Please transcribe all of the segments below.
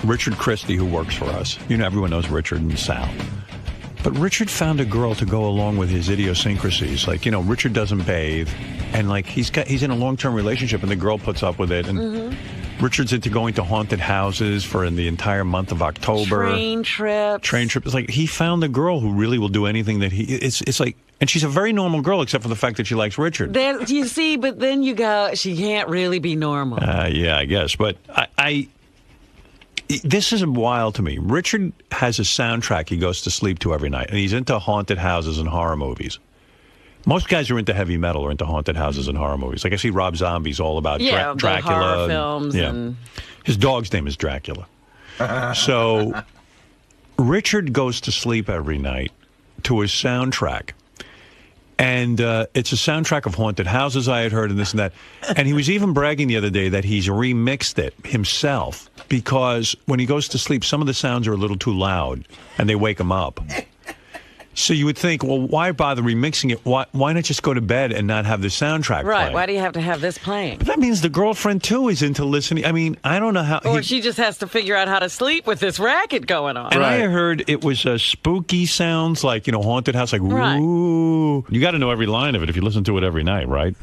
Richard Christie, who works for us. You know, everyone knows Richard and Sal. But Richard found a girl to go along with his idiosyncrasies. Like, you know, Richard doesn't bathe, and like he's in a long-term relationship, and the girl puts up with it. And Richard's into going to haunted houses for the entire month of October. Train trips. It's like he found a girl who really will do anything that it's like, and she's a very normal girl except for the fact that she likes Richard. Then, you see, but then you go, she can't really be normal. Yeah, I guess. But this is wild to me. Richard has a soundtrack he goes to sleep to every night, and he's into haunted houses and horror movies. Most guys are into heavy metal or into haunted houses and horror movies. Like I see Rob Zombie's all about Dracula. The horror films. Yeah. And... His dog's name is Dracula. So Richard goes to sleep every night to his soundtrack. And it's a soundtrack of haunted houses, I had heard, and this and that. And he was even bragging the other day that he's remixed it himself because when he goes to sleep, some of the sounds are a little too loud, and they wake him up. So you would think, well, why bother remixing it? Why not just go to bed and not have the soundtrack Right. play? Why do you have to have this playing? But that means the girlfriend, too, is into listening. I mean, I don't know how... Or she just has to figure out how to sleep with this racket going on. And I heard it was spooky sounds, like, you know, haunted house, like, ooh. You got to know every line of it if you listen to it every night, right?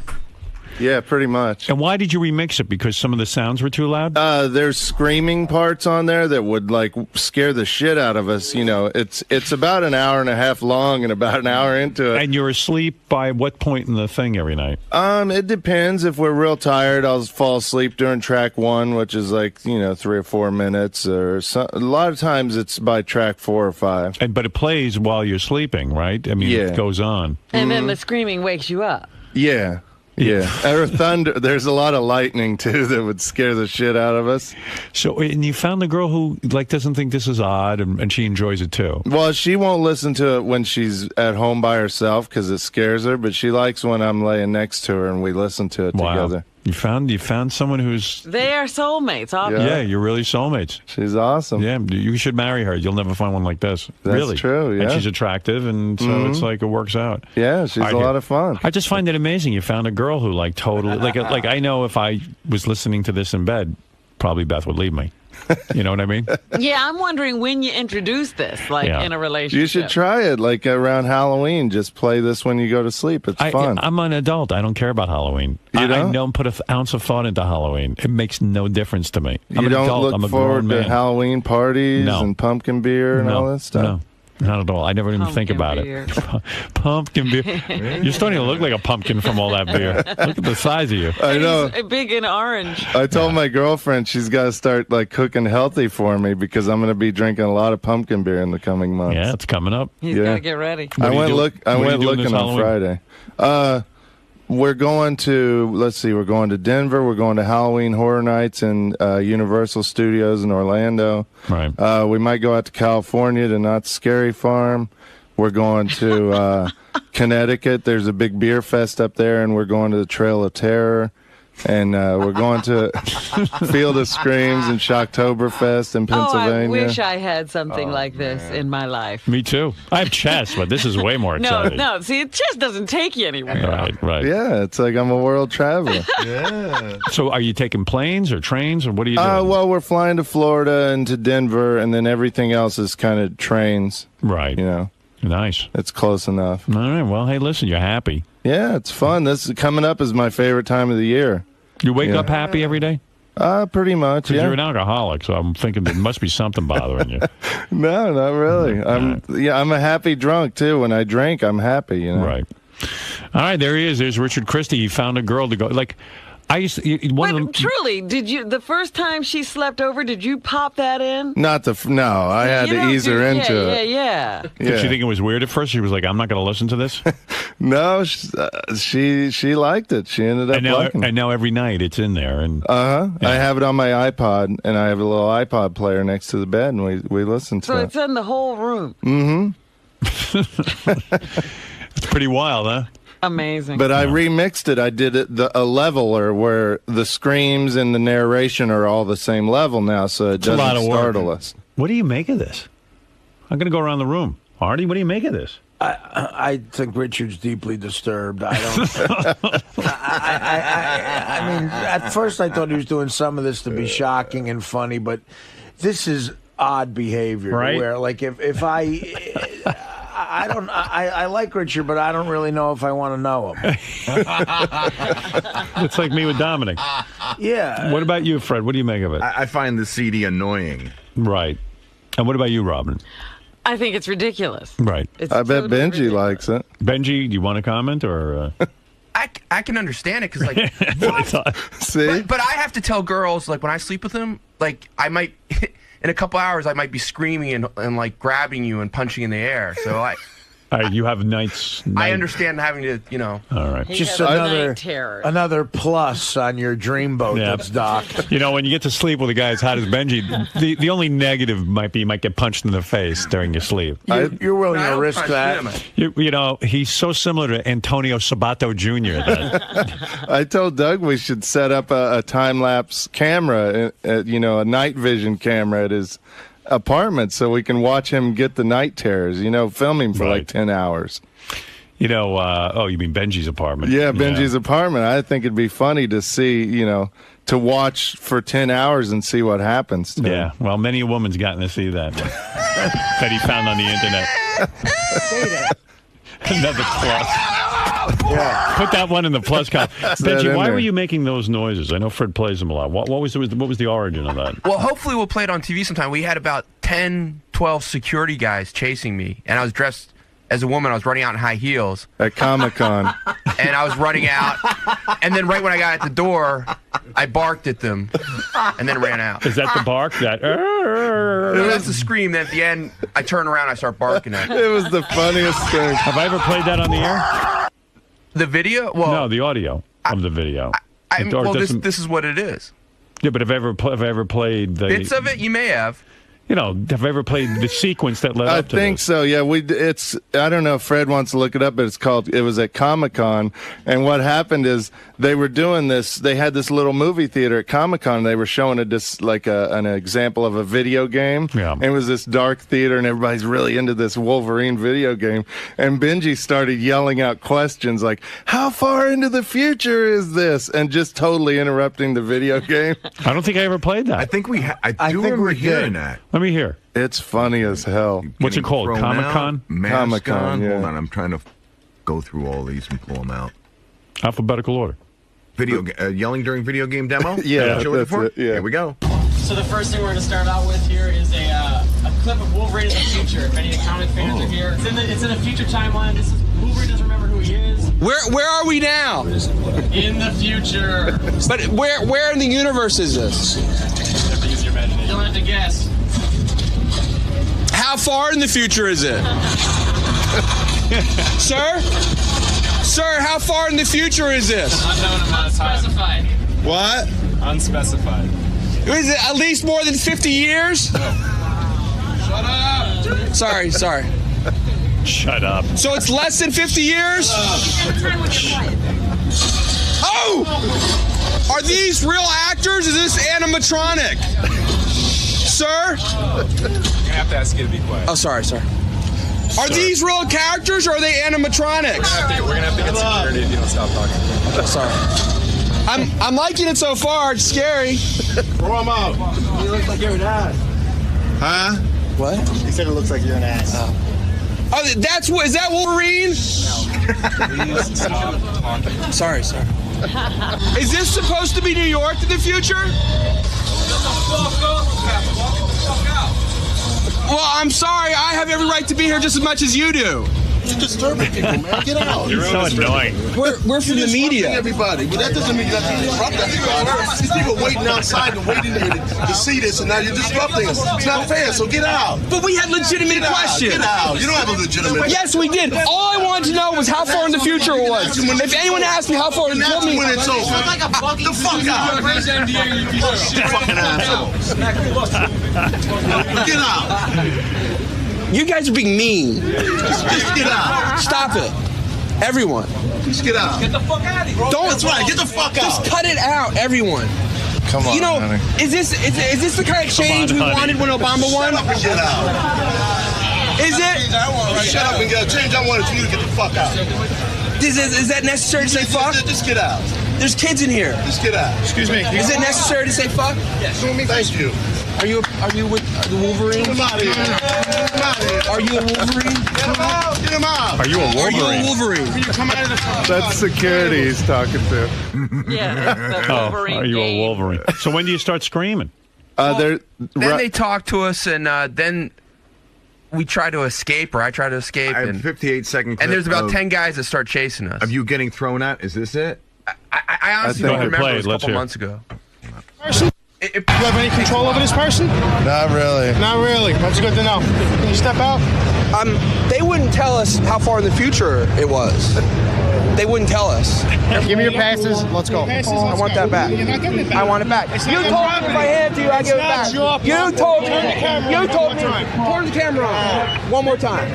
Yeah, pretty much. And why did you remix it? Because some of the sounds were too loud? There's screaming parts on there that would, like, scare the shit out of us. You know, it's about an hour and a half long and about an hour into it. And you're asleep by what point in the thing every night? It depends. If we're real tired, I'll fall asleep during track 1, which is like, 3 or 4 minutes. Or a lot of times it's by track 4 or 5. But it plays while you're sleeping, right? I mean, it goes on. And then the screaming wakes you up. Yeah. Yeah, or thunder. There's a lot of lightning too that would scare the shit out of us. So, and you found the girl who doesn't think this is odd, and she enjoys it too. Well, she won't listen to it when she's at home by herself because it scares her. But she likes when I'm laying next to her and we listen to it together. You found someone who's... They are soulmates, obviously. Yeah, you're really soulmates. She's awesome. Yeah, you should marry her. You'll never find one like this. That's really true, yeah. And she's attractive, and so it's like it works out. Yeah, she's a lot of fun. I just find it amazing. You found a girl who totally... like I know if I was listening to this in bed, probably Beth would leave me. You know what I mean? Yeah, I'm wondering when you introduce this, in a relationship. You should try it, around Halloween. Just play this when you go to sleep. It's fun. I'm an adult. I don't care about Halloween. You don't? I don't put an ounce of thought into Halloween. It makes no difference to me. I'm you an don't adult. I'm look a grown forward man. to Halloween parties and pumpkin beer and all that stuff? No. Not at all. I never even think about it. Pumpkin beer. You're starting to look like a pumpkin from all that beer. Look at the size of you. I know. He's big and orange. I told my girlfriend she's got to start cooking healthy for me because I'm going to be drinking a lot of pumpkin beer in the coming months. Yeah, it's coming up. He's got to get ready. I went looking on Friday. We're going to, we're going to Denver. We're going to Halloween Horror Nights in Universal Studios in Orlando. Right. We might go out to California to Knott's Scary Farm. We're going to Connecticut. There's a big beer fest up there, and we're going to the Trail of Terror. And we're going to Field of Screams and Shocktoberfest in Pennsylvania. I wish I had something like this in my life. Me too. I have chess, but this is way more exciting. No. See, chess doesn't take you anywhere. Right. Yeah, it's like I'm a world traveler. Yeah. So are you taking planes or trains, or what are you doing? Well, we're flying to Florida and to Denver, and then everything else is kind of trains. Right. Nice. It's close enough. All right. Well, hey, listen, you're happy. Yeah, it's fun. This coming up is my favorite time of the year. You wake up happy every day? Pretty much, yeah. You're an alcoholic, so I'm thinking there must be something bothering you. No, not really. I'm a happy drunk, too. When I drink, I'm happy, Right. All right, there he is. There's Richard Christie. He found a girl to go... I used to, truly, did you, the first time she slept over, did you pop that in? No, I had to ease her into it. Yeah. Did she think it was weird at first? She was like, I'm not going to listen to this? No, she liked it. She ended up liking it. And now every night it's in there. And I have it on my iPod, and I have a little iPod player next to the bed, and we listen to it. So it's in the whole room. Mm-hmm. It's pretty wild, huh? Amazing. But I remixed it. I did it a leveler where the screams and the narration are all the same level now, so it doesn't startle us. What do you make of this? I'm going to go around the room. Artie, what do you make of this? I think Richard's deeply disturbed. I don't. I mean, at first I thought he was doing some of this to be shocking and funny, but this is odd behavior, Right. where like if I like Richard, but I don't really know if I want to know him. It's like me with Dominic. Yeah. What about you, Fred? What do you make of it? I find the CD annoying. Right. And what about you, Robin? I think it's ridiculous. Right. It's I bet totally Benji ridiculous. likes it. Benji, do you want to comment or? I can understand it because See? but I have to tell girls like when I sleep with them, like I might in a couple hours I might be screaming and like grabbing you and punching in the air. So All right, you have nights. I understand having to, All right. He Just has another night terrors. another plus on your dreamboat Yeah. that's docked. You know, when you get to sleep with a guy as hot as Benji, the only negative might be you might get punched in the face during your sleep. You're willing to risk that? You know, he's so similar to Antonio Sabato Jr. that I told Doug we should set up a time-lapse camera, a night vision camera at his apartment so we can watch him get the night terrors, film him for Right. like 10 hours. you mean Benji's apartment? Yeah, Benji's apartment. I think it'd be funny to see, to watch for 10 hours and see what happens to him. Yeah, well, many a woman's gotten to see that that he found on the internet. Another plus. Yeah. Put that one in the plus column. that Benji, in why there. were you making those noises? I know Fred plays them a lot. What was the origin of that? Well, hopefully we'll play it on TV sometime. We had about 10, 12 security guys chasing me, and I was dressed as a woman. I was running out in high heels, At Comic-Con. and I was running out. And then right when I got at the door, I barked at them, and then ran out. Is that the bark? That No, that's the scream. Then at the end, I turn around, I start barking at it. It was the funniest thing. Have I ever played that on the air? The video? Well, No, the audio of the video. this is what it is. Yeah, but have I ever played the Bits of it, you may have. have I ever played the sequence that led I up to think this? so. Yeah, I don't know if Fred wants to look it up, but it was at Comic-Con. And what happened is they were doing this. They had this little movie theater at Comic-Con. They were showing an example of a video game. Yeah. And it was this dark theater, and everybody's really into this Wolverine video game. And Benji started yelling out questions like, "How far into the future is this?" And just totally interrupting the video game. I don't think I ever played that. I think I do think remember we hearing did. that. Let me hear. It's funny as hell. What's it Getting called? thrown Comic-Con? out, mask Comic-Con, on. yeah. Hold on, I'm trying to go through all these and pull them out. Alphabetical order. Yelling during video game demo? Yeah, That's what we're that's for? it, yeah. Here we go. So the first thing we're going to start out with here is a clip of Wolverine in the future. If any of the comic fans are here, it's in a future timeline. This is Wolverine doesn't remember who he is. Where are we now? In the future. But where in the universe is this? You don't have to guess. How far in the future is it? Sir, how far in the future is this? Unknown amount of time. Unspecified. What? Unspecified. Is it at least more than 50 years? Shut up. Sorry. Shut up. So it's less than 50 years? Oh! Are these real actors? Is this animatronic? Sir? You're going to have to ask you to be quiet. Oh, sorry. Are these real characters or are they animatronics? We're going to have to get security if you don't stop talking. Sorry. I'm liking it so far. It's scary. Throw him out. You look like you're an ass. Huh? What? He said it looks like you're an ass. Oh, is that Wolverine? Please stop talking. Sorry. Is this supposed to be New York in the future? Well, I'm sorry. I have every right to be here just as much as you do. You're disturbing people, man. Get out. You're so annoying. We're from the media. Everybody, but that doesn't mean you have to disrupt everybody. These people waiting outside and waiting here to see this, and now you're disrupting us. It's not fair. So get out. But we had legitimate questions. Get out. You don't have a legitimate. Yes, we did. All I wanted to know was how far in the future it was. If anyone asked me how far, And that's tell me. when it's over. The fuck out. Fucking assholes. Get out. You guys are being mean. Just get out. Stop it. Everyone. Just get out. Get the fuck out of here. Don't. That's right. Get the fuck out. Just cut it out, everyone. Come on, You know, honey. is this the kind of change we honey. wanted when Obama won? Shut up and get out. Is it? Shut up and get out. Change I wanted you to get the fuck out. Is that necessary to say fuck? Just get out. There's kids in here. Just get out. Excuse me. Is it necessary to say fuck? Yes. Thank you. Are you with the Wolverine? Get him out of here. Get him out of here. Are you a Wolverine? Get him out. Get him out. Are you a Are you a Wolverine? Wolverine? Can you come out of the That's security he's talking to. Yeah, the Oh, Wolverine are you a game. Wolverine? So when do you start screaming? They're Then they talk to us, and then we try to escape, or I try to escape. I have And, 58-second clip and there's about of, 10 guys that start chasing us. of you getting thrown at. Is this it? I honestly I think don't I remember. played. It was a Let's couple hear. months ago. Do you have any control over this person? not really. Not really. That's good to know. Can you step out? They wouldn't tell us how far in the future it was. They wouldn't tell us. Give me your passes. Let's go. I want that back. You're not getting it back. I want it back. It's You not told your me if I property. hand it to you, I It's give it not back. your You property. told me. Turn the camera You on told one me. more time. Turn the camera on. One more time.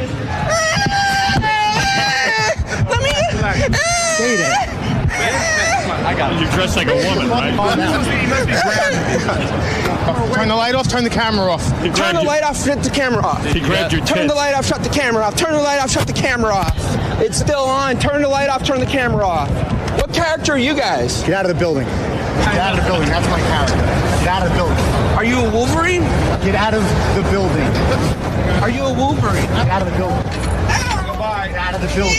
Let me. Say that. You're dressed like a woman, right? Turn the light off. Turn the camera off. He Turn grabbed the you- light off. Shut the camera off. He grabbed your Turn the tits. light off. Shut the camera off. Turn the light off. Shut the camera off. It's still on. Turn the light off. Turn the camera off. What character are you guys? Get out of the building. Get out of the building. That's my character. Get out of the building. Are you a Wolverine? Get out of the building. Are you a Wolverine? Get out of the building. Goodbye. Get out of the building.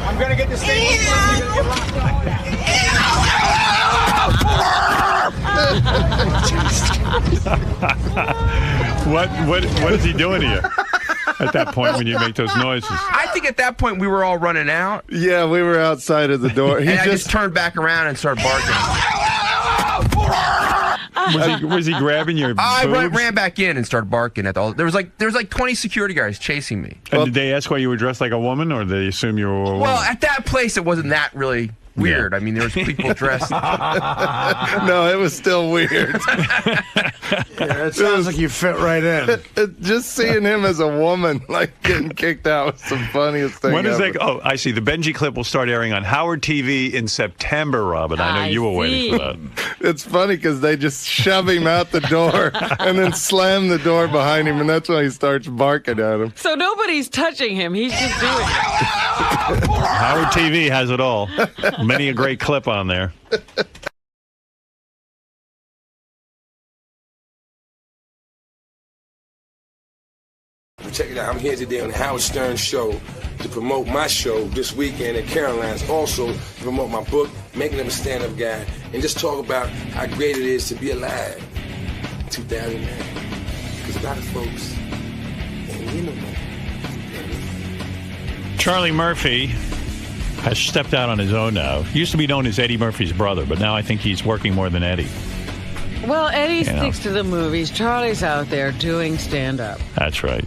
I'm gonna get this thing. What is he doing to you at that point when you make those noises? I think at that point we were all running out, Yeah, we were outside of the door. He and I just just turned back around and started barking. Was he grabbing your I boobs? ran back in and started barking at all. There was like 20 security guys chasing me. And did they ask why you were dressed like a woman, or did they assume you were a woman? Well, at that place it wasn't that really weird. I mean, there was people dressed. no, it was still weird. Yeah, it sounds like you fit right in. Just seeing him as a woman, like getting kicked out, was the funniest thing. when is ever. that? Oh, I see. The Benjy clip will start airing on Howard TV in September, Robin. I know you were waiting for that. It's funny because they just shove him out the door and then slam the door behind him, and that's when he starts barking at him. So nobody's touching him. He's just doing it. Howard TV has it all. Many a great clip on there. Check it out. I'm here today on the Howard Stern Show to promote my show this weekend at Caroline's. Also, to promote my book, Making Him a Stand-Up Guy, and just talk about how great it is to be alive in 2009. Because a lot of folks ain't in no more. Charlie Murphy has stepped out on his own now. He used to be known as Eddie Murphy's brother, but now I think he's working more than Eddie. Well, Eddie You know. sticks to the movies. Charlie's out there doing stand-up. That's right.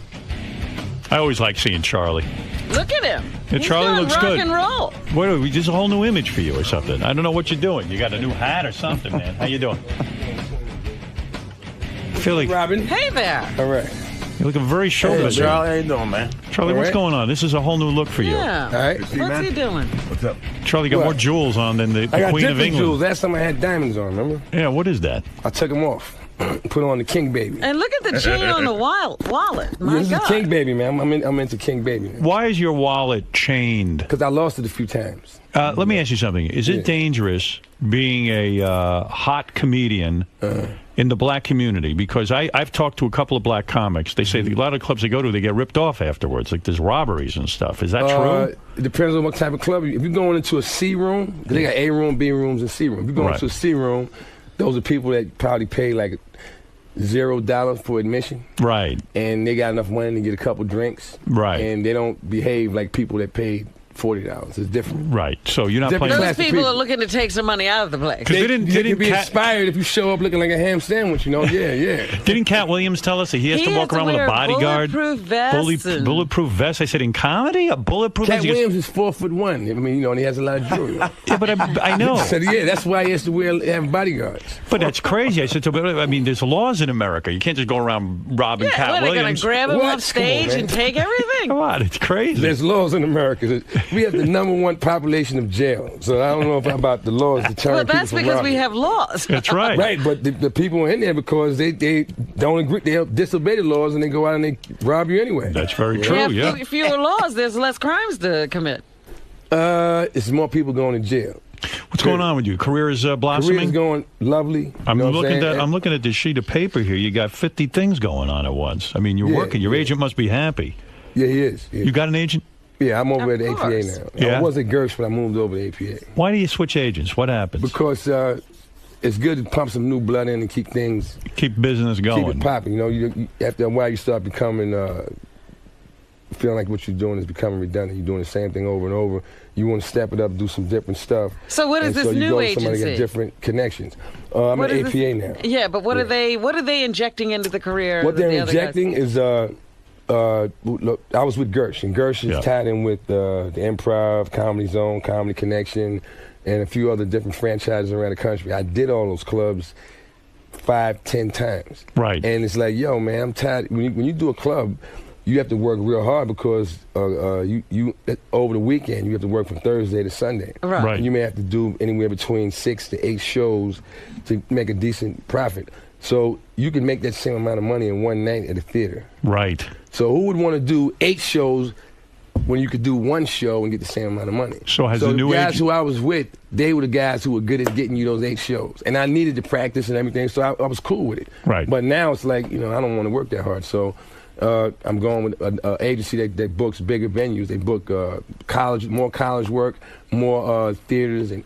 I always like seeing Charlie. Look at him. Yeah, He's Charlie doing looks rock good. and roll. What are we? Just a whole new image for you or something. I don't know what you're doing. You got a new hat or something, man. How you doing? I feel like Robin. Hey there. All right. you're looking very Hey, showbiz. Charlie, how you doing, man? Charlie, All what's right. going on? This is a whole new look for you. Yeah. All right. What's he doing? What's up? Charlie got What? more jewels on than the I got Queen of different England. jewels. Last time I had diamonds on, remember? Yeah, what is that? I took them off. Put on the King Baby. And look at the chain on the wallet. My This God. is King Baby, man. I'm into King Baby. Why is your wallet chained? Because I lost it a few times. Let me ask you something. Is it dangerous being a hot comedian in the black community? Because I've talked to a couple of black comics. They say a lot of clubs they go to, they get ripped off afterwards. Like there's robberies and stuff. Is that true? It depends on what type of club. If you're going into a C room, 'cause they got A room, B rooms, and C room. If you're going Right. into a C room, those are people that probably pay like $0 for admission. Right. And they got enough money to get a couple drinks. Right. And they don't behave like people that paid $40. It's different. Right. So you're not Different playing. Those class of people people. are looking to take some money out of the place. Because didn't You can be Cat, inspired if you show up looking like a ham sandwich, you know? Yeah. didn't Cat Williams tell us that he has He to walk has to around with a wear bodyguard? bulletproof vests and- Bulletproof vest. I said in comedy, a bulletproof Cat vest. He goes, Williams is 4'1". I mean, you know, and he has a lot of jewelry. yeah, but I know. So yeah, that's why he has to have bodyguards. But that's crazy. I said to him, I mean, there's laws in America. You can't just go around robbing Yeah, Cat what, they're going Williams. to grab him What? off stage Come on, and man. take everything? Come on, it's crazy. There's laws in America. We have the #1 population of jail. So I don't know about the laws deterring Well, people that's from because we robbing. have laws. That's right. Right, but the people are in there because they don't agree. They disobey the laws and they go out and they rob you anyway. That's very We true, have yeah. fewer laws. There's less crimes to commit. It's more people going to jail. What's going on with you? Career is blossoming? Career's going lovely. I'm you know looking at this sheet of paper here. You got 50 things going on at once. I mean, you're working. Your agent must be happy. Yeah, he is. You got an agent? Yeah, I'm over at the APA now. Yeah? I was at Gersh, but I moved over to APA. Why do you switch agents? What happens? Because it's good to pump some new blood in and keep business going. Keep it popping. You know, you after a while you start becoming feeling like what you're doing is becoming redundant. You're doing the same thing over and over. You want to step it up, do some different stuff. So what is this new agency? Somebody get different connections. I'm at APA now. Yeah, but what are they injecting into the career? What they're injecting is look, I was with Gersh, and Gersh is tied in with the Improv, Comedy Zone, Comedy Connection, and a few other different franchises around the country. I did all those clubs 5-10 times. Right. And it's like, yo, man, I'm tired. When you do a club, you have to work real hard because you over the weekend you have to work from Thursday to Sunday. Right. And you may have to do anywhere between 6 to 8 shows to make a decent profit. So you can make that same amount of money in one night at a theater. Right. So who would want to do 8 shows when you could do 1 show and get the same amount of money? So the new guys agent... who I was with, they were the guys who were good at getting you those 8 shows. And I needed to practice and everything, so I was cool with it. Right. But now it's like, I don't want to work that hard. So I'm going with an agency that books bigger venues. They book more college work, more theaters, and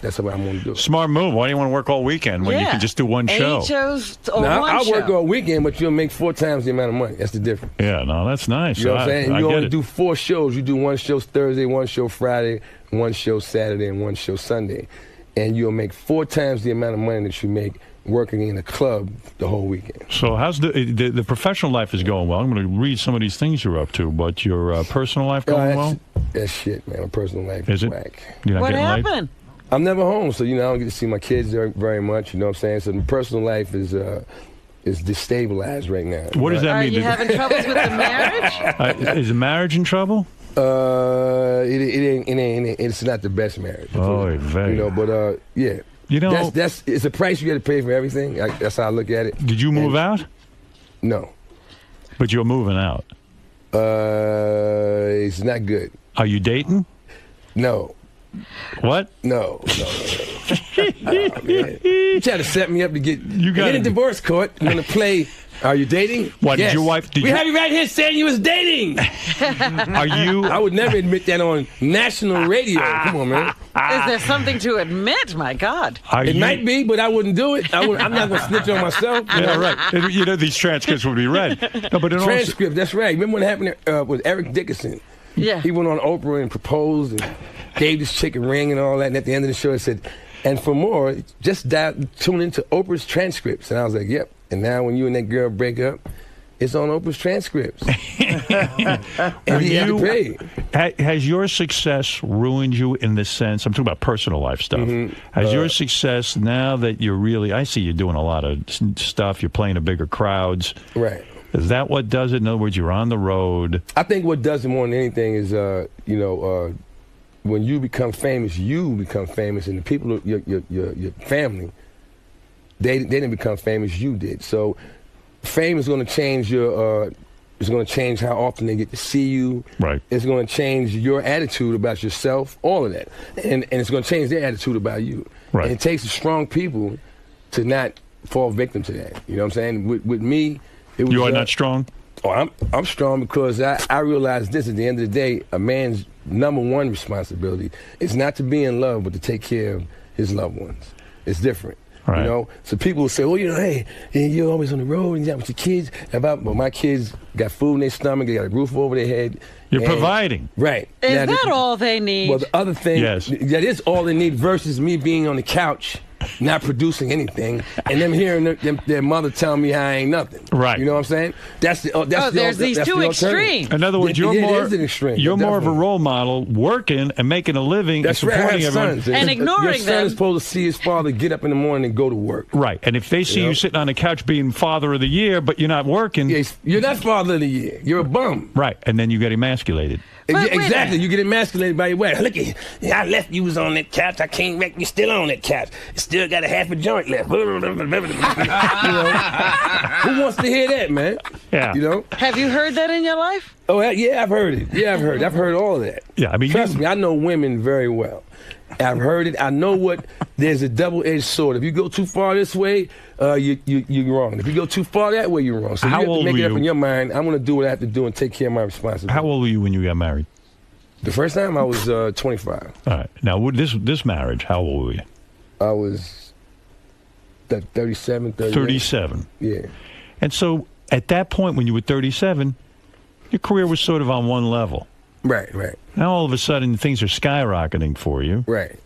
that's what I'm going to do. Smart move. Why do you want to work all weekend when you can just do 1 show? 8 shows or now, 1 I'll show. work all weekend, but you'll make 4 times the amount of money. That's the difference. Yeah, no, that's nice. You know what I'm saying? And you only it. do 4 shows. You do 1 show Thursday, 1 show Friday, 1 show Saturday, and 1 show Sunday. And you'll make 4 times the amount of money that you make working in a club the whole weekend. So how's the professional life is going well? I'm going to read some of these things you're up to, but your personal life going well? That's shit, man. My personal life is whack. You're not what getting happened? Laid? I'm never home, so I don't get to see my kids very much. You know what I'm saying? So my personal life is destabilized right now. What does that mean? Are you having troubles with the marriage? Is the marriage in trouble? It's not the best marriage. Oh, very. But yeah. That's it's a price you got to pay for everything. That's how I look at it. Did you move out? No. But you're moving out. It's not good. Are you dating? No. What? No. You try to set me up to get in divorce court. I'm gonna play. Are you dating? What yes. did your wife? We have you right here saying you was dating. Are you? I would never admit that on national radio. Come on, man. Is there something to admit? My God. It might be, but I wouldn't do it. I'm not gonna snitch on myself. Yeah, right. These transcripts would be read. No, but transcript. That's right. Remember what happened with Eric Dickerson? Yeah. He went on Oprah and proposed and gave this chick a ring and all that. And at the end of the show, it said, "And for more, just tune into Oprah's transcripts." And I was like, "Yep." And now when you and that girl break up, it's on Oprah's transcripts. And he had to pay. Has your success ruined you in the sense, I'm talking about personal life stuff. Mm-hmm. Has your success, now that you're really, I see you doing a lot of stuff, you're playing to bigger crowds. Right. Is that what does it? In other words, you're on the road. I think what does it more than anything is, when you become famous, and the people, your family, they didn't become famous, you did. So fame is going to change it's going to change how often they get to see you. Right. It's going to change your attitude about yourself, all of that. And it's going to change their attitude about you. Right. And it takes strong people to not fall victim to that. You know what I'm saying? With me, it was... You are not strong? Oh, I'm strong because I realize this: at the end of the day, a man's number one responsibility is not to be in love, but to take care of his loved ones. It's different. Right. So people will say, well, hey, you're always on the road and you're out with your kids. Well, my kids got food in their stomach, they got a roof over their head. You're providing. Right. Is that all they need? Well, the other thing, that is all they need versus me being on the couch, not producing anything, and them hearing their mother tell me I ain't nothing. Right. You know what I'm saying? There's these two extremes. In other words, you're more more of a role model, working and making a living and supporting everyone. And ignoring them. Your son is supposed to see his father get up in the morning and go to work. Right. And if they see you sitting on the couch being father of the year, but you're not working. You're not father of the year. You're a bum. Right. And then you get emasculated. Exactly. You get emasculated by your wife. Look, I left you was on that couch. I came back. You still on that couch. Still got a half a joint left. Who wants to hear that, man? Yeah. Have you heard that in your life? Oh, yeah, I've heard it. I've heard all of that. Yeah, I mean, trust me, I know women very well. I've heard it. I know what. There's a double-edged sword. If you go too far this way, you're wrong. If you go too far that way, you're wrong. So How you have old to make were it up you? in your mind. I'm going to do what I have to do and take care of my responsibility. How old were you when you got married? The first time I was 25. All right. Now, with this marriage, how old were you? I was 37, 38. 37. Yeah. And so at that point, when you were 37, your career was sort of on one level. Right. Now all of a sudden, things are skyrocketing for you. Right.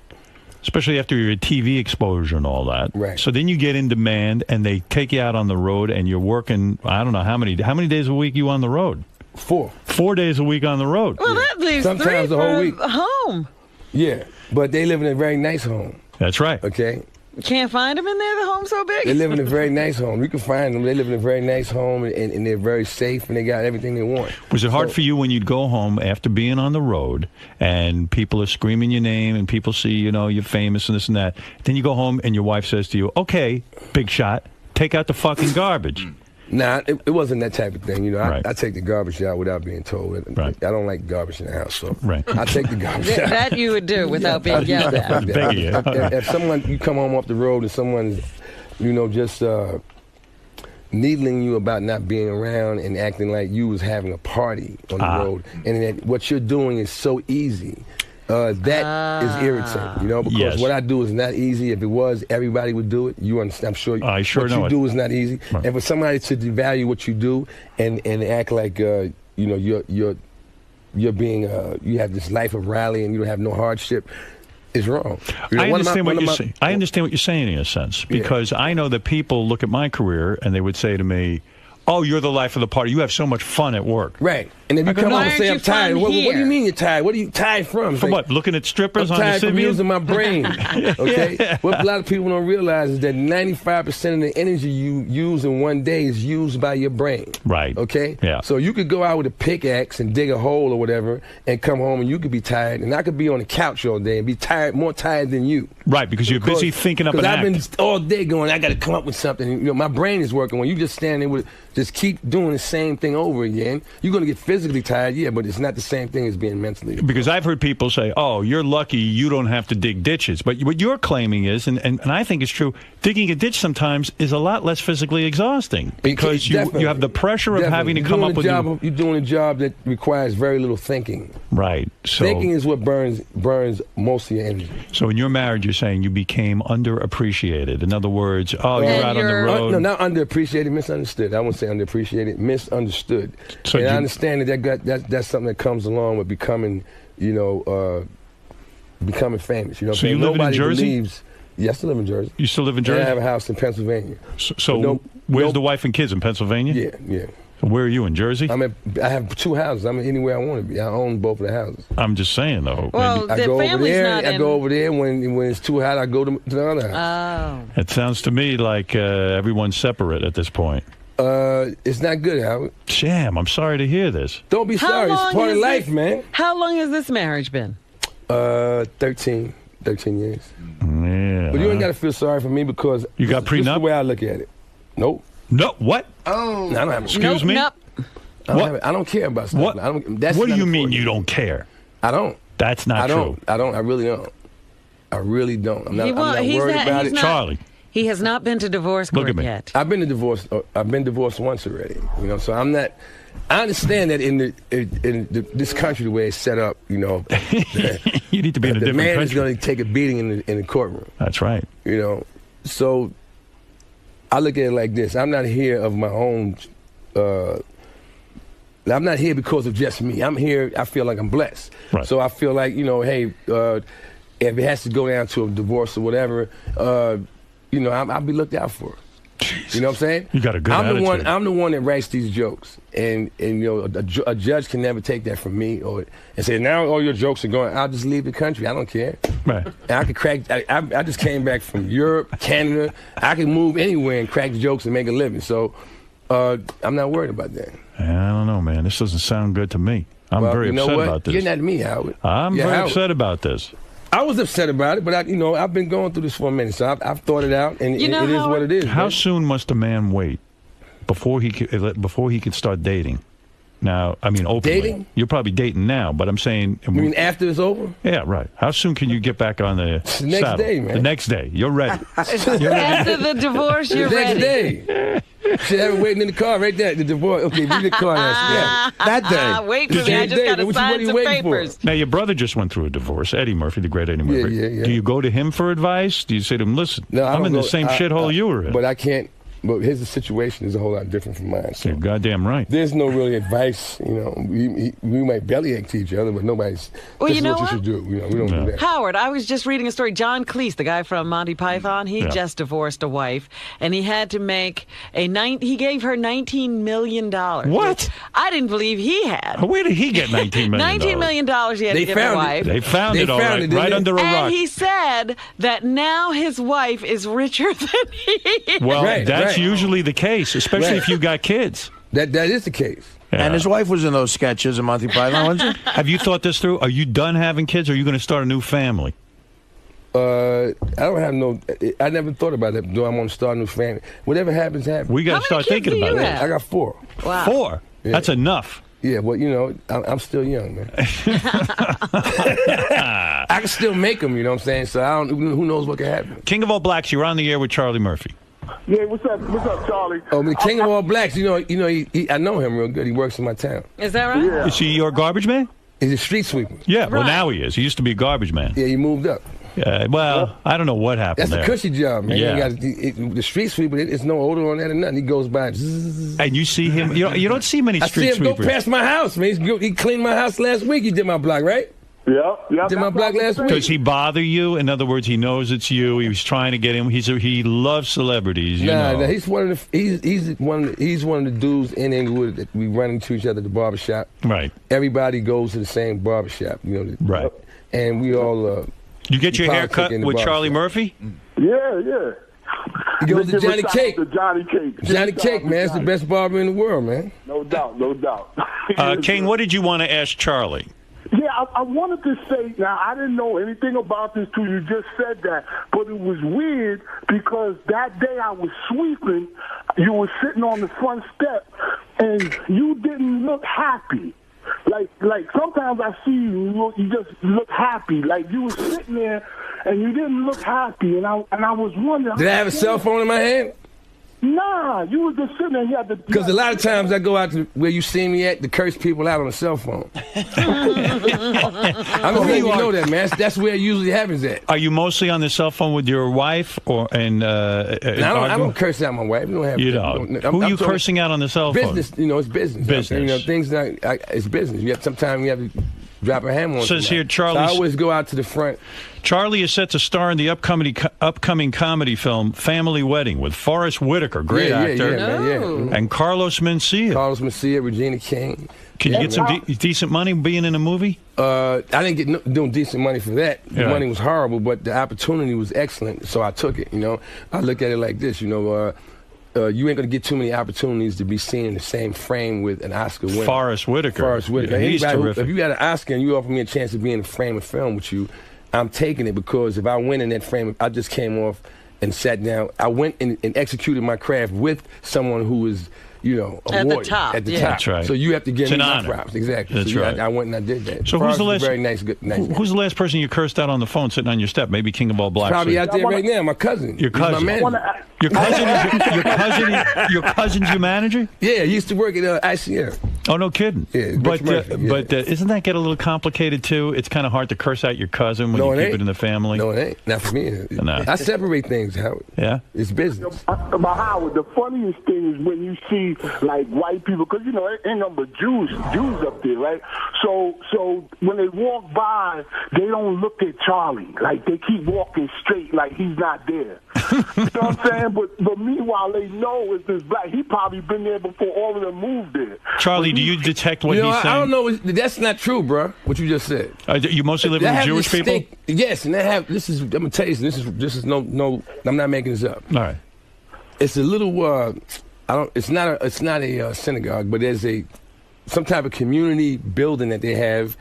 Especially after your TV exposure and all that. Right. So then you get in demand, and they take you out on the road, and you're working, I don't know, how many days a week you on the road? 4. 4 days a week on the road. Well, that leaves Sometimes 3 the whole for week. home. Yeah. But they live in a very nice home. That's right. Okay. Can't find them in there. The home's so big. They live in a very nice home. You can find them. They live in a very nice home, and they're very safe, and they got everything they want. Was it hard for you when you'd go home after being on the road and people are screaming your name and people see, you're famous and this and that. Then you go home and your wife says to you, okay, big shot, take out the fucking garbage. Nah, it wasn't that type of thing. Right. I take the garbage out without being told. Right. I don't like garbage in the house, so Right. I take the garbage out. That you would do without being yelled at. If someone, you come home off the road and someone's, just needling you about not being around and acting like you was having a party on the road, and that what you're doing is so easy. That is irritating, because Yes. what I do is not easy. If it was, everybody would do it. You understand? I'm sure. I sure what know you it. do is not easy. Right. And for somebody to devalue what you do and act like you're being you have this life of rally and you don't have no hardship is wrong. I understand what you're saying. I understand what you're saying in a sense because I know that people look at my career and they would say to me, "Oh, you're the life of the party. You have so much fun at work." Right. And if you come home and say, I'm tired, what do you mean you're tired? What are you tired from? From what? Looking at strippers I'm on the tired from Sibian? using my brain. Okay? What a lot of people don't realize is that 95% of the energy you use in one day is used by your brain. Right. Okay? Yeah. So you could go out with a pickaxe and dig a hole or whatever and come home and you could be tired. And I could be on the couch all day and be tired, more tired than you. Right, because you're busy thinking up an act. Because I've been all day going, I got to come up with something. My brain is working. When you just stand there with just keep doing the same thing over again, you're going to get physically tired, but it's not the same thing as being mentally. Because I've heard people say, "Oh, you're lucky you don't have to dig ditches." But what you're claiming is, and I think it's true, digging a ditch sometimes is a lot less physically exhausting because you have the pressure of having to come up with you're doing a job that requires very little thinking. Right. So thinking is what burns most of your energy. So in your marriage, you're saying you became underappreciated. In other words, you're out on the road. No, not underappreciated, misunderstood. I won't say underappreciated, misunderstood. So and I understand that's something that comes along with becoming, becoming famous. So you live in Jersey? Believes, yes, I still live in Jersey. You still live in Jersey? And I have a house in Pennsylvania. So where's the wife and kids in Pennsylvania? Yeah. So where are you, in Jersey? I have 2 houses. I'm anywhere I want to be. I own both of the houses. I'm just saying, though. Well, I go over there. I go over there when it's too hot. I go to the other house. Oh. It sounds to me like everyone's separate at this point. It's not good, Howard. Sham, I'm sorry to hear this. Don't be sorry. It's part of life, man. How long has this marriage been? 13 years. Yeah. But you ain't got to feel sorry for me because you got prenup? This is the way I look at it. Nope. No, what? Oh. No, I don't have Excuse me? Nope. I don't care about stuff. What? What do you mean you don't care? I don't. That's not true. I don't. I really don't. I really don't. I'm not worried about it. Charlie. He has not been to divorce court yet. I've been divorced once already. So I'm not. I understand that in this country, the way it's set up, you need to be in a different country. The man is going to take a beating in the courtroom. That's right. So I look at it like this: I'm not here of my own. I'm not here because of just me. I'm here. I feel like I'm blessed. Right. So I feel like hey, if it has to go down to a divorce or whatever, I'll be looked out for. Jeez. You know what I'm saying? You got a good attitude. I'm the one that writes these jokes, and a judge can never take that from me and say now all your jokes are going. I'll just leave the country. I don't care. Right. And I could crack. I just came back from Europe, Canada. I can move anywhere and crack jokes and make a living. So I'm not worried about that. I don't know, man. This doesn't sound good to me. I'm very upset about this. You're not me, Howard. I'm very upset about this. I was upset about it, but I've been going through this for a minute, so I've thought it out, and it is what it is. How soon must a man wait before he can start dating? Now, I mean, openly. Dating? You're probably dating now, but I'm saying. You mean after it's over? Yeah, right. How soon can you get back on the The next saddle? day, man. The next day. You're ready. After the divorce, you're the next ready. day. Should have it waiting in the car right there. The divorce. Okay, be the car. Yeah. That day. Wait for me. I just got to sign some papers. Now, your brother just went through a divorce, Eddie Murphy, the great Eddie Murphy. Yeah. Do you go to him for advice? Do you say to him, listen, I'm in the same shithole you were in? But I can't. But his situation is a whole lot different from mine. So you're goddamn right. There's no really advice. You know, we might bellyache to each other, but nobody's. Well, you know what you should do. You know, we don't do that. Howard, I was just reading a story. John Cleese, the guy from Monty Python, he just divorced a wife, and he had to make he gave her $19 million. What? I didn't believe he had. Where did he get $19 million? $19 million he had to give his wife. They found it all right, right under a rock. And he said that now his wife is richer than he is. Well, that's usually the case, especially if you got kids. That is the case. Yeah. And his wife was in those sketches of Monty Python, wasn't she? Have you thought this through? Are you done having kids, or are you going to start a new family? I don't have no. I never thought about that. Do I want to start a new family? Whatever happens, happens. We got to start thinking about it. I got 4. Wow. 4? Yeah. That's enough. Yeah, well, you know, I'm still young, man. I can still make them, you know what I'm saying? So I don't. Who knows what can happen? King of All Blacks, you're on the air with Charlie Murphy. Yeah, what's up, Charlie? Oh, the King of All Blacks. You know, I know him real good. He works in my town. Is that right? Yeah. Is he your garbage man? He's a street sweeper. Yeah, well, now he is. He used to be a garbage man. Yeah, he moved up. Well, I don't know what happened That's there. a cushy job, man. Yeah. The street sweeper, it's no odor on that or nothing. He goes by. And you see him, you don't see many street I see him sweepers. go past my house, man. He cleaned my house last week. He did my block, right? Yeah. Did my block last week. Does he bother you? In other words, he knows it's you. He was trying to get him. He loves celebrities. You know. Nah, he's one of the he's one of the dudes in Inglewood that we run into each other at the barbershop. Right. Everybody goes to the same barbershop, you know. Right. And we all. You get your hair cut with Charlie Murphy? Yeah. He goes to Johnny Cake. Johnny Cake. Johnny Cake, man. It's the best barber in the world, man. No doubt. King, what did you want to ask Charlie? Yeah, I wanted to say, now, I didn't know anything about this till you just said that, but it was weird because that day I was sweeping, you were sitting on the front step, and you didn't look happy. Like sometimes I see you just look happy. Like you were sitting there, and you didn't look happy, and I was wondering. Did I have a cell phone in my hand? Nah, you were just sitting there. You had to. Because a lot of times I go out to where you see me at to curse people out on a cell phone. I'm gonna let you know that, man. That's where it usually happens at. Are you mostly on the cell phone with your wife, or I don't curse out my wife. We don't have. You don't. Who are you cursing out on the cell phone? Business. You know, it's business. Business. You know, things it's business. Sometimes you have to drop a hammer on. Says here, Charlie. So I always go out to the front. Charlie is set to star in the upcoming comedy film Family Wedding with Forrest Whitaker, great actor, and Carlos Mencia. Regina King. Can you get some decent money being in a movie? I didn't get no decent money for that. The money was horrible, but the opportunity was excellent, so I took it. You know, I look at it like this. You know, you ain't gonna get too many opportunities to be seen in the same frame with an Oscar winner. Forrest Whitaker. Yeah, he's terrific. If you got an Oscar and you offer me a chance to be in the frame of film with you, I'm taking it, because if I win in that frame, I just came off and sat down. I went and executed my craft with someone who is, you know, a warrior at the top. That's right. So you have to give It's me an my honor. props. Exactly. That's so right. I went and I did that. So who's the last? Very nice, good. Nice who's the last person you cursed out on the phone sitting on your step? Maybe King of All Blacks. Probably out there right now. My cousin. Your cousin. He's my manager. Your cousin's your manager? Yeah, he used to work at ICM. Oh, no kidding. Yeah, but Murphy, isn't that get a little complicated too? It's kind of hard to curse out your cousin when you keep it in the family. No, it ain't. Not for me. No. I separate things, Howard. Yeah, it's business. But Howard, the funniest thing is when you see like white people, because you know ain't no but Jews up there, right? So when they walk by, they don't look at Charlie. Like they keep walking straight, like he's not there. You know what I'm saying? But meanwhile, they know it's this black. He probably been there before all of them moved there. Charlie, do you detect what he's saying? I don't know. That's not true, bro. What you just said. You mostly live with Jewish people. Yes, and they have. This is. I'm gonna tell you. This is no. I'm not making this up. All right. It's a little. It's not a synagogue, but there's some type of community building that they have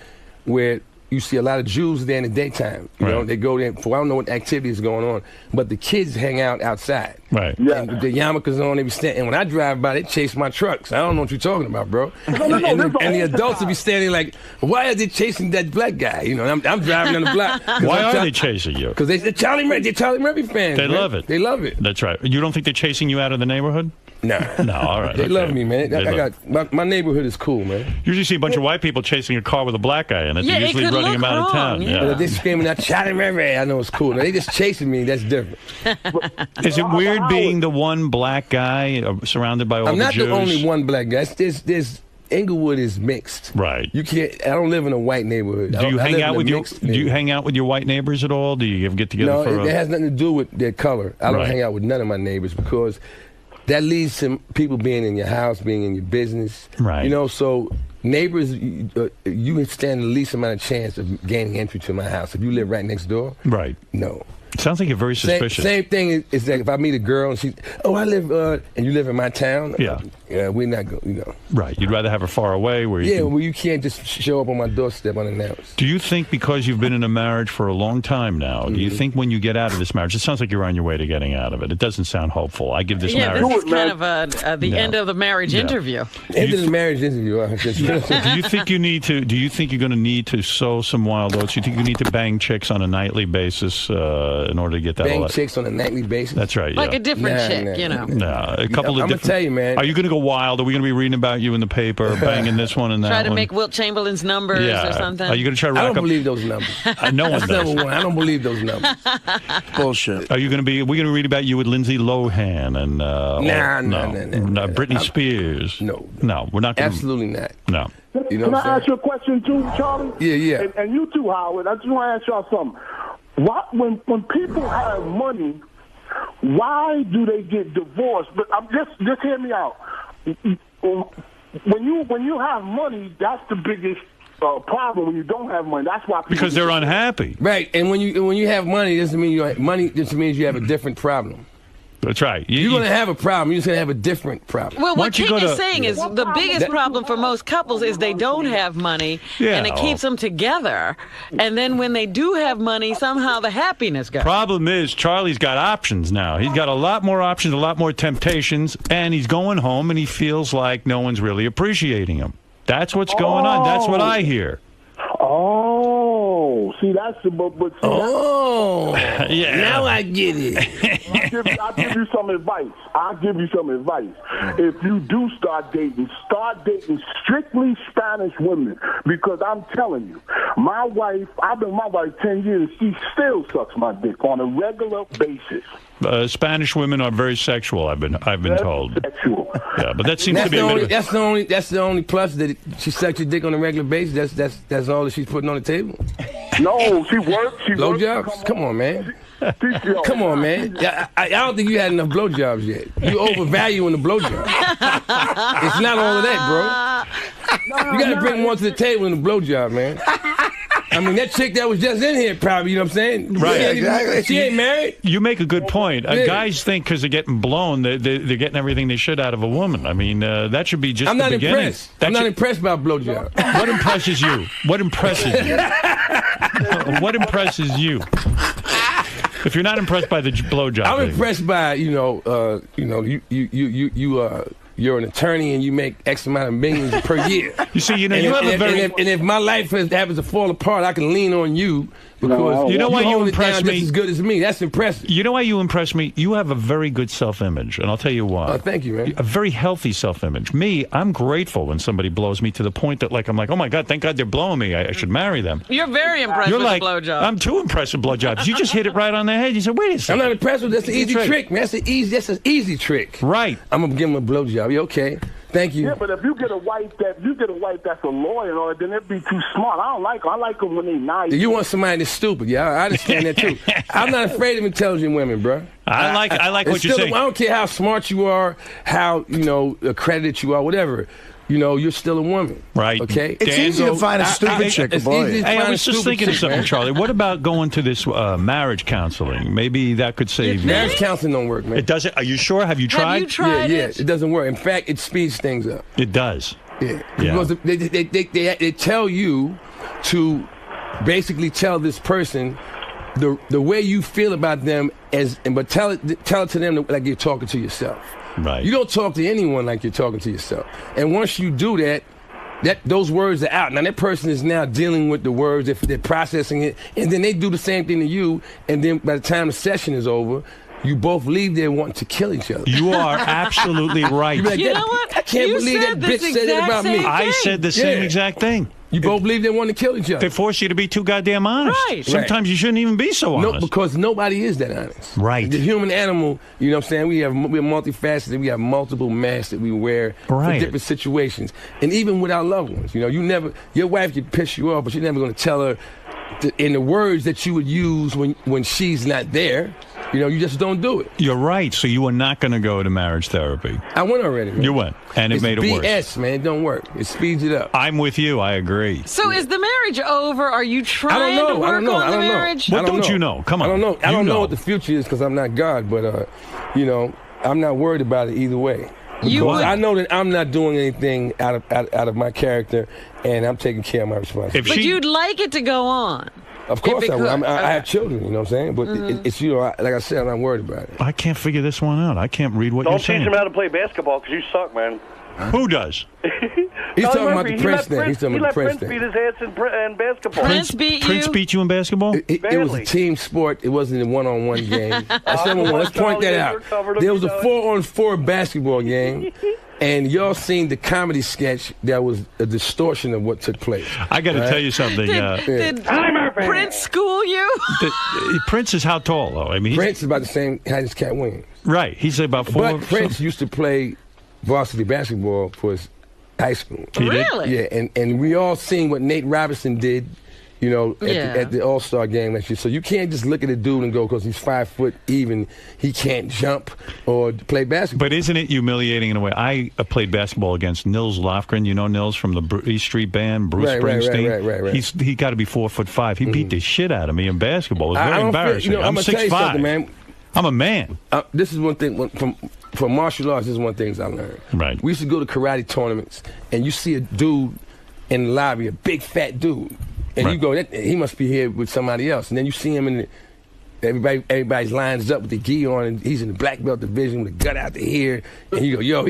where you see a lot of Jews there in the daytime. You know, they go there for I don't know what activity is going on, but the kids hang out outside. Right. Yeah. And the yarmulkes on, they be standing. And when I drive by, they chase my trucks. I don't know what you're talking about, bro. And the adults will be standing like, why are they chasing that black guy? You know, I'm driving on the block. Why are they chasing you? Because they're Charlie Murphy fans. They man. love it. They love it. That's right. You don't think they're chasing you out of the neighborhood? Nah. No, all right. They love me, man. My neighborhood is cool, man. You usually see a bunch of white people chasing a car with a black guy in it. They're usually running him out of town. Yeah. They screaming out, Charlie Murphy. I know it's cool. Now, they just chasing me. That's different. Is it weird being the one black guy surrounded by all I'm the not Jews? the only one black guy. There's Inglewood is mixed. Right. You can't. I don't live in a white neighborhood. Do you hang out with your white neighbors at all? Do you get together No, for it has nothing to do with their color. I don't Right. hang out with none of my neighbors because that leads to people being in your house, being in your business. Right. You know, so neighbors, you stand the least amount of chance of gaining entry to my house. If you live right next door. Right. No. Sounds like you're very suspicious. Same thing is that if I meet a girl and I live, and you live in my town. Yeah. We're not going, you know. Right. You'd rather have her far away where you can... where you can't just show up on my doorstep unannounced. Do you think because you've been in a marriage for a long time now, do you think when you get out of this marriage, it sounds like you're on your way to getting out of it. It doesn't sound hopeful. I give this marriage... this is kind of the end of the marriage interview. End of the marriage interview. Do you think you need to? Do you think you're going to need to sow some wild oats? You think you need to bang chicks on a nightly basis in order to get that? Bang chicks on a nightly basis. That's right. Like a different chick, you know. No, a couple of. I'm gonna tell you, man. Are you going to go wild? Are we going to be reading about you in the paper, banging this one and that Try to one? make Wilt Chamberlain's numbers or something. Are you going to try to rack I don't up? believe those numbers. No one That's does. number one. I don't believe those numbers. Bullshit. Are you going to be? We're going to read about you with Lindsay Lohan and Nah. Britney Spears. No, we're not. Gonna, absolutely not. No. You know Can what I I'm ask you a question too, Charlie? Yeah. And you too, Howard. I just want to ask y'all something. When people have money, why do they get divorced? But just hear me out. When you have money, that's the biggest problem. When you don't have money, that's why people Because they're unhappy. Right, and when you have money, doesn't mean money just means you have a different problem. That's right. You're going to have a problem. You're just going to have a different problem. Well, what King is saying is the biggest problem for most couples is they don't have money, and it keeps them together. And then when they do have money, somehow the happiness goes. Problem is, Charlie's got options now. He's got a lot more options, a lot more temptations, and he's going home and he feels like no one's really appreciating him. That's what's going on. That's what I hear. Oh, see, that's but see, yeah. Now I get it. I'll give you some advice. If you do start dating strictly Spanish women, because I'm telling you, my wife, I've been with my wife 10 years, she still sucks my dick on a regular basis. Spanish women are very sexual. I've been told. Sexual. Yeah, but that seems to be that's the only plus that she sucks your dick on a regular basis. That's all that she's putting on the table. No, she works. Blowjobs? Come on, man. Come on, man. I don't think you had enough blowjobs yet. You overvaluing the blowjob. It's not all of that, bro. You got to bring more to the table in the blowjob, man. I mean, that chick that was just in here probably, you know what I'm saying? Right. Exactly. She ain't married. You make a good point. Guys think because they're getting blown, they're getting everything they should out of a woman. I mean, that should be just the beginning. Impressed. I'm not impressed by blowjob. What impresses you? What impresses you? What impresses you? If you're not impressed by the blowjob, I'm impressed by you're an attorney and you make X amount of millions per year. You see, you have a very and if my life happens to fall apart, I can lean on you because you know why you impress me just as good as me. That's impressive. You know why you impress me? You have a very good self-image, and I'll tell you why. Oh, thank you, man. A very healthy self-image. Me, I'm grateful when somebody blows me to the point that, I'm like, oh my God, thank God they're blowing me. I should marry them. You're very impressed with like, blowjobs. I'm too impressed with blowjobs. You just hit it right on the head. You said, wait a second. I'm not impressed with that's an easy trick, man. That's an easy trick. Right. I'm gonna give him a blowjob. You okay? Thank you. Yeah, but if you get a wife that's a lawyer, then it'd be too smart. I don't like them. I like them when they nice. You want somebody that's stupid? Yeah, I understand that too. I'm not afraid of intelligent women, bro. I like what you're saying. I don't care how smart you are, how accredited you are, whatever. You're still a woman. Right. Okay? It's easy to find a stupid chick, boy. Hey, I was just thinking of something, Charlie. What about going to this marriage counseling? Maybe that could save you. Marriage counseling don't work, man. It doesn't? Are you sure? Have you tried? Have you tried Yeah, it? it doesn't work. In fact, it speeds things up. It does. Yeah. Because they tell you to basically tell this person the way you feel about them but tell it to them like you're talking to yourself. Right. You don't talk to anyone like you're talking to yourself. And once you do that, those words are out. Now that person is now dealing with the words, they're processing it, and then they do the same thing to you, and then by the time the session is over, you both leave there wanting to kill each other. You are absolutely right. Like, you know what? I can't believe that bitch said it about me. I said the same exact thing. You both believe they want to kill each other. They force you to be too goddamn honest. Right. Sometimes you shouldn't even be so honest. No, because nobody is that honest. Right. The human animal, you know what I'm saying? We're multifaceted. We have multiple masks that we wear for different situations. And even with our loved ones, you know, your wife could piss you off, but you're never going to tell her in the words that you would use when she's not there. You know, you just don't do it. You're right. So you were not going to go to marriage therapy. I went already, man. You went, and it made it worse. It's BS, man. It don't work. It speeds it up. I'm with you. I agree. So is the marriage over? Are you trying to work on the marriage? What don't you know? Come on. I don't know. I don't know what the future is because I'm not God, but, you know, I'm not worried about it either way. Because I know that I'm not doing anything out of my character, and I'm taking care of my responsibility. But you'd like it to go on. Of course I will. I have children, you know what I'm saying? But it's, you know, like I said, I'm not worried about it. I can't figure this one out. I can't read what you're saying. Don't teach him how to play basketball because you suck, man. Who does? He's talking about the Prince thing. He's talking about the Prince thing. Prince beat his ass in basketball. Prince beat you? Prince beat you in basketball? It was a team sport. It wasn't a one-on-one game. That's number one. Let's point that out. There was a 4-on-4 basketball game. And y'all seen the comedy sketch that was a distortion of what took place. I got to tell you something. Did Prince school you? Prince is how tall, though? I mean, Prince is about the same height as Cat Williams. Right. He's about 4. But Prince used to play varsity basketball for his high school. Really? Yeah, and we all seen what Nate Robinson did, you know, at the All-Star game last year. So you can't just look at a dude and go, because he's 5 foot even, he can't jump or play basketball. But isn't it humiliating in a way? I played basketball against Nils Lofgren. You know Nils from the East Street Band, Bruce Springsteen. Right. He got to be 4'5". He beat the shit out of me in basketball. It was very embarrassing. I'm 6'5". Man. I'm a man. This is one thing from martial arts. This is one thing I learned. Right. We used to go to karate tournaments, and you see a dude in the lobby, a big fat dude, and you go, he must be here with somebody else. And then you see him in everybody's lines up with the gi on, and he's in the black belt division with a gut out to here. And you go, yo,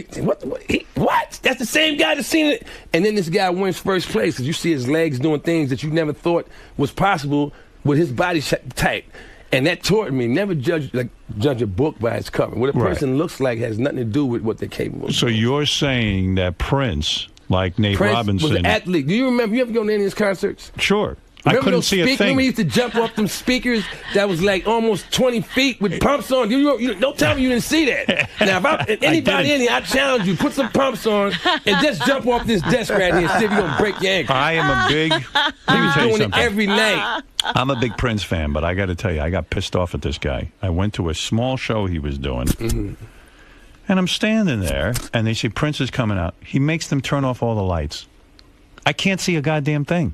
what? That's the same guy that's seen it. And then this guy wins first place because you see his legs doing things that you never thought was possible with his body type. And that taught me, never judge a book by its cover. What a person looks like has nothing to do with what they're capable of. So you're saying that Prince, like Nate Robinson, was an athlete. Do you remember? You ever go to any of his concerts? Sure. Remember I couldn't see a thing. Remember he used to jump off them speakers that was like almost 20 feet with pumps on? Don't tell me you didn't see that. Now, if anybody in here, I challenge you, put some pumps on and just jump off this desk right here and see if you're going to break your ankle. I am a big... He was doing it every night. I'm a big Prince fan, but I got to tell you, I got pissed off at this guy. I went to a small show he was doing, and I'm standing there, and they say, Prince is coming out. He makes them turn off all the lights. I can't see a goddamn thing.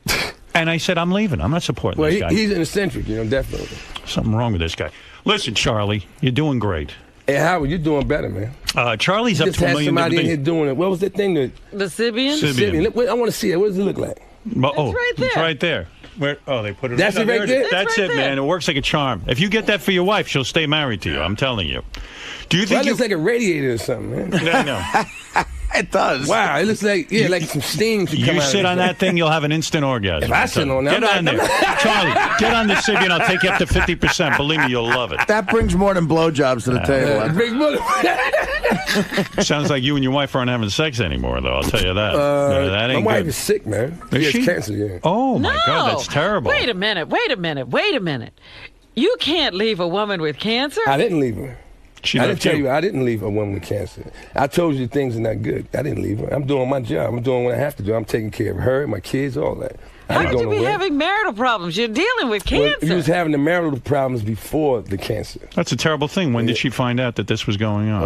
And I said, I'm leaving. I'm not supporting this guy. He's an eccentric, you know, definitely. Something wrong with this guy. Listen, Charlie, you're doing great. Hey, Howard, you're doing better, man. Charlie's up to $1 million. Somebody in here doing it. What was that thing? The Sybian? Sybian. I want to see it. What does it look like? It's right there. It's right there. Where? Oh, they put it. That's it right there. That's it, man. It works like a charm. If you get that for your wife, she'll stay married to you. I'm telling you. Do you think it looks like a radiator or something, man? No. It does. Wow, it looks like like some steam should come out. You sit on that thing, you'll have an instant orgasm. If I sit on that, get on there, Charlie. Get on the Sybian. I'll take you up to 50%. Believe me, you'll love it. That brings more than blowjobs to the table. Brings more. Sounds like you and your wife aren't having sex anymore, though. I'll tell you that. That ain't my wife good. is sick, man. Is she she? has cancer. Yeah. Oh my God, that's terrible. Wait a minute. You can't leave a woman with cancer. I didn't leave her. I didn't tell you I didn't leave a woman with cancer. I told you things are not good. I didn't leave her. I'm doing my job. I'm doing what I have to do. I'm taking care of her, my kids, all that. How could you be having marital problems? You're dealing with cancer. Well, you was having the marital problems before the cancer. That's a terrible thing. When did she find out that this was going on?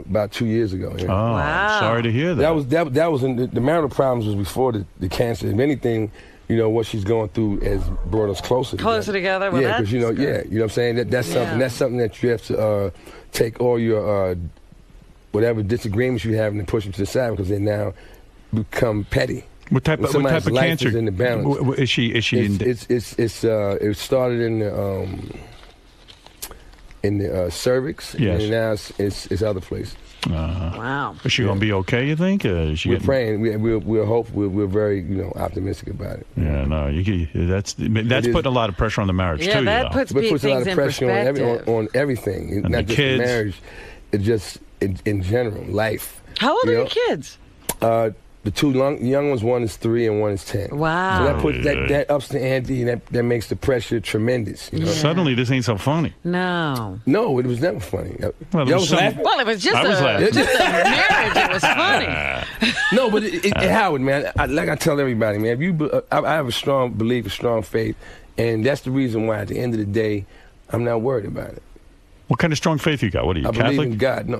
About 2 years ago. Yeah. Oh, wow. Sorry to hear that. That was the marital problems was before the cancer. If anything, you know, what she's going through has brought us closer together. Well, yeah, because you know what I'm saying. That's something that you have to take all your whatever disagreements you have and push them to the side because they now become petty. What type of cancer is in the balance? Is she? It started in the cervix, Yes. and now it's other places. Wow. Is she gonna be okay? You think? We're praying. We're hopeful. We're very optimistic about it. Yeah, no, that's putting a lot of pressure on the marriage too. That puts a lot of pressure on everything, And not the just kids. marriage. It just in general, life. How old are your kids? The two young ones, one is 3 and one is 10. Wow. So that puts that ups the ante, and that makes the pressure tremendous. You know? Suddenly, this ain't so funny. No, it was never funny. Well, Y'all was laughing? Well, it was just a marriage. It was funny. No, but Howard, man, like I tell everybody, man, if I have a strong belief, a strong faith, and that's the reason why at the end of the day, I'm not worried about it. What kind of strong faith you got? What are you, I Catholic? believe in God. No.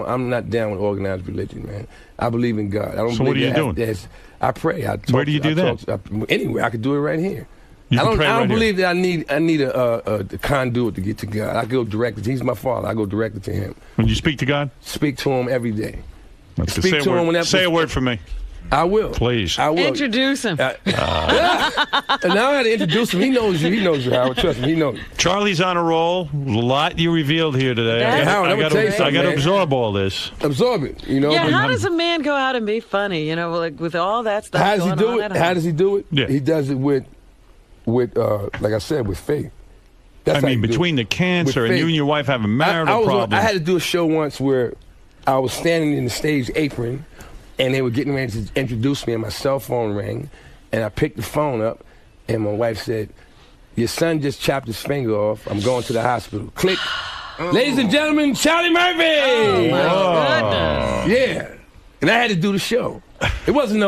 I'm not down with organized religion, man. I believe in God. I don't. So what are you doing? I pray. Where do you do that? Anywhere. I could do it right here. You I can pray don't right believe that I need a conduit to get to God. I go directly. He's my Father. I go directly to Him. When you speak to God? Speak to Him every day. Speak to Him whenever. Say a word for me. I will. Please. I will. Introduce him. And now I had to introduce him. He knows you. He knows you, Howard. Trust me, he knows you. Charlie's on a roll. A lot you revealed here today. Howard, I got to absorb all this. Absorb it, you know. Yeah, how does a man go out and be funny? You know, like with all that stuff How does he going do on it? at home? How does he do it? Yeah. He does it with like I said, with faith. That's how you do between it. the cancer With and you faith. and your wife have a marital problem. I had to do a show once where I was standing in the stage apron, and they were getting ready to introduce me, and my cell phone rang, and I picked the phone up, and my wife said, "Your son just chopped his finger off. I'm going to the hospital." Click. Ladies and gentlemen, Charlie Murphy! Oh, my goodness. Yeah. And I had to do the show. It wasn't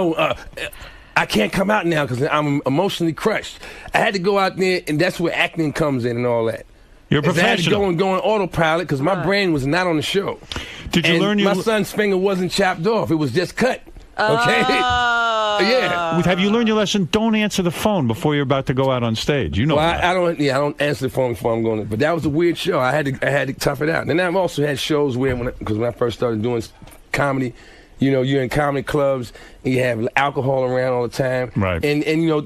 I can't come out now because I'm emotionally crushed. I had to go out there, and that's where acting comes in and all that. You're a professional. I had to go on autopilot because my brain was not on the show. Did you learn my son's finger wasn't chopped off. It was just cut. Okay? Yeah. Have you learned your lesson? Don't answer the phone before you're about to go out on stage. You know that. I don't answer the phone before I'm going. But that was a weird show. I had to tough it out. And I've also had shows where because when I first started doing comedy, you know, you're in comedy clubs and you have alcohol around all the time. Right. And you know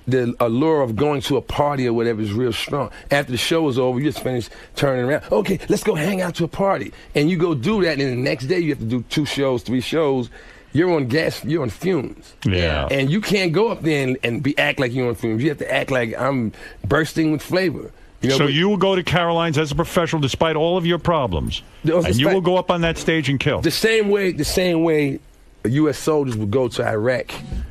the allure of going to a party or whatever is real strong. After the show is over, you just finish turning around. Okay, let's go hang out to a party. And you go do that, and the next day you have to do 2 shows, 3 shows. You're on gas, you're on fumes. Yeah. And you can't go up there and act like you're on fumes. You have to act like I'm bursting with flavor. You know, so you will go to Caroline's as a professional despite all of your problems. And you will go up on that stage and kill. The same way U.S. soldiers would go to Iraq.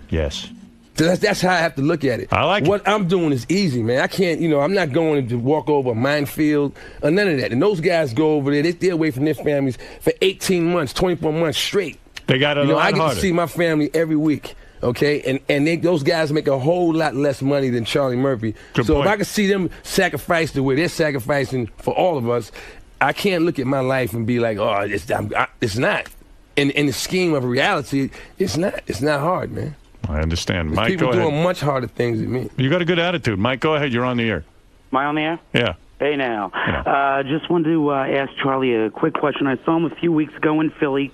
Yes. So that's how I have to look at it. I like what I'm doing is easy, man. I can't, I'm not going to walk over a minefield or none of that. And those guys go over there, they stay away from their families for 18 months, 24 months straight. They got it a lot I get harder. to see my family every week, okay? And those guys make a whole lot less money than Charlie Murphy. Good so point. if I can see them sacrifice the way they're sacrificing for all of us, I can't look at my life and be like, oh, it's not. In the scheme of reality, it's not. It's not hard, man. I understand. There's Mike, people go ahead. doing much harder things than me. You got a good attitude. Mike, go ahead. You're on the air. Am I on the air? Yeah. Hey, now. Just wanted to ask Charlie a quick question. I saw him a few weeks ago in Philly.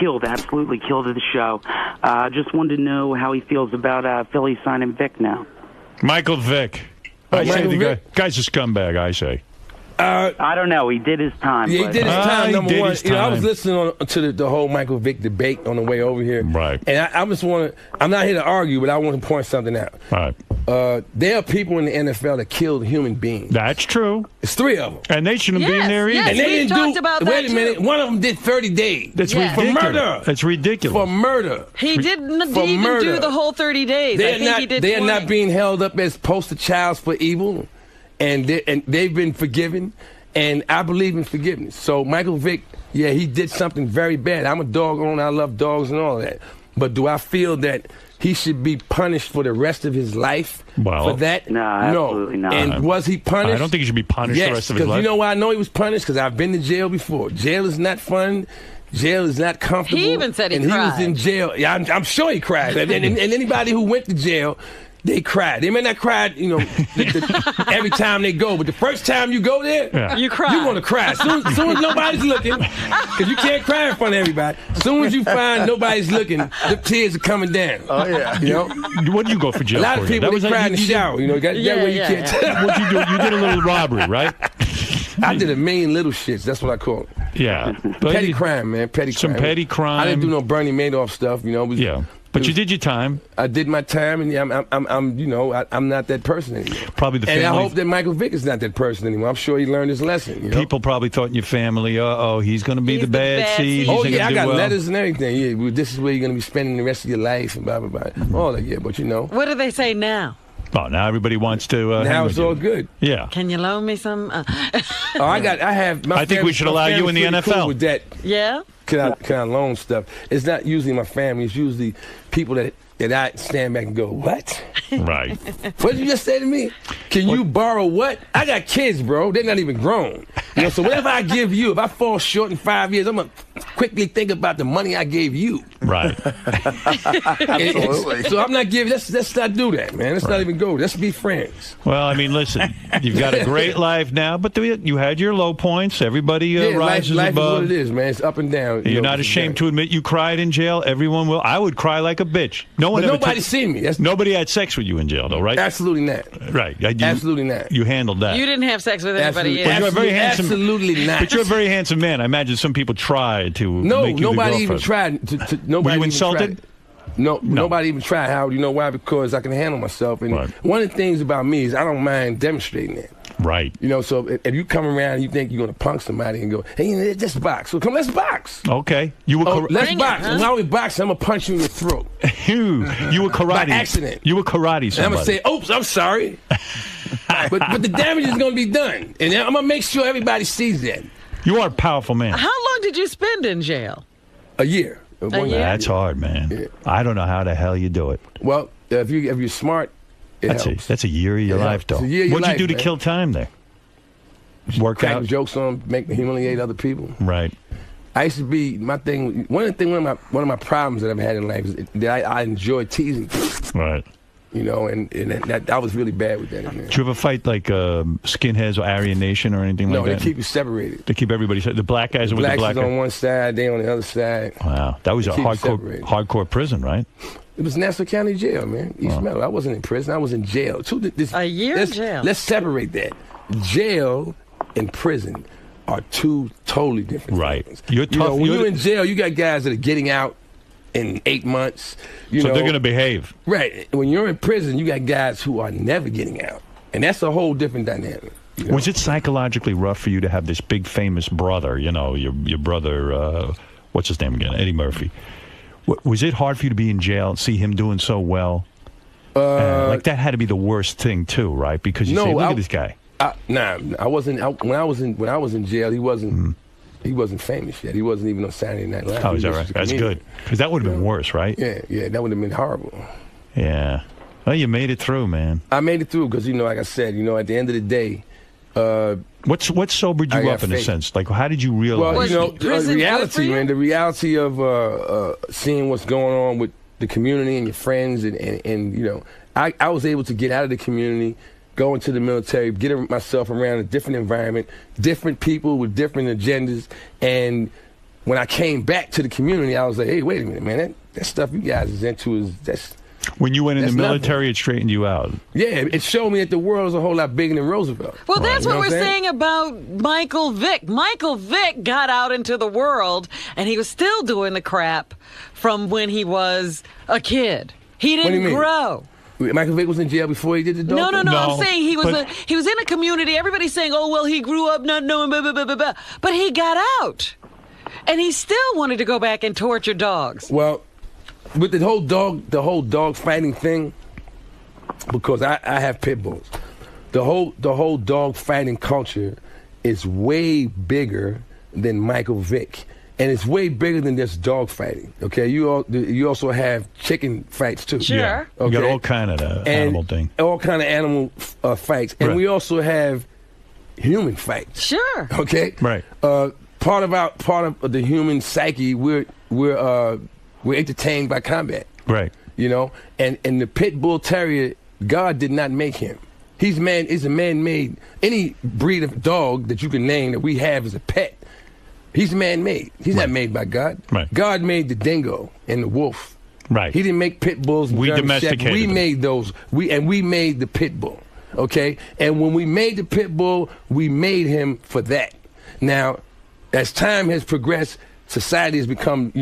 Absolutely killed the show. Just wanted to know how he feels about Philly signing Vic now. Michael Vick. I say the guy's a scumbag, I say. I don't know. He did his time. Yeah, he did his time, number one. his I was time. listening to the whole Michael Vick debate on the way over here. Right. And I just want to, I'm not here to argue, but I want to point something out. Right. There are people in the NFL that killed human beings. That's true. It's 3 of them. And they shouldn't be in there either. And they didn't talked about that wait a minute. too. One of them did 30 days. That's for ridiculous. murder. That's ridiculous. For murder. He didn't For even murder. do the whole 30 days. I think he did They are 20. not being held up as poster childs for evil, and they've been forgiven. And I believe in forgiveness. So Michael Vick, yeah, he did something very bad. I'm a dog owner. I love dogs and all that. But do I feel that he should be punished for the rest of his life for that? No, absolutely not. And was he punished? I don't think he should be punished yes, the rest of his life. Because you know why I know he was punished? Because I've been to jail before. Jail is not fun. Jail is not comfortable. He even said he cried. cried. He was in jail. Yeah, I'm sure he cried. And anybody who went to jail, they cry. They may not cry, every time they go, but the first time you go there, you cry. You're going to cry. As soon as nobody's looking, because you can't cry in front of everybody. As soon as you find nobody's looking, the tears are coming down. Oh, yeah. What did you go for jail A lot for? of people, they cry in the you shower. That way you can't tell. What'd you do? You did a little robbery, right? I did a million little shits. That's what I call it. Yeah. Petty crime, man. Petty crime. Some petty crime. I didn't do no Bernie Madoff stuff, But you did your time. I did my time, and I'm not that person anymore. Probably the family. And I hope that Michael Vick is not that person anymore. I'm sure he learned his lesson. People probably thought in your family, he's going to be the bad seed. Oh, yeah, I got letters and everything. Yeah, well, this is where you're going to be spending the rest of your life and blah, blah, blah. All that, but What do they say now? Oh, now everybody wants to. Now it's all good. Yeah. Can you loan me some? I think we should allow you in the NFL. Cool with that. Yeah. Can I loan stuff? It's not usually my family. It's usually people that I stand back and go, what? Right. What did you just say to me? Can you borrow what? I got kids, bro. They're not even grown. So whatever I give you, if I fall short in 5 years, I'm going to quickly think about the money I gave you. Right. Absolutely. So I'm not giving, let's not do that, man. Let's not even go. Let's be friends. Well, I mean, listen, you've got a great life now, but you had your low points. Everybody rises life above. Life is what it is, man. It's up and down. You're not ashamed to admit you cried in jail. Everyone will. I would cry like a bitch. Nobody seen me. Nobody had sex with you in jail, though, right? Absolutely not. Right. Absolutely not. You handled that. You didn't have sex with anybody Well, you're a very handsome. Absolutely not. But you're a very handsome man. I imagine some people tried to. make you nobody the even tried. Nobody Were you insulted? No, nobody even tried, Howard. You know why? Because I can handle myself. And one of the things about me is I don't mind demonstrating that. Right. So if you come around and you think you're going to punk somebody and go, hey, let's box. So come, let's box. Okay. You were let's box. And while we box, I'm going to punch you in the throat. You were karate. By accident. You were karate somebody. And I'm going to say, oops, I'm sorry. but the damage is going to be done. And I'm going to make sure everybody sees that. You are a powerful man. How long did you spend in jail? A year. That's hard, man. Yeah. I don't know how the hell you do it. Well, if you're smart, that's a year of your life, though. What'd you do to kill time there? Work crack out, jokes on, humiliate other people. Right. I used to be one of my problems that I've had in life is that I enjoy teasing people. Right. And that I was really bad with that. Did you ever fight like skinheads or Aryan Nation or anything like that? No, they keep you separated. They keep everybody separated. The black guys are with the black guys. on one side, they on the other side. Wow, that was a hardcore prison, right? It was Nassau County Jail, man. East Meadow. I wasn't in prison. I was in jail. A year in jail. Let's separate that. Jail and prison are two totally different things. You're tough. When you're in jail, you got guys that are getting out in 8 months. So they're going to behave. Right. When you're in prison, you got guys who are never getting out. And that's a whole different dynamic. Was it psychologically rough for you to have this big famous brother, your brother, what's his name again, Eddie Murphy? Was it hard for you to be in jail and see him doing so well? Like that had to be the worst thing too, right? Because you say, look at this guy. I wasn't. When I was in jail, he wasn't. He wasn't famous yet. He wasn't even on Saturday Night Live. Oh, is that right? That's good. Because that would have been worse, right? Yeah, that would have been horrible. Yeah. Well, you made it through, man. I made it through because, like I said, at the end of the day... What sobered you up in a sense? Like, how did you realize? Well, the reality, man. The reality of seeing what's going on with the community and your friends. And I was able to get out of the community, go into the military, get myself around a different environment, different people with different agendas. And when I came back to the community, I was like, hey, wait a minute, man. That stuff you guys is into that's... When you went in the military, it straightened you out. Yeah, it showed me that the world is a whole lot bigger than Roosevelt. Well, that's what we're saying about Michael Vick. Michael Vick got out into the world, and he was still doing the crap from when he was a kid. He didn't grow. Michael Vick was in jail before he did the dope? No. I'm saying he was in a community. Everybody's saying, oh, well, he grew up not knowing, blah, blah, blah, blah, blah. But he got out. And he still wanted to go back and torture dogs. Well, with the whole dog fighting thing, because I have pit bulls, the whole dog fighting culture is way bigger than Michael Vick, and it's way bigger than just dog fighting. Okay, you also have chicken fights too. Sure. Yeah. Okay? You got all kind of animal thing. All kind of animal fights, and we also have human fights. Sure. Okay. Right. Part of the human psyche, we're entertained by combat. Right. And the pit bull terrier God did not make him. He's a man-made. Any breed of dog that you can name that we have as a pet, he's man-made. He's not made by God. Right. God made the dingo and the wolf. Right. He didn't make pit bulls. And We German domesticated Shepherds. We them. made those. We made the pit bull. Okay. And when we made the pit bull, we made him for that. Now, as time has progressed, society has become,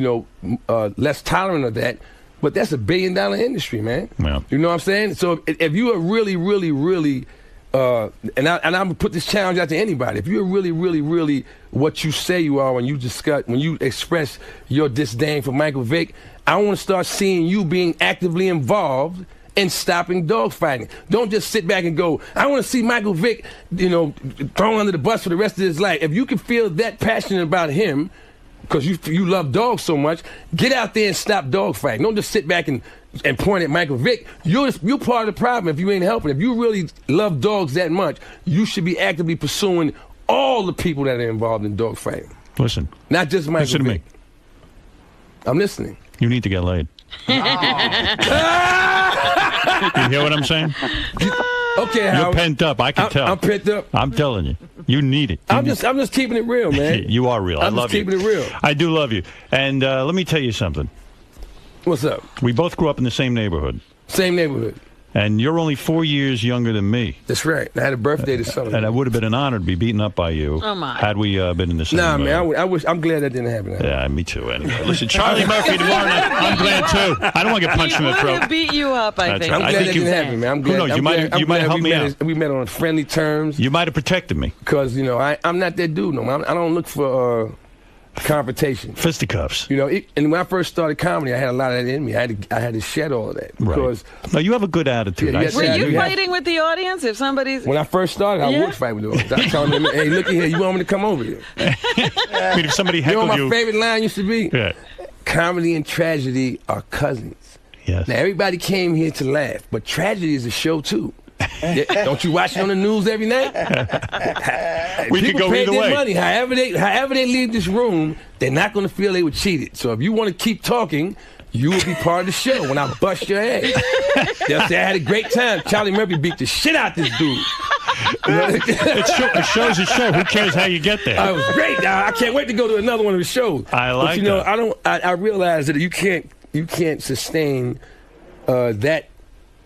less tolerant of that. But that's $1 billion industry, man. Yeah. You know what I'm saying? So if you are really, really, really, and I'm gonna put this challenge out to anybody. If you're really, really, really what you say you are when you express your disdain for Michael Vick, I want to start seeing you being actively involved in stopping dog fighting. Don't just sit back and go, I want to see Michael Vick, thrown under the bus for the rest of his life. If you can feel that passionate about him, because you love dogs so much, get out there and stop dog fighting. Don't just sit back and point at Michael Vick. You're part of the problem if you ain't helping. If you really love dogs that much, you should be actively pursuing all the people that are involved in dog fighting. Listen. Not just Michael Listen to Vick. me. I'm listening. You need to get laid. You hear what I'm saying? Okay, You're Howard. pent up. I can tell. I'm pent up. I'm telling you. You need it. I'm just keeping it real, man. You are real. I I'm love just keeping you. it real. I do love you. And let me tell you something. What's up? We both grew up in the same neighborhood. Same neighborhood. And you're only 4 years younger than me. That's right. I had a birthday this summer. And it would have been an honor to be beaten up by you had we been in the same. Nah, man. I'm glad that didn't happen. Yeah, me too. Anyway, listen, Charlie Murphy tomorrow night. I'm glad too. I don't want to get punched in the He would throat. have beat you up, I think. I'm glad that didn't happen, man. I'm glad. Who knows? You might have helped me out. We met on friendly terms. You might have protected me. Because I'm not that dude no more. I don't look for confrontation. Fisticuffs. And when I first started comedy, I had a lot of that in me. I had to shed all of that. Right. Because no, you have a good attitude. Yeah, Were you fighting with the audience if somebody's... when I first started, I would fight with them. I told them, hey, look here, you want me to come over here? I mean, if somebody heckled You know what my favorite line used to be? Yeah. Comedy and tragedy are cousins. Yes. Now, everybody came here to laugh, but tragedy is a show, too. Yeah, don't you watch it on the news every night? We could People go pay either their way. money. However they leave this room, they're not going to feel they were cheated. So if you want to keep talking, you will be part of the show when I bust your ass. They'll say, I had a great time. Charlie Murphy beat the shit out this dude. It shows a show. Who cares how you get there? It was great. I can't wait to go to another one of the shows. I like but, that. I realize that you can't sustain that.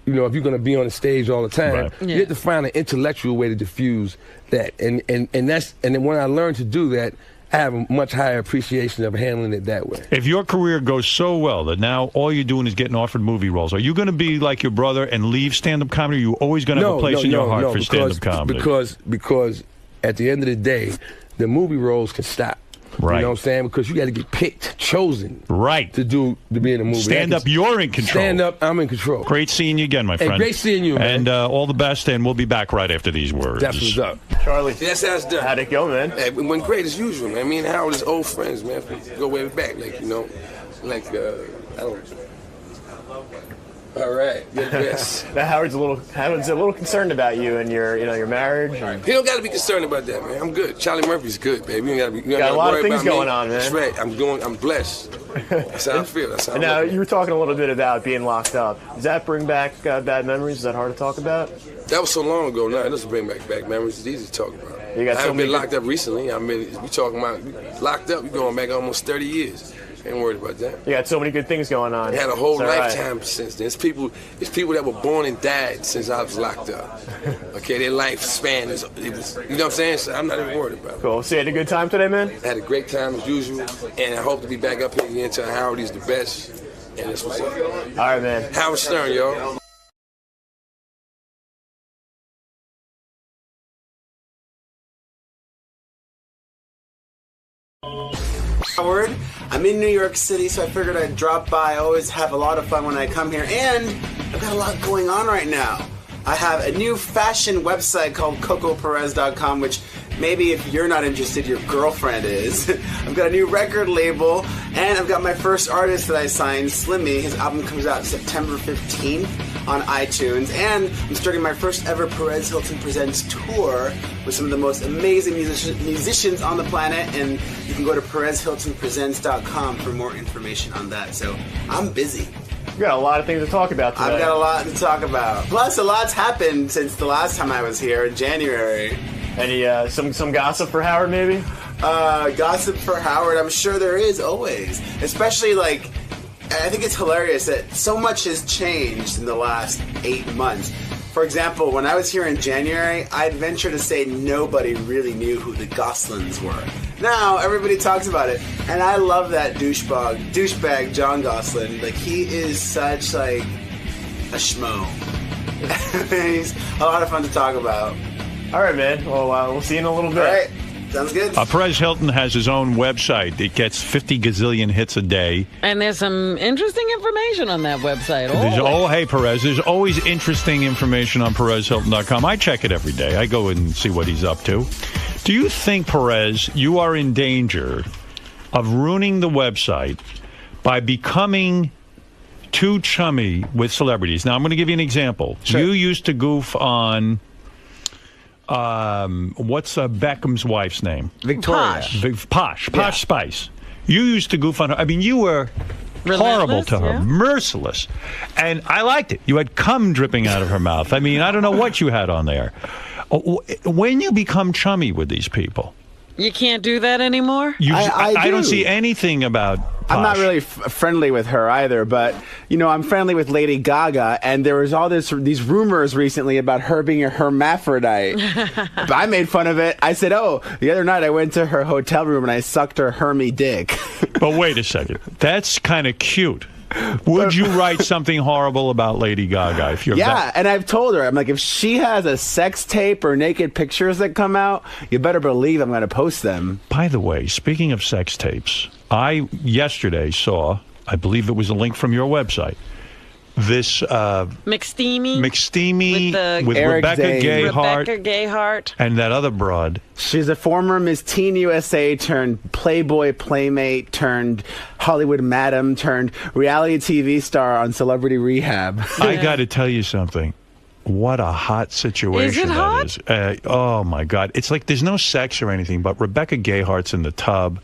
If you're going to be on the stage all the time, Right. you have to find an intellectual way to diffuse that. And then when I learned to do that, I have a much higher appreciation of handling it that way. If your career goes so well that now all you're doing is getting offered movie roles, are you going to be like your brother and leave stand-up comedy? Or are you always going to have a place in your heart for stand-up comedy? Because at the end of the day, the movie roles can stop. Right. You know what I'm saying? Because you got to get picked, chosen. Right. To be in a movie. Stand up, you're in control. Stand up, I'm in control. Great seeing you again, my Hey, friend. great seeing you, man. And all the best, and we'll be back right after these words. That's what's up. Charlie. Yes, that's done. How'd it go, man? Hey, it went great as usual, man. Me and Howard is old friends, man. We go way back, I don't. All right, you're the best. Now, Howard's a little concerned about you and your marriage. He don't got to be concerned about that, man. I'm good. Charlie Murphy's good, baby. You ain't got a lot of things going on, on, man. That's right. I'm blessed. That's how I feel. That's how And now you were talking a little bit about being locked up. Does that bring back bad memories? Is that hard to talk about? That was so long ago. Now it doesn't bring back memories. It's easy to talk about. You got I so haven't many been locked up recently. I mean, we talking about locked up. We going back almost 30 years. Ain't worried about that. You got so many good things going on. I had a whole Is that lifetime since then. It's people that were born and died since I was locked up. Okay, their lifespan was, you know what I'm saying? So I'm not even worried about it. Cool. So you had a good time today, man? I had a great time as usual, and I hope to be back up here again. Tell Howard he's the best, and that's what's up. All right, man. Howard Stern, y'all. Howard. I'm in New York City, so I figured I'd drop by. I always have a lot of fun when I come here, and I've got a lot going on right now. I have a new fashion website called CocoPerez.com, which maybe if you're not interested, your girlfriend is. I've got a new record label, and I've got my first artist that I signed, Slimmy. His album comes out September 15th on iTunes, and I'm starting my first ever Perez Hilton Presents tour with some of the most amazing musicians on the planet, and you can go to PerezHiltonPresents.com for more information on that. So I'm busy. We got a lot of things to talk about today. I've got a lot to talk about. Plus, a lot's happened since the last time I was here in January. Any some gossip for Howard, maybe? Gossip for Howard, I'm sure there is always. Especially, like, I think it's hilarious that so much has changed in the last 8 months. For example, when I was here in January, I'd venture to say nobody really knew who the Goslings were. Now, everybody talks about it, and I love that douchebag John Gosling. Like, he is such, like, a schmo. He's a lot of fun to talk about. All right, man. Well, we'll see you in a little bit. All right. Sounds good. Perez Hilton has his own website. It gets 50 gazillion hits a day. And there's some interesting information on that website. Hey, Perez, there's always interesting information on PerezHilton.com. I check it every day. I go and see what he's up to. Do you think, Perez, you are in danger of ruining the website by becoming too chummy with celebrities? Now, I'm going to give you an example. Sure. You used to goof on... what's Beckham's wife's name? Victoria. Posh Spice. You used to goof on her. I mean, you were horrible to her, merciless. And I liked it. You had cum dripping out of her mouth. I mean, I don't know what you had on there. When you become chummy with these people... You can't do that anymore? I don't see anything about... I'm not really friendly with her either, but, you know, I'm friendly with Lady Gaga, and there was all these rumors recently about her being a hermaphrodite. But I made fun of it. I said, the other night I went to her hotel room and I sucked her Hermy dick. But wait a second. That's kind of cute. Would you write something horrible about Lady Gaga if you're and I've told her, I'm like, if she has a sex tape or naked pictures that come out, you better believe I'm going to post them. By the way, speaking of sex tapes, I yesterday saw, I believe it was a link from your website, this McSteamy with Rebecca Gayheart and that other broad. She's a former Miss Teen USA turned Playboy Playmate turned Hollywood Madam turned reality TV star on Celebrity Rehab. I got to tell you something. What a hot situation is it hot? That is. Oh, my God. It's like there's no sex or anything, but Rebecca Gayheart's in the tub.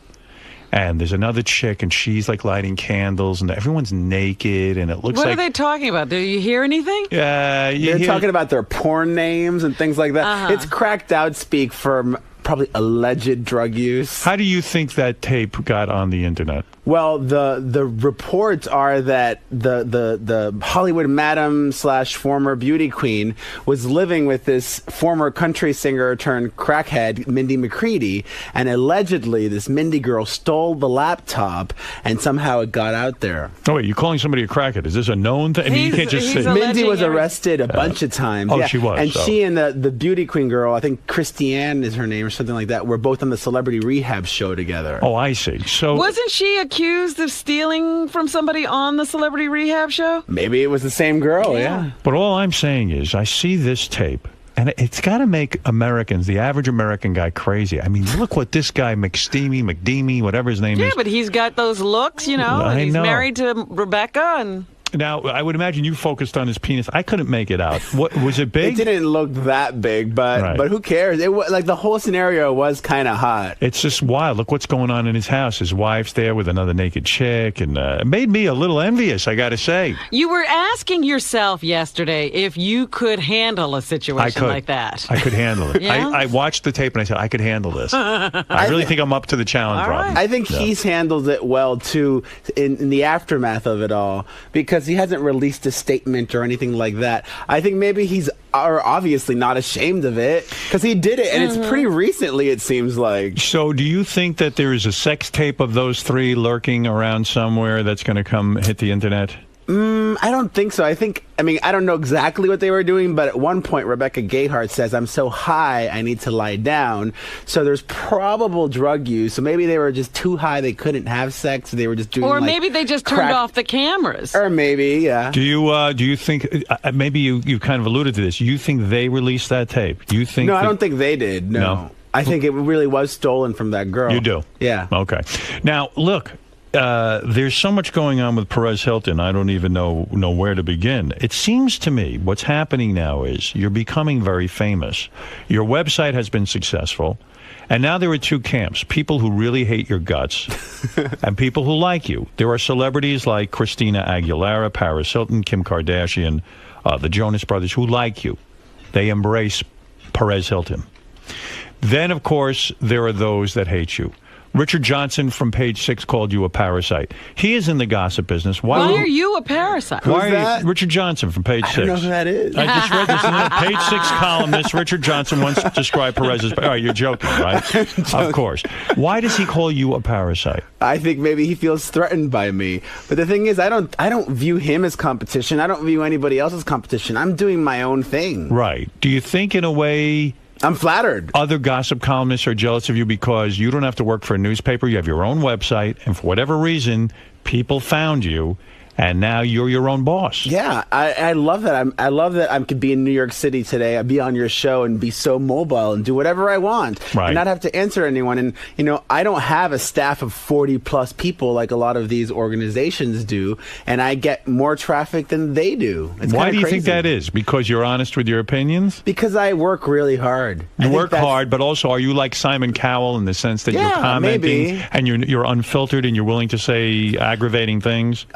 And there's another chick, and she's like lighting candles, and everyone's naked, and it looks like... What are they talking about? Do you hear anything? They're talking about their porn names and things like that. Uh-huh. It's cracked out speak for probably alleged drug use. How do you think that tape got on the internet? Well, the reports are that the Hollywood Madam / former beauty queen was living with this former country singer turned crackhead, Mindy McCready, and allegedly this Mindy girl stole the laptop and somehow it got out there. Oh, wait, you're calling somebody a crackhead? Is this a known thing? I mean, you can't just say... Mindy was arrested a bunch of times. Oh, she was. And she and the beauty queen girl, I think Christiane is her name or something like that, were both on the Celebrity Rehab show together. Oh, I see. So wasn't she accused of stealing from somebody on the Celebrity Rehab show? Maybe it was the same girl, yeah. But all I'm saying is I see this tape, and it's got to make Americans, the average American guy, crazy. I mean, look what this guy, McDeamy, whatever his name is. Yeah, but he's got those looks, you know, and he's married to Rebecca, and... Now, I would imagine you focused on his penis. I couldn't make it out. What was it big? It didn't look that big, but who cares? It was like the whole scenario was kind of hot. It's just wild. Look what's going on in his house. His wife's there with another naked chick, and it made me a little envious, I got to say. You were asking yourself yesterday if you could handle a situation like that. I could handle it. Yeah? I watched the tape and I said, I could handle this. I really think I'm up to the challenge, Rob. I think he's handled it well, too, in the aftermath of it all, because he hasn't released a statement or anything like that. I think maybe he's obviously not ashamed of it, because he did it, and it's pretty recently, it seems like. So do you think that there is a sex tape of those three lurking around somewhere that's going to come hit the internet? I don't think so. I don't know exactly what they were doing, but at one point, Rebecca Gayheart says, I'm so high, I need to lie down. So there's probable drug use. So maybe they were just too high, they couldn't have sex. They were just doing Or maybe they just turned off the cameras. Or maybe, yeah. Do you think, maybe you kind of alluded to this, you think they released that tape? Do you think? No, I don't think they did, no. I think it really was stolen from that girl. You do? Yeah. Okay. Now, look. There's so much going on with Perez Hilton, I don't even know where to begin. It seems to me what's happening now is you're becoming very famous. Your website has been successful, And now there are two camps, people who really hate your guts and people who like you. There are celebrities like Christina Aguilera, Paris Hilton, Kim Kardashian, the Jonas Brothers, who like you. They embrace Perez Hilton. Then, of course, there are those that hate you. Richard Johnson from Page 6 called you a parasite. He is in the gossip business. Why are you a parasite? Why are you, Richard Johnson from Page 6. I don't know who that is. I just read this in a Page 6 columnist. Richard Johnson once described Perez as... Oh, you're joking, right? Of course. Why does he call you a parasite? I think maybe he feels threatened by me. But the thing is, I don't view him as competition. I don't view anybody else as competition. I'm doing my own thing. Right. Do you think, in a way... I'm flattered. Other gossip columnists are jealous of you because you don't have to work for a newspaper. You have your own website, and for whatever reason, people found you, and now you're your own boss. Yeah, I love that. I love that I could be in New York City today. I'd be on your show and be so mobile and do whatever I want, and not have to answer anyone. And you know, I don't have a staff of 40+ people like a lot of these organizations do, and I get more traffic than they do. It's Why do you crazy. think that is? Because you're honest with your opinions? Because I work really hard. You work hard, but also are you like Simon Cowell in the sense that you're commenting and you're unfiltered and you're willing to say aggravating things?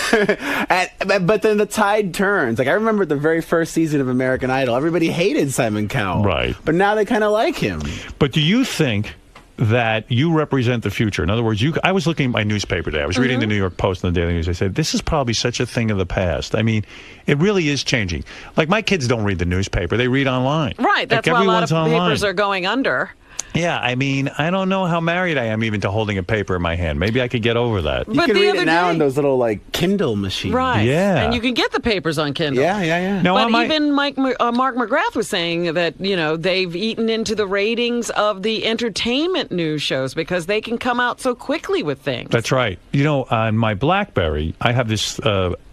But then the tide turns. Like I remember the very first season of American Idol, everybody hated Simon Cowell. Right. But now they kind of like him. But do you think that you represent the future? In other words, I was looking at my newspaper today. I was reading the New York Post and the Daily News. I said, this is probably such a thing of the past. I mean, it really is changing. Like my kids don't read the newspaper. They read online. Right. That's why a lot of papers are going under. Yeah, I mean, I don't know how married I am even to holding a paper in my hand. Maybe I could get over that. You can read it now in those little, like, Kindle machines. Right. Yeah. And you can get the papers on Kindle. Yeah. Now, but even Mark McGrath was saying that, you know, they've eaten into the ratings of the entertainment news shows because they can come out so quickly with things. That's right. You know, on my BlackBerry, I have this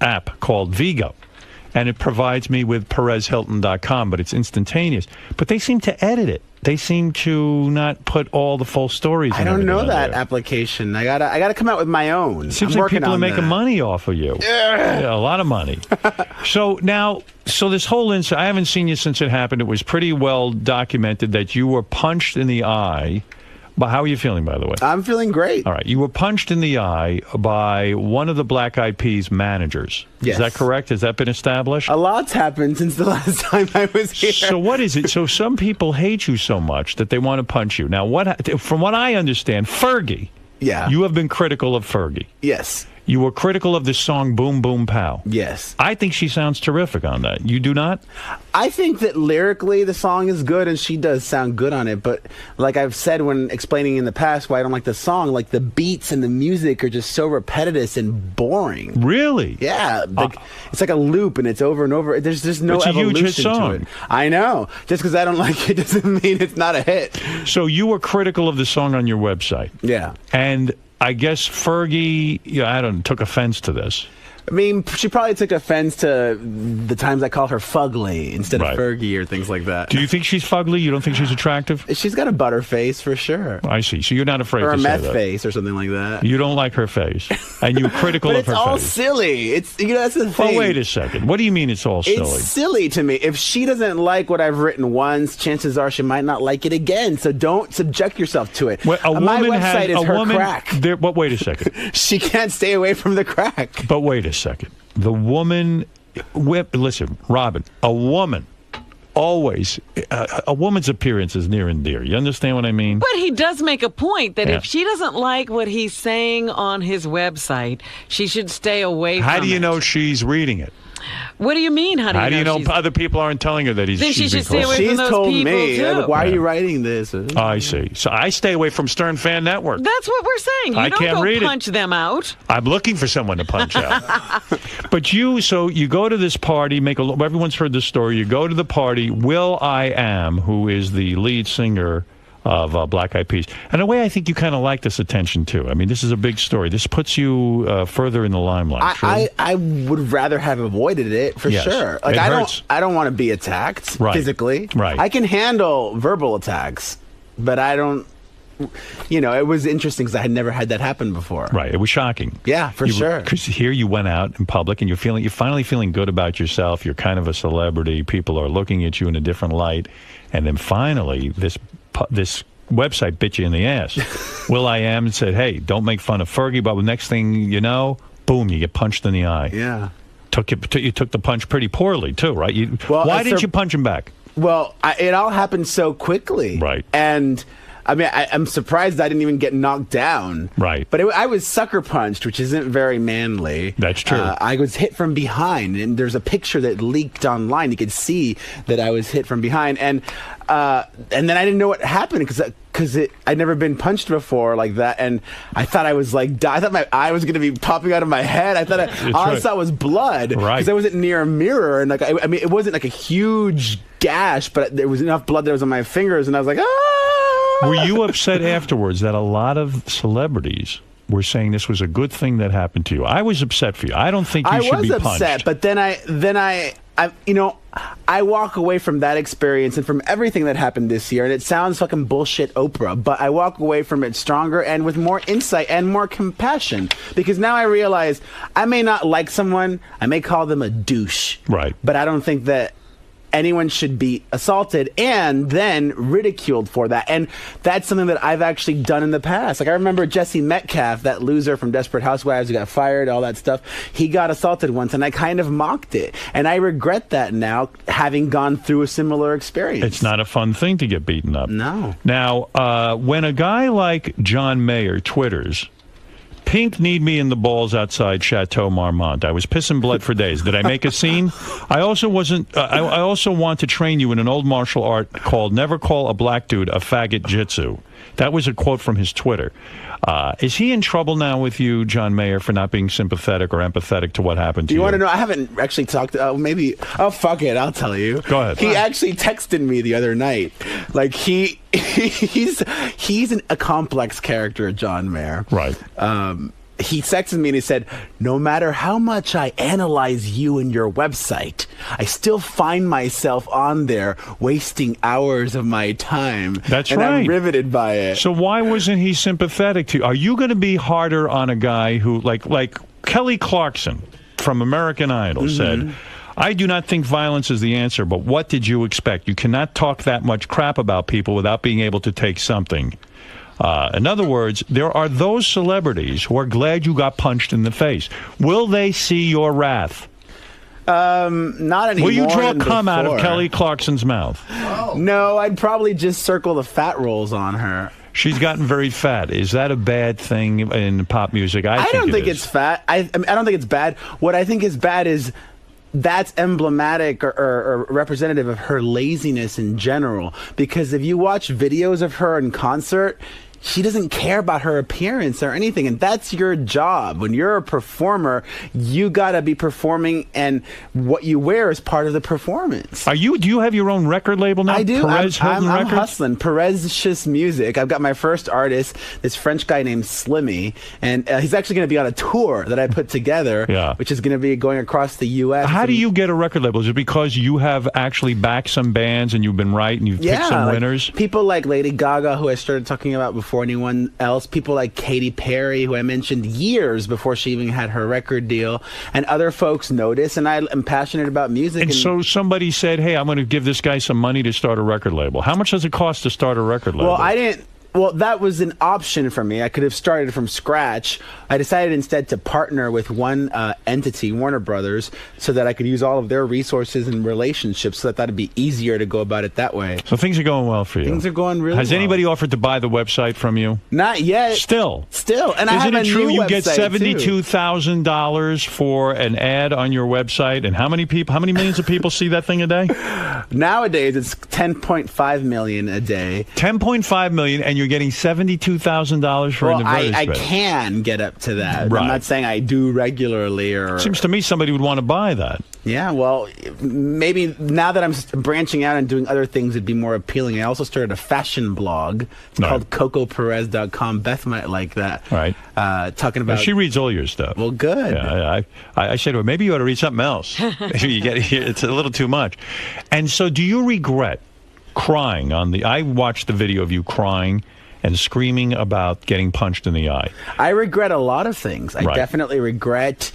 app called Vigo. And it provides me with PerezHilton.com, but it's instantaneous. But they seem to edit it. They seem to not put all the full stories. I don't know that application. I gotta come out with my own. It seems like people are making money off of you. Yeah, a lot of money. So this whole incident, I haven't seen you since it happened. It was pretty well documented that you were punched in the eye. But how are you feeling, by the way? I'm feeling great. All right. You were punched in the eye by one of the Black Eyed Peas managers. Yes. Is that correct? Has that been established? A lot's happened since the last time I was here. So what is it? So some people hate you so much that they want to punch you. Now, from what I understand, Fergie. Yeah. You have been critical of Fergie. Yes. You were critical of the song Boom Boom Pow. Yes. I think she sounds terrific on that. You do not? I think that lyrically the song is good and she does sound good on it. But like I've said when explaining in the past why I don't like the song, like the beats and the music are just so repetitive and boring. Really? Yeah. Like, it's like a loop and it's over and over. There's just no evolution huge hit song. to it. I know. Just because I don't like it doesn't mean it's not a hit. So you were critical of the song on your website. Yeah. And I guess Fergie, took offense to this. I mean, she probably took offense to the times I call her fugly instead of Fergie or things like that. Do you think she's fugly? You don't think she's attractive? She's got a butter face for sure. I see. So you're not afraid or to a say meth that. face or something like that. You don't like her face, and you're critical but of her it's all face. silly. It's that's the thing. Well, wait a second. What do you mean it's all silly? It's silly to me. If she doesn't like what I've written once, chances are she might not like it again. So don't subject yourself to it. Well, my website is her crack. But wait a second. She can't stay away from the crack. But wait a second. The woman, listen, Robin, a woman, always, a woman's appearance is near and dear. You understand what I mean? But he does make a point that if she doesn't like what he's saying on his website, she should stay away from it. How do you know she's reading it? What do you mean? How do you know other people aren't telling her that he's? Then she should stay away She's from those told people me. too. Like, why are you writing this? I see. So I stay away from Stern Fan Network. That's what we're saying. You I don't can't go read punch them out. I'm looking for someone to punch out. But you go to this party. Everyone's heard this story. You go to the party. Will I Am, who is the lead singer of Black Eyed Peas. And in a way, I think you kind of like this attention, too. I mean, this is a big story. This puts you further in the limelight. I would rather have avoided it, for sure. Like, I don't want to be attacked physically. Right. I can handle verbal attacks, but I don't... it was interesting because I had never had that happen before. Right. It was shocking. Yeah, for sure. Because here you went out in public and you're finally feeling good about yourself. You're kind of a celebrity. People are looking at you in a different light. And then finally, this website bit you in the ass. Will.i.am said, hey, don't make fun of Fergie, but the next thing you know, boom, you get punched in the eye. Yeah. You took the punch pretty poorly, too, right? Why didn't you punch him back? Well, it all happened so quickly. Right. And, I mean, I'm surprised I didn't even get knocked down. Right. But I was sucker punched, which isn't very manly. That's true. I was hit from behind, and there's a picture that leaked online. You could see that I was hit from behind. And then I didn't know what happened because I'd never been punched before like that, and I thought I was like, I thought my eye was going to be popping out of my head. I thought all I saw was blood because I wasn't near a mirror, and like I mean, it wasn't like a huge gash, but there was enough blood that was on my fingers, and I was like, ah! Were you upset afterwards that a lot of celebrities were saying this was a good thing that happened to you? I was upset for you. I don't think you should be punched. I was upset, but then I walk away from that experience and from everything that happened this year, and it sounds fucking bullshit Oprah, but I walk away from it stronger and with more insight and more compassion, because now I realize I may not like someone, I may call them a douche, right? But I don't think that anyone should be assaulted and then ridiculed for that. And that's something that I've actually done in the past. Like, I remember Jesse Metcalf, that loser from Desperate Housewives who got fired, all that stuff. He got assaulted once, and I kind of mocked it. And I regret that now, having gone through a similar experience. It's not a fun thing to get beaten up. No. Now, when a guy like John Mayer twitters, Pink need me in the balls outside Chateau Marmont. I was pissing blood for days. Did I make a scene? I also want to train you in an old martial art called never call a black dude a faggot jitsu. That was a quote from his Twitter. Is he in trouble now with you, John Mayer, for not being sympathetic or empathetic to what happened to you? You want to know? I haven't actually talked. Maybe. Oh, fuck it. I'll tell you. Go ahead. He actually texted me the other night. Like he's a complex character, John Mayer. Right. He texted me and he said, no matter how much I analyze you and your website, I still find myself on there wasting hours of my time. That's and right. I'm riveted by it. So why wasn't he sympathetic to you? Are you going to be harder on a guy who, like Kelly Clarkson from American Idol said, I do not think violence is the answer, but what did you expect? You cannot talk that much crap about people without being able to take something. In other words, there are those celebrities who are glad you got punched in the face. Will they see your wrath? Not anymore. Will you draw cum out of Kelly Clarkson's mouth? Oh. No, I'd probably just circle the fat rolls on her. She's gotten very fat. Is that a bad thing in pop music? I don't think it's fat. I don't think it's bad. What I think is bad is that's emblematic or representative of her laziness in general. Because if you watch videos of her in concert, she doesn't care about her appearance or anything, and that's your job. When you're a performer, you gotta be performing, and what you wear is part of the performance. Do you have your own record label now? I do. Perez I'm Records? hustling. Perez's Music. I've got my first artist, this French guy named Slimmy, and he's actually going to be on a tour that I put together, which is going to be going across the U.S. How do you get a record label? Is it because you have actually backed some bands and you've been right and you've picked some winners? People like Lady Gaga, who I started talking about before anyone else, people like Katy Perry, who I mentioned years before she even had her record deal, and other folks notice, and I am passionate about music. And so somebody said, hey, I'm going to give this guy some money to start a record label. How much does it cost to start a record label? Well, that was an option for me. I could have started from scratch. I decided instead to partner with one entity, Warner Brothers, so that I could use all of their resources and relationships, so that that'd be easier to go about it that way. So things are going well for you. Things are going really well. Has anybody offered to buy the website from you? Not yet. Still. And I have a new website, Isn't it true you get $72,000 for an ad on your website? And how many millions of people see that thing a day? Nowadays, it's 10.5 million a day. 10.5 million, and you're getting $72,000 for an advertisement. I can get up to that. Right. I'm not saying I do regularly. Seems to me somebody would want to buy that. Yeah, well, maybe now that I'm branching out and doing other things, it'd be more appealing. I also started a fashion blog. It's called CocoPerez.com. Beth might like that. Right. Talking about... She reads all your stuff. Well, good. Yeah, I said to her, maybe you ought to read something else. It's a little too much. And so do you regret crying on the... I watched the video of you crying and screaming about getting punched in the eye. I regret a lot of things. I definitely regret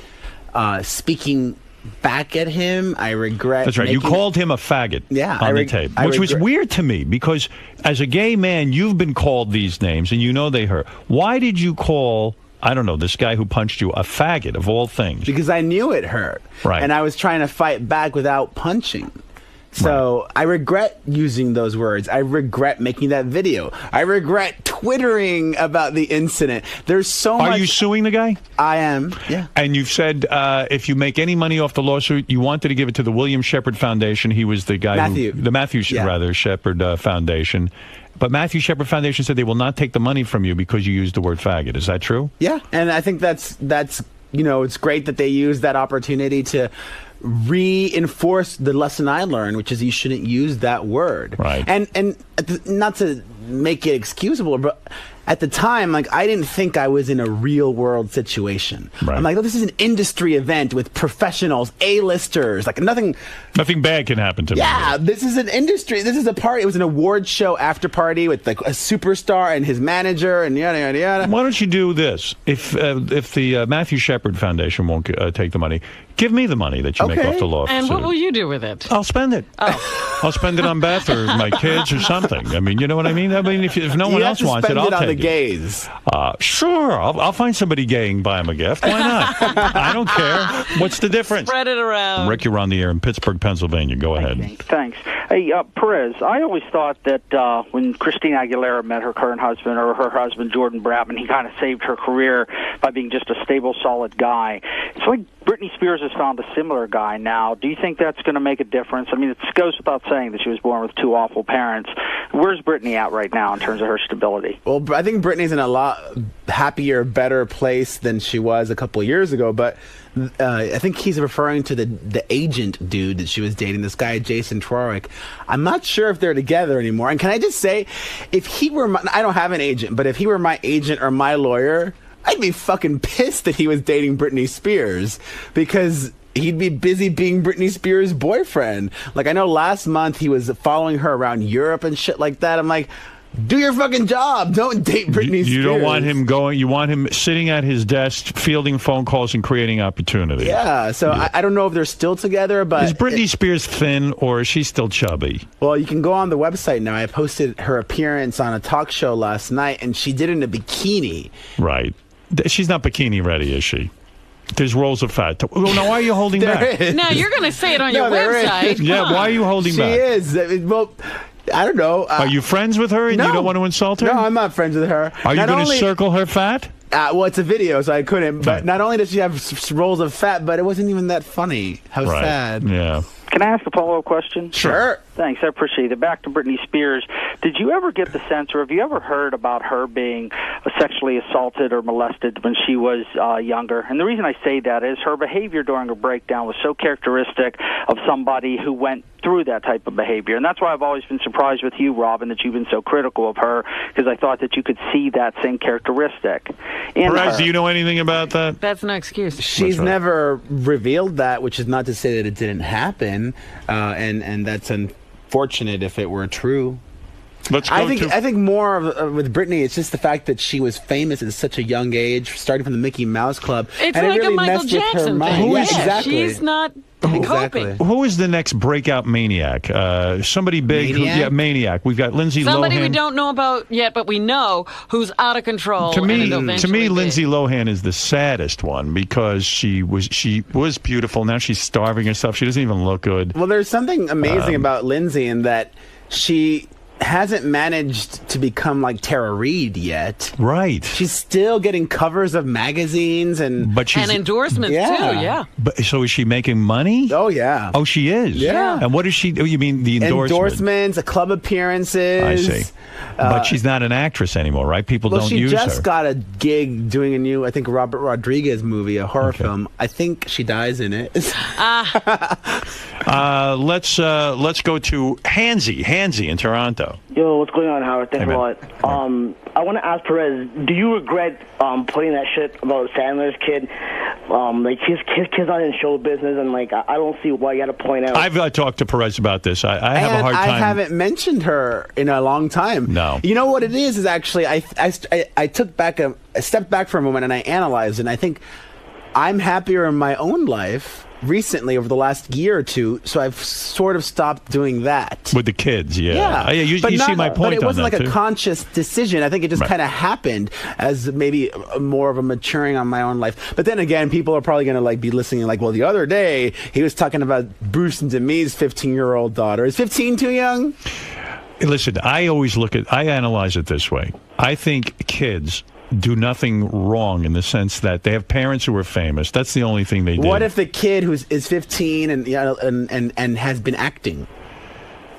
speaking back at him. I regret. That's right. You called him a faggot on the tape, which was weird to me because as a gay man, you've been called these names and you know they hurt. Why did you call, I don't know, this guy who punched you a faggot of all things? Because I knew it hurt. Right. And I was trying to fight back without punching. So I regret using those words. I regret making that video. I regret twittering about the incident. There's so much. Are you suing the guy? I am, yeah. And you've said if you make any money off the lawsuit, you wanted to give it to the William Shepard Foundation. He was the guy the Matthew Shepard Foundation. But Matthew Shepard Foundation said they will not take the money from you because you used the word faggot. Is that true? Yeah, and I think that's it's great that they use that opportunity to reinforce the lesson I learned, which is you shouldn't use that word. Right. And not to make it excusable, but at the time, like, I didn't think I was in a real world situation. Right. I'm like, oh, this is an industry event with professionals, A-listers, like nothing bad can happen to me. Yeah, this is an industry. This is a party. It was an award show after party with like a superstar and his manager and yada yada yada. Why don't you do this? If the Matthew Shepard Foundation won't take the money, give me the money that you make off the lawsuit. And what will you do with it? I'll spend it. Oh. I'll spend it on Beth or my kids or something. I mean, you know what I mean? If no one else wants it, I'll take it. Gays. Sure, I'll find somebody gay and buy them a gift. Why not? I don't care. What's the difference? Spread it around. Rick, you're on the air in Pittsburgh, Pennsylvania. Go ahead. Thanks. Hey, Perez, I always thought that when Christina Aguilera met her current husband, or her husband, Jordan Bradman, he kind of saved her career by being just a stable, solid guy. It's like Britney Spears has found a similar guy now. Do you think that's going to make a difference? I mean, it goes without saying that she was born with two awful parents. Where's Britney at right now in terms of her stability? Well, I think Britney's in a lot happier, better place than she was a couple of years ago, but I think he's referring to the agent dude that she was dating, this guy Jason Trowick. I'm not sure if they're together anymore. And can I just say, if he were I don't have an agent, but if he were my agent or my lawyer, I'd be fucking pissed that he was dating Britney Spears, because he'd be busy being Britney Spears' boyfriend. Like, I know last month he was following her around Europe and shit like that. I'm like, do your fucking job. Don't date Britney Spears. You don't want him going. You want him sitting at his desk, fielding phone calls and creating opportunity. Yeah, so I don't know if they're still together, but... Is Britney Spears thin, or is she still chubby? Well, you can go on the website now. I posted her appearance on a talk show last night, and she did it in a bikini. Right. She's not bikini ready, is she? There's rolls of fat. Well, now, why are you holding back? Now, you're going to say it on your website. Yeah, why are you holding back? She is. Well, I don't know. Are you friends with her and you don't want to insult her? No, I'm not friends with her. Are you going to circle her fat? Well, it's a video, so I couldn't. But not only does she have rolls of fat, but it wasn't even that funny. How sad. Yeah. Can I ask a follow-up question? Sure. Thanks, I appreciate it. Back to Britney Spears. Did you ever get the sense, or have you ever heard about her being sexually assaulted or molested when she was younger? And the reason I say that is her behavior during her breakdown was so characteristic of somebody who went through that type of behavior. And that's why I've always been surprised with you, Robin, that you've been so critical of her, because I thought that you could see that same characteristic in Perez, her. do you know anything about that? That's no excuse. She's never revealed that, which is not to say that it didn't happen, and that's unfortunate if it were true. I think more of, with Britney, it's just the fact that she was famous at such a young age, starting from the Mickey Mouse Club. It's and like it really a Michael messed with her Jackson mind. thing. Yeah, Yeah, exactly. she's not coping. Who is the next breakout maniac? Somebody big. Maniac? Maniac. We've got Lindsay Somebody Lohan. we don't know about yet, but we know who's out of control. To me, and Lindsay Lohan is the saddest one, because she was beautiful. Now she's starving herself. She doesn't even look good. Well, there's something amazing about Lindsay in that she hasn't managed to become like Tara Reid yet. Right. She's still getting covers of magazines and endorsements too. Yeah. But so is she making money? Oh yeah. Oh, she is. Yeah. And what does she do? You mean the endorsements, club appearances. I see. But she's not an actress anymore, right? People don't use her. She just got a gig doing a new, I think, Robert Rodriguez movie, a horror film. I think she dies in it. Let's go to Hansy in Toronto. Yo, what's going on, Howard? Thanks a lot. I want to ask Perez, do you regret putting that shit about Sandler's kid? Like, his kid's not in show business, and like, I don't see why you got to point out. I've talked to Perez about this. I have a hard time. I haven't mentioned her in a long time. No. You know what it is actually, I stepped back for a moment and I analyzed, and I think I'm happier in my own life recently over the last year or two, so I've sort of stopped doing that. With the kids, yeah. You But see my point But it wasn't on that, like too. a conscious decision. I think it just kind of happened as maybe more of a maturing on my own life. But then again, people are probably going to be listening like, well, the other day he was talking about Bruce and Demi's 15-year-old daughter. Is 15 too young? Listen, I analyze it this way. I think kids do nothing wrong in the sense that they have parents who are famous. That's the only thing they do. What if the kid is 15 and has been acting?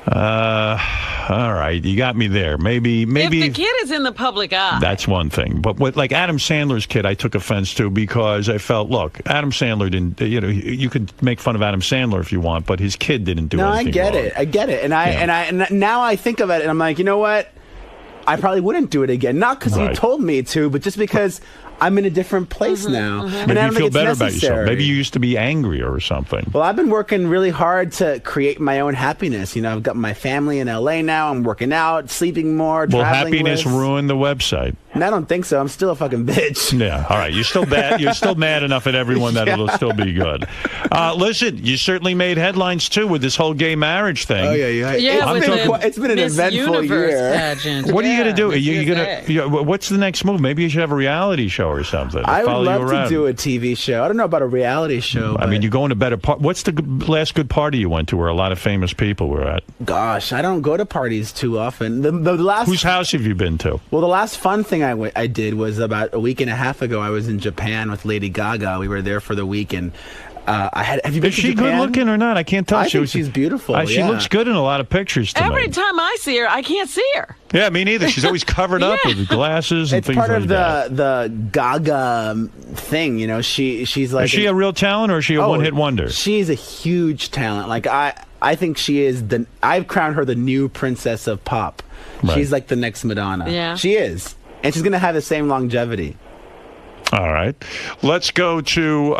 All right, you got me there. Maybe If the kid is in the public eye. that's one thing. But like Adam Sandler's kid, I took offense to because I felt, look, Adam Sandler didn't. You could make fun of Adam Sandler if you want, but his kid didn't do anything I get wrong. it. I get it. And now I think of it, and I'm like, you know what? I probably wouldn't do it again. Not because you told me to, but just because I'm in a different place now. And Maybe I you don't feel think it's better about necessary. yourself. Maybe you used to be angrier or something. Well, I've been working really hard to create my own happiness. I've got my family in L.A. now. I'm working out, sleeping more, Will traveling happiness less. ruin the website? And I don't think so. I'm still a fucking bitch. Yeah. All right. You're still bad. You're still mad enough at everyone that it'll still be good. Listen, you certainly made headlines too with this whole gay marriage thing. Oh yeah. It's been an Miss eventful Universe year. pageant. What are you going to do? Are Miss you USA. going to? What's the next move? Maybe you should have a reality show or something. I would Follow love you to around. do a TV show. I don't know about a reality show. I mean, you're going to better. What's the last good party you went to where a lot of famous people were at? Gosh, I don't go to parties too often. The last Whose house have you been to? Well, the last fun thing I did was about a week and a half ago. I was in Japan with Lady Gaga. We were there for the week, and have you been Is to she Japan? good looking or not? I can't tell. I think she's beautiful. She looks good in a lot of pictures to Every me. time I see her, I can't see her. Yeah, me neither. She's always covered up with glasses and It's things part like of that. the Gaga thing, she's like. Is she a real talent or is she a one-hit wonder? She's a huge talent. Like I think she is I've crowned her the new princess of pop. Right. She's like the next Madonna. Yeah. She is. And she's going to have the same longevity. All right. Let's go to...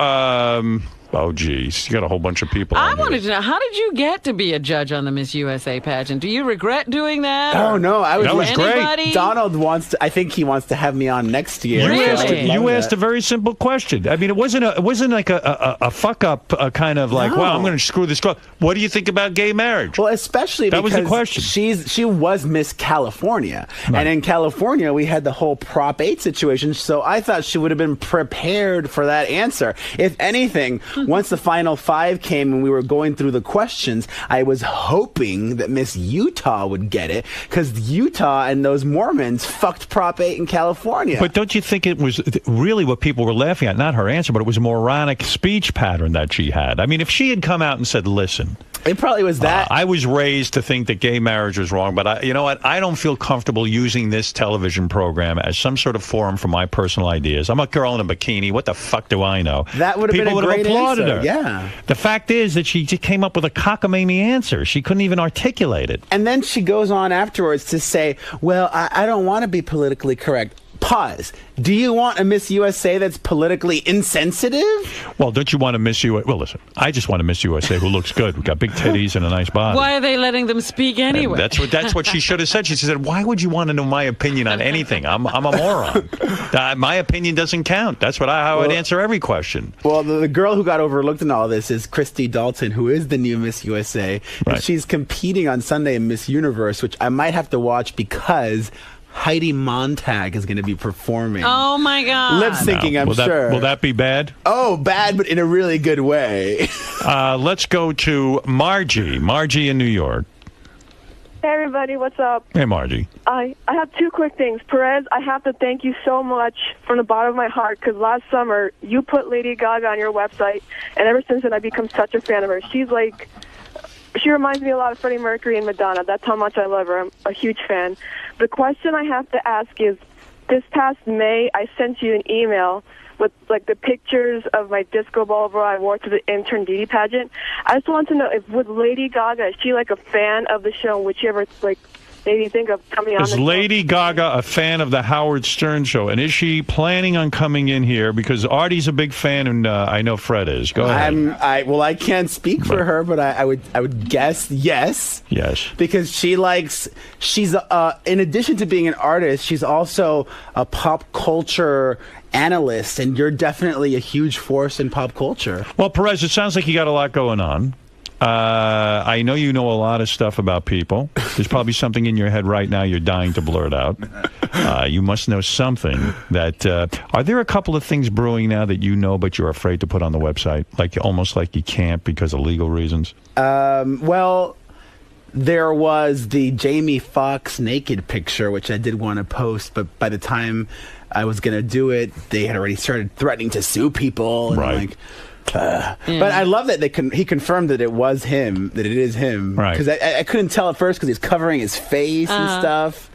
oh, geez. You got a whole bunch of people I on here. wanted to know, how did you get to be a judge on the Miss USA pageant? Do you regret doing that? Oh, no. That was great. Anybody? Donald I think he wants to have me on next year. You asked a very simple question. I mean, it wasn't like a fuck up kind of like, wow, I'm going to screw this girl. What do you think about gay marriage? Well, especially that because was the question. She was Miss California, and in California we had the whole Prop 8 situation. So I thought she would have been prepared for that answer. If anything, once the final 5 came and we were going through the questions, I was hoping that Miss Utah would get it because Utah and those Mormons fucked Prop 8 in California. But don't you think it was really what people were laughing at? Not her answer, but it was a moronic speech pattern that she had. I mean, if she had come out and said, listen, it probably was that. I was raised to think that gay marriage was wrong, but you know what? I don't feel comfortable using this television program as some sort of forum for my personal ideas. I'm a girl in a bikini. What the fuck do I know? That would have been a People would have great applauded answer. her. Yeah. The fact is that she just came up with a cockamamie answer. She couldn't even articulate it. And then she goes on afterwards to say, well, I don't want to be politically correct. Pause. Do you want a Miss USA that's politically insensitive? Well, don't you want a Miss USA? Well, listen, I just want a Miss USA who looks good. We've got big titties and a nice body. Why are they letting them speak anyway? That's what she should have said. She said, why would you want to know my opinion on anything? I'm a moron. My opinion doesn't count. That's how I'd answer every question. Well, the girl who got overlooked in all this is Christy Dalton, who is the new Miss USA. Right. And she's competing on Sunday in Miss Universe, which I might have to watch because Heidi Montag is going to be performing. Oh, my God. Lip syncing, I'm sure. Will that be bad? Oh, bad, but in a really good way. Let's go to Margie. Margie in New York. Hey, everybody. What's up? Hey, Margie. I have 2 quick things. Perez, I have to thank you so much from the bottom of my heart because last summer you put Lady Gaga on your website, and ever since then I've become such a fan of her. She reminds me a lot of Freddie Mercury and Madonna. That's how much I love her. I'm a huge fan. The question I have to ask is, this past May, I sent you an email with the pictures of my disco ball bra I wore to the intern Didi pageant. I just want to know, with Lady Gaga, is she a fan of the show? Would she ever made me think of coming on. Is Lady Gaga a fan of the Howard Stern show? And is she planning on coming in here? Because Artie's a big fan, and I know Fred is. Go ahead. I can't speak for her, but I would guess yes. Yes. Because she's in addition to being an artist, she's also a pop culture analyst, and you're definitely a huge force in pop culture. Well, Perez, it sounds like you got a lot going on. I know you know a lot of stuff about people. There's probably something in your head right now you're dying to blurt out. You must know something that... are there a couple of things brewing now that you know but you're afraid to put on the website? Almost like you can't because of legal reasons? Well, there was the Jamie Foxx naked picture, which I did want to post, but by the time I was going to do it, they had already started threatening to sue people. And right. But I love that he confirmed that it was him, that it is him. Right. Because I couldn't tell at first because he's covering his face and stuff.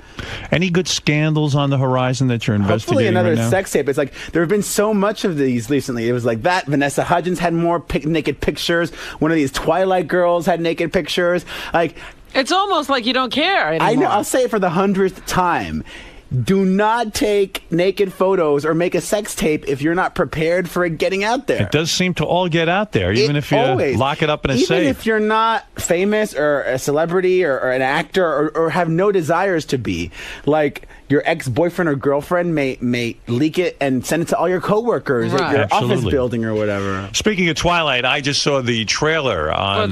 Any good scandals on the horizon that you're investigating? Hopefully another right now? sex tape. It's like there have been so much of these recently. It was like that. Vanessa Hudgens had more naked pictures. One of these Twilight girls had naked pictures. It's almost like you don't care anymore. I know. I'll say it for the 100th time. Do not take naked photos or make a sex tape if you're not prepared for it getting out there. It does seem to all get out there, even if you lock it up in a safe. Even if you're not famous or a celebrity or an actor or have no desires to be. Like, your ex-boyfriend or girlfriend may leak it and send it to all your coworkers at your office building or whatever. Speaking of Twilight, I just saw the trailer on for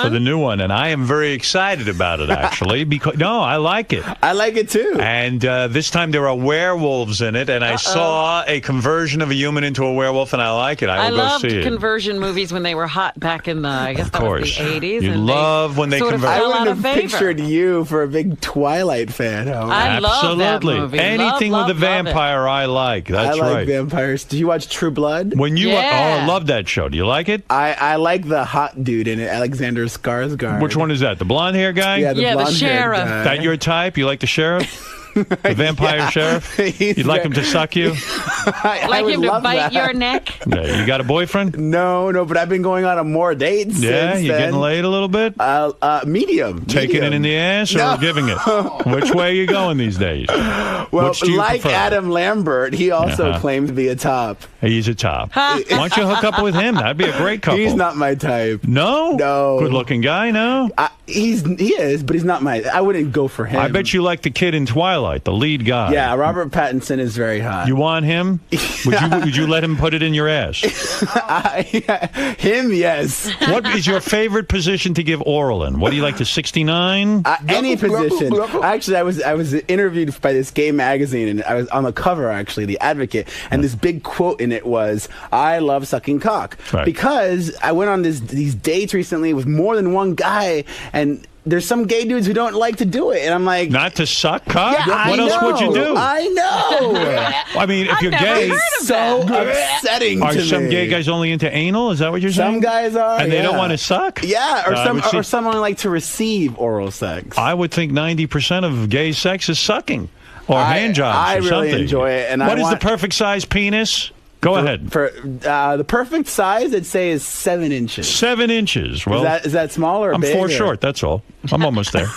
the new one, and I am very excited about it, actually. Because I like it. I like it, too. And this time there are werewolves in it, and I saw a conversion of a human into a werewolf, and I like it. I will go see it. I loved conversion movies when they were hot back in the, I guess that was the 80s. You love when they convert. I wouldn't have pictured you for a big Twilight fan. I love that movie. Anything with a vampire, I like. That's right. I like vampires. Did you watch True Blood? I love that show. Do you like it? I like the hot dude in it, Alexander Skarsgård. Which one is that? The blonde hair guy? Yeah, the sheriff. Is that your type? You like the sheriff? The vampire sheriff? You'd like him to suck you? Like him to bite your neck? Yeah, you got a boyfriend? No, but I've been going on more dates. Yeah, you getting laid a little bit? Medium. Taking it in the ass or giving it? Which way are you going these days? Well, like Adam Lambert, he also claims to be a top. He's a top. Why don't you hook up with him? That'd be a great couple. He's not my type. No? No. Good-looking guy, no? He is, but he's not my... I wouldn't go for him. I bet you like the kid in Twilight, the lead guy. Yeah, Robert Pattinson is very hot. You want him? Would you let him put it in your ass? Him, yes. What is your favorite position to give oral in? What do you like, the 69? Any position. Actually, I was interviewed by this gay magazine, and I was on the cover, actually, The Advocate, and this big quote in it was, "I love sucking cock." Right. Because I went on these dates recently with more than one guy, and there's some gay dudes who don't like to do it, and I'm like... Not to suck cock? Yeah, what else would you do? I know! I mean, if you're gay... It's so upsetting to me. Are some gay guys only into anal? Is that what you're saying? Some guys are, And they don't want to suck? Yeah, or some only like to receive oral sex. I would think 90% of gay sex is sucking. Or hand jobs or something. I really enjoy it. And what is the perfect size penis? Go ahead. For the perfect size, I'd say, is 7 inches. 7 inches. Well, is that small or I'm big? 4 short. That's all. I'm almost there.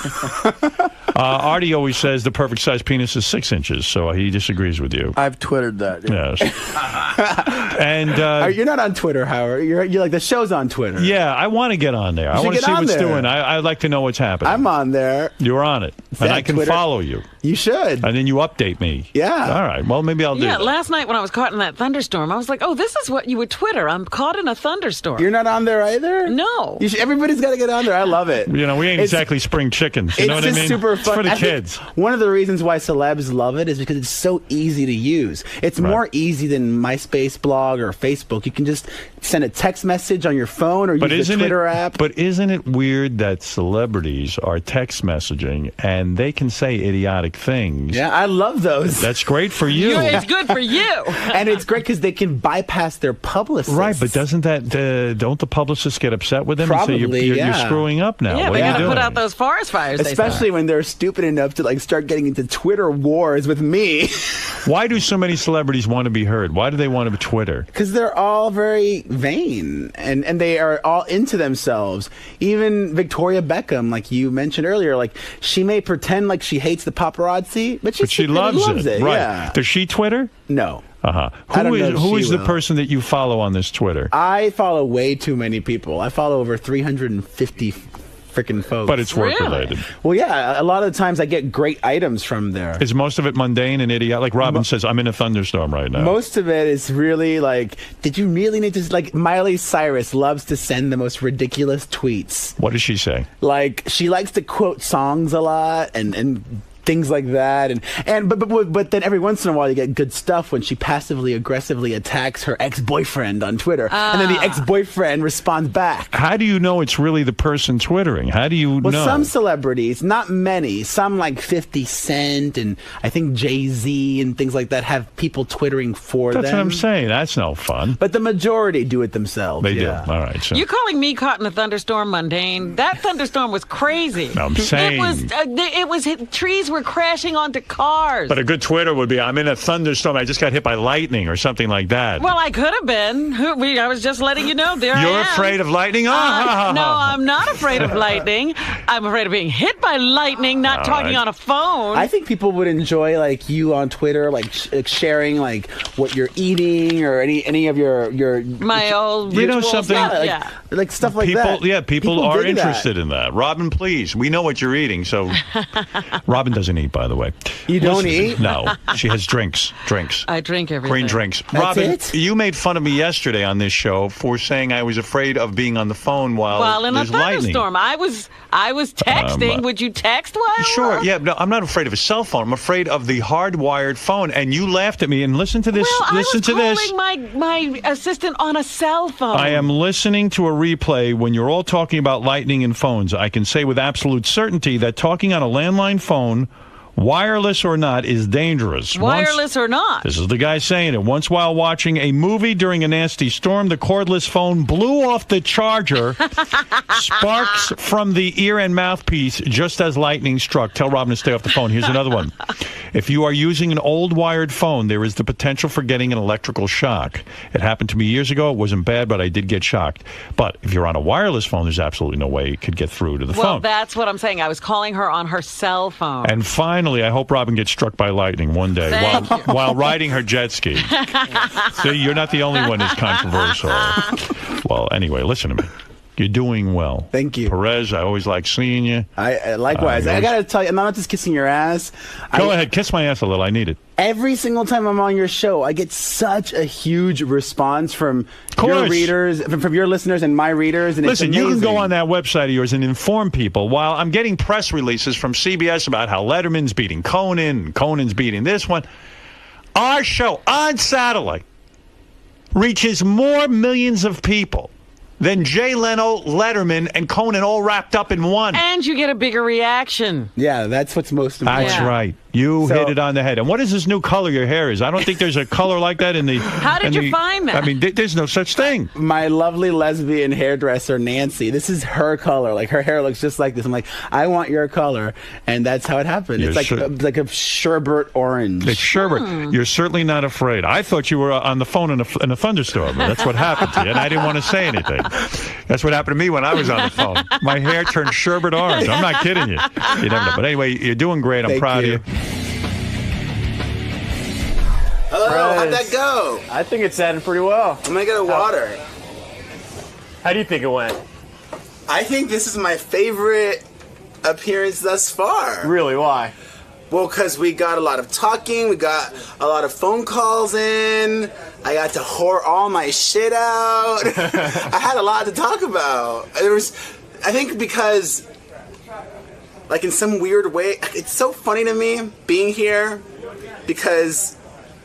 Artie always says the perfect size penis is 6 inches, so he disagrees with you. I've twittered that. Yeah. Yes. And you're not on Twitter, Howard. You're like the show's on Twitter. Yeah, I want to get on there. I want to see what's doing. I'd like to know what's happening. I'm on there. You're on it, and I can follow you. You should. And then you update me. Yeah. All right. Well, maybe I'll do that. Yeah, last night when I was caught in that thunderstorm, I was like, oh, this is what you would Twitter. I'm caught in a thunderstorm. You're not on there either? No. Everybody's got to get on there. I love it. We ain't exactly spring chickens. You know what I mean? It's super fun. It's for the kids. One of the reasons why celebs love it is because it's so easy to use. It's more easy than MySpace blog or Facebook. You can just send a text message on your phone or use the Twitter app. But isn't it weird that celebrities are text messaging and they can say idiotic things? Yeah, I love those. That's great for you. It's good for you. And it's great because they can bypass their publicists. Right, but doesn't don't the publicists get upset with them Probably, and say you're screwing up now? Yeah, what they are you got to doing? put out those forest fires. Especially when they're stupid enough to start getting into Twitter wars with me. Why do so many celebrities want to be heard? Why do they want to Twitter? Twitter? Because they're all very vain and they are all into themselves. Even Victoria Beckham, like you mentioned earlier, like she may pretend like she hates the paparazzi, but she loves it. Right. Yeah. Does she Twitter? No. Uh-huh. Who is the person that you follow on this Twitter? I follow way too many people. I follow over 350 freaking folks. But it's work related. Well, yeah, a lot of the times I get great items from there. Is most of it mundane and idiot? Like Robin says, I'm in a thunderstorm right now. Most of it is really like, did you really need to, like Miley Cyrus loves to send the most ridiculous tweets. What does she say? Like, she likes to quote songs a lot and things like that, but then every once in a while you get good stuff when she passively aggressively attacks her ex-boyfriend on Twitter, and then the ex-boyfriend responds back. How do you know it's really the person twittering? How do you know? Well, some celebrities, not many, some like 50 Cent and I think Jay-Z and things like that have people twittering for them. That's what I'm saying. That's no fun. But the majority do it themselves. They do. All right. So. You calling me caught in a thunderstorm mundane? That thunderstorm was crazy. No, I'm saying it was trees were crashing onto cars. But a good Twitter would be, I'm in a thunderstorm. I just got hit by lightning or something like that. Well, I could have been. I was just letting you know. There You're I am. afraid of lightning? No, I'm not afraid of lightning. I'm afraid of being hit by lightning, not talking on a phone. I think people would enjoy like you on Twitter, like sharing like what you're eating or any of your my old you know rituals. something like stuff like that. Yeah, people are dig interested in that. Robin, please, we know what you're eating. So Robin doesn't eat, by the way. You don't eat? No, she has drinks. I drink everything. Green drinks. That's Robin, it? you made fun of me yesterday on this show for saying I was afraid of being on the phone while in a there's lightning. thunderstorm. I was texting. Would you text while? Sure. Yeah. No, I'm not afraid of a cell phone. I'm afraid of the hardwired phone. And you laughed at me. And listen to this. Well, listen to this. I was calling my assistant on a cell phone. I am listening to a replay when you're all talking about lightning and phones. I can say with absolute certainty that talking on a landline phone, wireless or not, is dangerous. Wireless or not. This is the guy saying it. Once while watching a movie during a nasty storm, the cordless phone blew off the charger. Sparks from the ear and mouthpiece just as lightning struck. Tell Robin to stay off the phone. Here's another one. If you are using an old wired phone, there is the potential for getting an electrical shock. It happened to me years ago. It wasn't bad, but I did get shocked. But if you're on a wireless phone, there's absolutely no way it could get through to the phone. Well, that's what I'm saying. I was calling her on her cell phone. And finally, I hope Robin gets struck by lightning one day while riding her jet ski. See, you're not the only one who's controversial. Well, anyway, listen to me. You're doing well. Thank you. Perez, I always like seeing you. I likewise. I got to tell you, I'm not just kissing your ass. Go ahead, kiss my ass a little. I need it. Every single time I'm on your show, I get such a huge response from your readers, from your listeners and my readers. And listen, it's you amazing. can go on that website of yours and inform people. While I'm getting press releases from CBS about how Letterman's beating Conan and Conan's beating this one, our show on satellite reaches more millions of people than Jay Leno, Letterman, and Conan all wrapped up in one. And you get a bigger reaction. Yeah, that's what's most important. That's right. You hit it on the head. And what is this new color your hair is? I don't think there's a color like that in the... How did you find that? I mean, there's no such thing. My lovely lesbian hairdresser, Nancy, this is her color. Like, her hair looks just like this. I'm like, I want your color. And that's how it happened. It's like a sherbet orange. It's sherbet. You're certainly not afraid. I thought you were on the phone in a thunderstorm. That's what happened to you. And I didn't want to say anything. That's what happened to me when I was on the phone. My hair turned sherbet orange. I'm not kidding you. You never know. But anyway, you're doing great. I'm proud of you. Hello, how'd that go? I think it sounded pretty well. I'm gonna get a water. How do you think it went? I think this is my favorite appearance thus far. Really? Why? Well, because we got a lot of talking, we got a lot of phone calls in, I got to whore all my shit out. I had a lot to talk about. I think because, like in some weird way, it's so funny to me being here because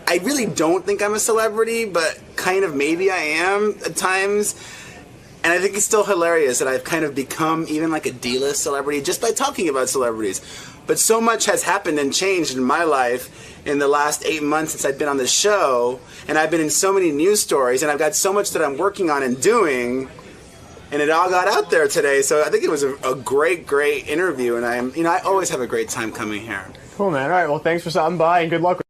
I really don't think I'm a celebrity, but kind of maybe I am at times. And I think it's still hilarious that I've kind of become even like a D-list celebrity just by talking about celebrities. But so much has happened and changed in my life in the last 8 months since I've been on the show. And I've been in so many news stories, and I've got so much that I'm working on and doing. And it all got out there today. So I think it was a great, great interview. And I always have a great time coming here. Cool, man. All right. Well, thanks for stopping by, and good luck with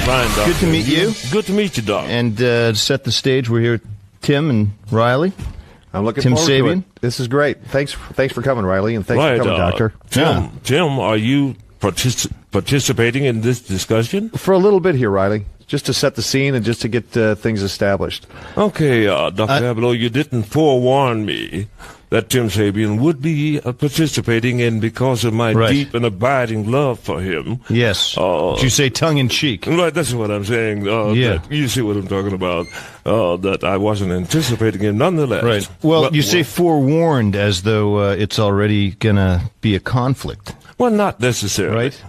Fine, Doctor. Good to meet you. Good to meet you, Doc. And to set the stage, we're here with Tim and Riley. I'm looking Tim forward to Sabian. it. This is great. Thanks for coming, Riley, and thanks Right, for coming, Doctor. Tim, are you participating in this discussion? For a little bit here, Riley, just to set the scene and just to get things established. Okay, Dr. Abloh, you didn't forewarn me that Tim Sabian would be participating in because of my deep and abiding love for him. Yes. Did you say tongue-in-cheek? Right, that's what I'm saying. You see what I'm talking about. That I wasn't anticipating him nonetheless. Right. Well, you say forewarned as though it's already going to be a conflict. Well, not necessarily. Right?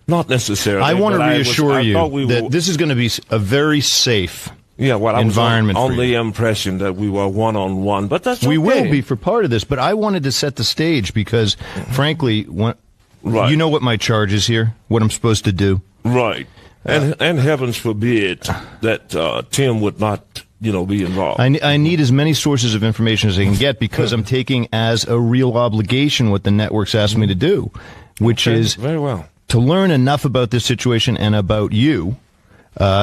Not necessarily. I want to reassure you that were, this is going to be a very safe I environment was on the impression that we were one-on-one, but that's We okay. will be for part of this, but I wanted to set the stage because, frankly, you know what my charge is here, what I'm supposed to do. Right. And heavens forbid that Tim would not, be involved. I need as many sources of information as I can get because I'm taking as a real obligation what the networks asked me to do, which is very well to learn enough about this situation and about you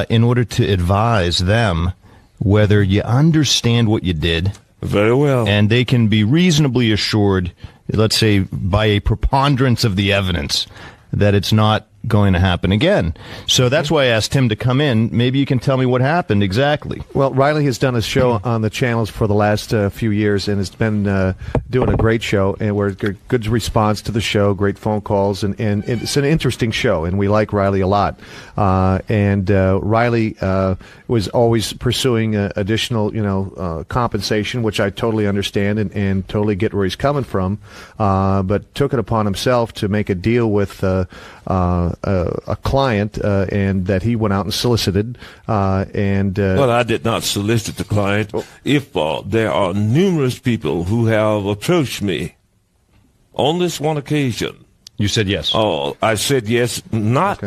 in order to advise them whether you understand what you did. Very well. And they can be reasonably assured, let's say by a preponderance of the evidence, that it's not going to happen again. So that's why I asked him to come in. Maybe you can tell me what happened exactly. Well, Riley has done a show on the channels for the last few years and has been doing a great show, and we're good response to the show, great phone calls, and it's an interesting show, and we like Riley a lot. Riley was always pursuing additional compensation, which I totally understand and totally get where he's coming from, but took it upon himself to make a deal with a client, and that he went out and solicited. Well, I did not solicit the client. If there are numerous people who have approached me on this one occasion. You said yes. Oh, I said yes, not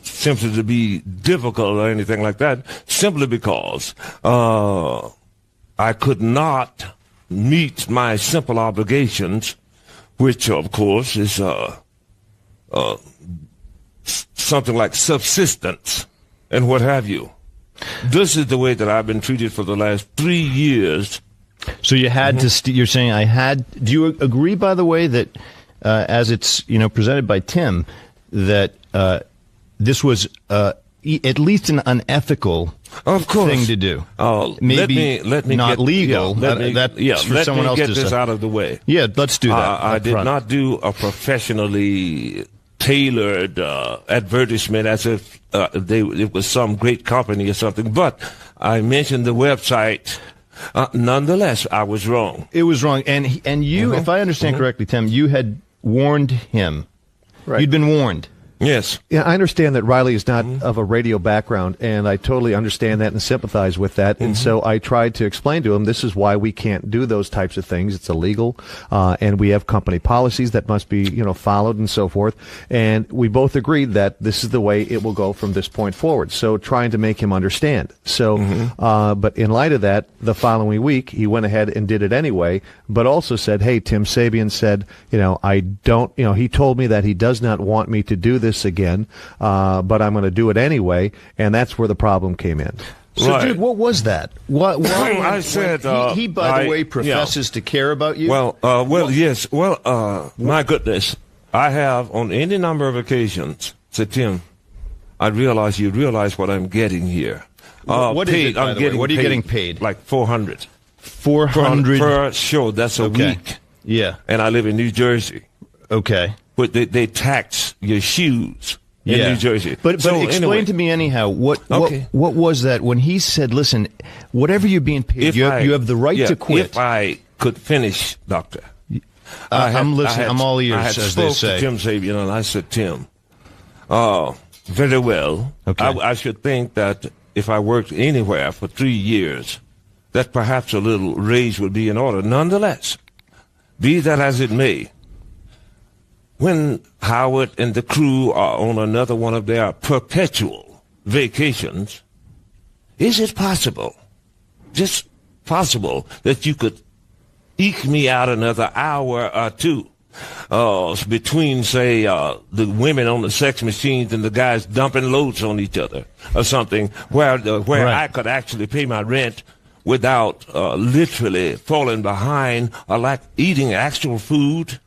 simply to be difficult or anything like that, simply because I could not meet my simple obligations, which, of course, is something like subsistence and what have you. This is the way that I've been treated for the last 3 years. So you had to. You're saying I had. Do you agree, by the way, that as it's presented by Tim, that this was at least an unethical thing to do? Maybe let me not get, legal. That's for someone else to get this out of the way. Yeah, let's do that. I did not do a professionally tailored advertisement as if it was some great company or something. But I mentioned the website. Nonetheless, I was wrong. It was wrong. And you, if I understand correctly, Tim, you had warned him. Right. You'd been warned. Yes. Yeah, I understand that Riley is not of a radio background, and I totally understand that and sympathize with that. And so I tried to explain to him, this is why we can't do those types of things. It's illegal, and we have company policies that must be, followed and so forth. And we both agreed that this is the way it will go from this point forward. So trying to make him understand. So, but in light of that, the following week, he went ahead and did it anyway, but also said, hey, Tim Sabian said, he told me that he does not want me to do this again, but I'm going to do it anyway, and that's where the problem came in. So, dude, what was that? Why I said he by the way, professes to care about you. Yes. Well, my goodness, I have on any number of occasions said, Tim, you realize what I'm getting here. What is it, by the way? What are you getting paid? Like $400. $400 per show. That's a week. Yeah. And I live in New Jersey. Okay. But they tax your shoes in New Jersey. But explain to me anyhow, what was that when he said, listen, whatever you're being paid, you have the right to quit. If I could finish, Doctor. I'm listening. I'm all ears, as they say. I spoke to Tim Sabian, and I said, Tim, very well. Okay. I should think that if I worked anywhere for 3 years, that perhaps a little raise would be in order. Nonetheless, be that as it may, when Howard and the crew are on another one of their perpetual vacations, is it possible, just possible, that you could eke me out another hour or two between, say, the women on the sex machines and the guys dumping loads on each other or something, where I could actually pay my rent without literally falling behind or like eating actual food.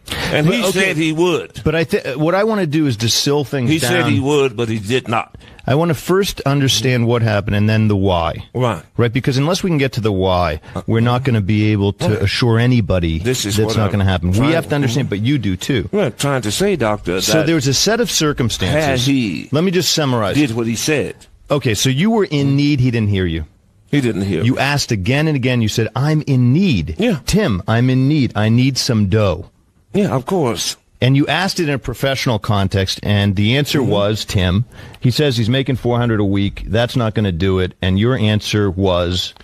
And he said he would. But what I want to do is distill things down. He said he would, but he did not. I want to first understand what happened and then the why. Right, because unless we can get to the why, we're not going to be able to assure anybody that's not going to happen. We have to understand, but you do too. Well, I'm trying to say, Doctor, so there was a set of circumstances. Let me just summarize. Did what he said. Okay, so you were in need. He didn't hear you. He didn't hear you. Asked again and again. You said, I'm in need. Yeah. Tim, I'm in need. I need some dough. Yeah, of course. And you asked it in a professional context, and the answer was, Tim, he says he's making $400 a week. That's not going to do it. And your answer was,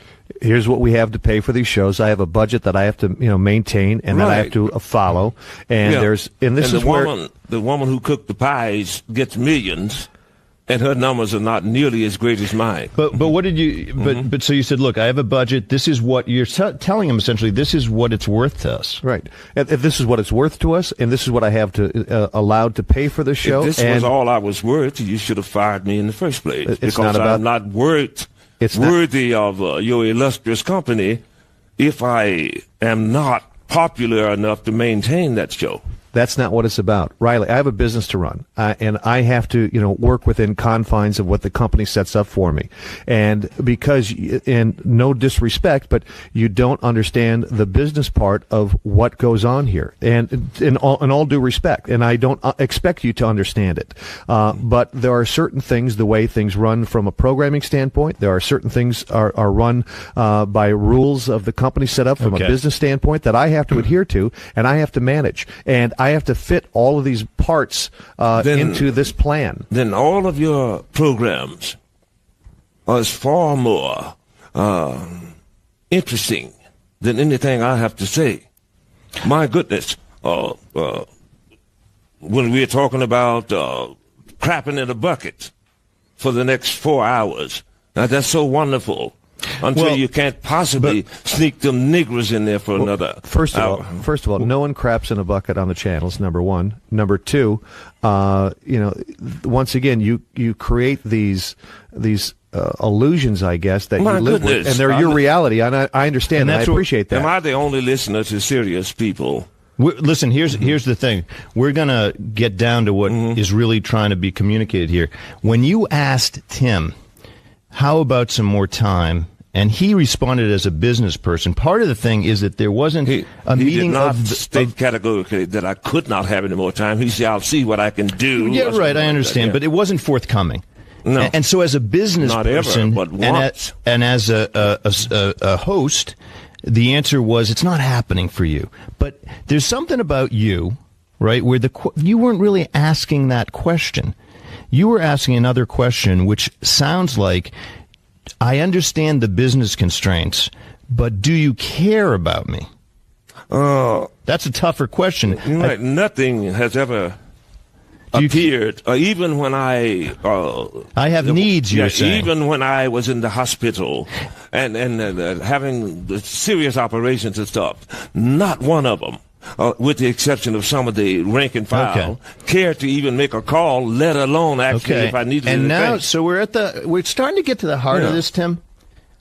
here's what we have to pay for these shows. I have a budget that I have to, maintain and that I have to follow. And the woman who cooked the pies gets millions. And her numbers are not nearly as great as mine. But what did you? But so you said, look, I have a budget. This is what you're telling him essentially. This is what it's worth to us. Right. If this is what it's worth to us, and this is what I have to allowed to pay for the show. If this was all I was worth, you should have fired me in the first place. I'm not worthy of your illustrious company if I am not popular enough to maintain that show. That's not what it's about. Riley, I have a business to run, and I have to, work within confines of what the company sets up for me. And and no disrespect, but you don't understand the business part of what goes on here. And in all due respect, and I don't expect you to understand it. But there are certain things, the way things run from a programming standpoint, there are certain things are run by rules of the company set up from a business standpoint that I have to adhere to, and I have to manage. And I have to fit all of these parts into this plan. Then all of your programs are far more interesting than anything I have to say. My goodness. When we're talking about crapping in a bucket for the next 4 hours, now that's so wonderful. Until you can't possibly sneak them niggers in there for another First hour. of all, no one craps in a bucket on the channels, number one. Number two, once again, you create these illusions, I guess, that you live with, and they're your reality. And I understand that. I appreciate that. Am I the only listener to serious people? Listen, here's the thing. We're going to get down to what is really trying to be communicated here. When you asked Tim, how about some more time? And he responded as a business person. Part of the thing is that there wasn't a meeting. He did not state categorically that I could not have any more time. He said, I'll see what I can do. Yeah, right, I understand. But it wasn't forthcoming. No. And so as a business person and as a host, the answer was it's not happening for you. But there's something about you, right, where you weren't really asking that question. You were asking another question, which sounds like, I understand the business constraints, but do you care about me? That's a tougher question. Nothing has ever appeared, even when I have needs, you're saying. Even when I was in the hospital and having the serious operations and stuff, not one of them, with the exception of some of the rank and file, care to even make a call, let alone actually if I needed anything. And now, so we're starting to get to the heart of this, Tim,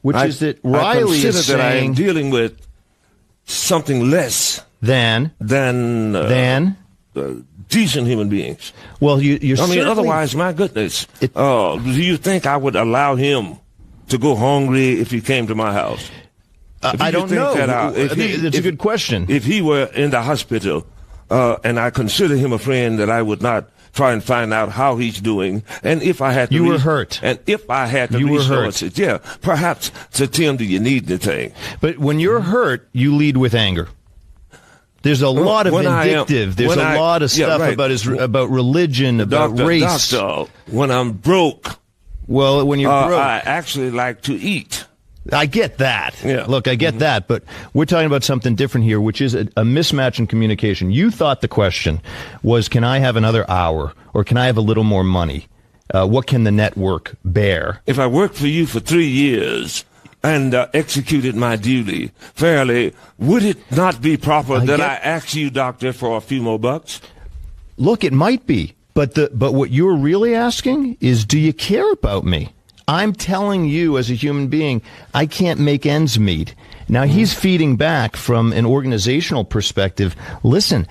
which is that Riley is saying that I am dealing with something less than decent human beings. Well, you're otherwise, my goodness, do you think I would allow him to go hungry if he came to my house? I don't know. That's a good question. If he were in the hospital, and I consider him a friend, that I would not try and find out how he's doing, and if I had to... You were hurt. And if I had to resources, perhaps to Tim, do you need anything? But when you're hurt, you lead with anger. There's a lot of vindictive. There's a lot of stuff about religion, about race. Doctor, when I'm broke... Well, when you're broke... I actually like to eat. I get that. Yeah. Look, I get that, but we're talking about something different here, which is a mismatch in communication. You thought the question was, can I have another hour, or can I have a little more money? What can the network bear? If I worked for you for 3 years, and executed my duty fairly, would it not be proper that I ask you, doctor, for a few more bucks? Look, it might be, but what you're really asking is, do you care about me? I'm telling you, as a human being, I can't make ends meet. Now, he's feeding back from an organizational perspective. Listen,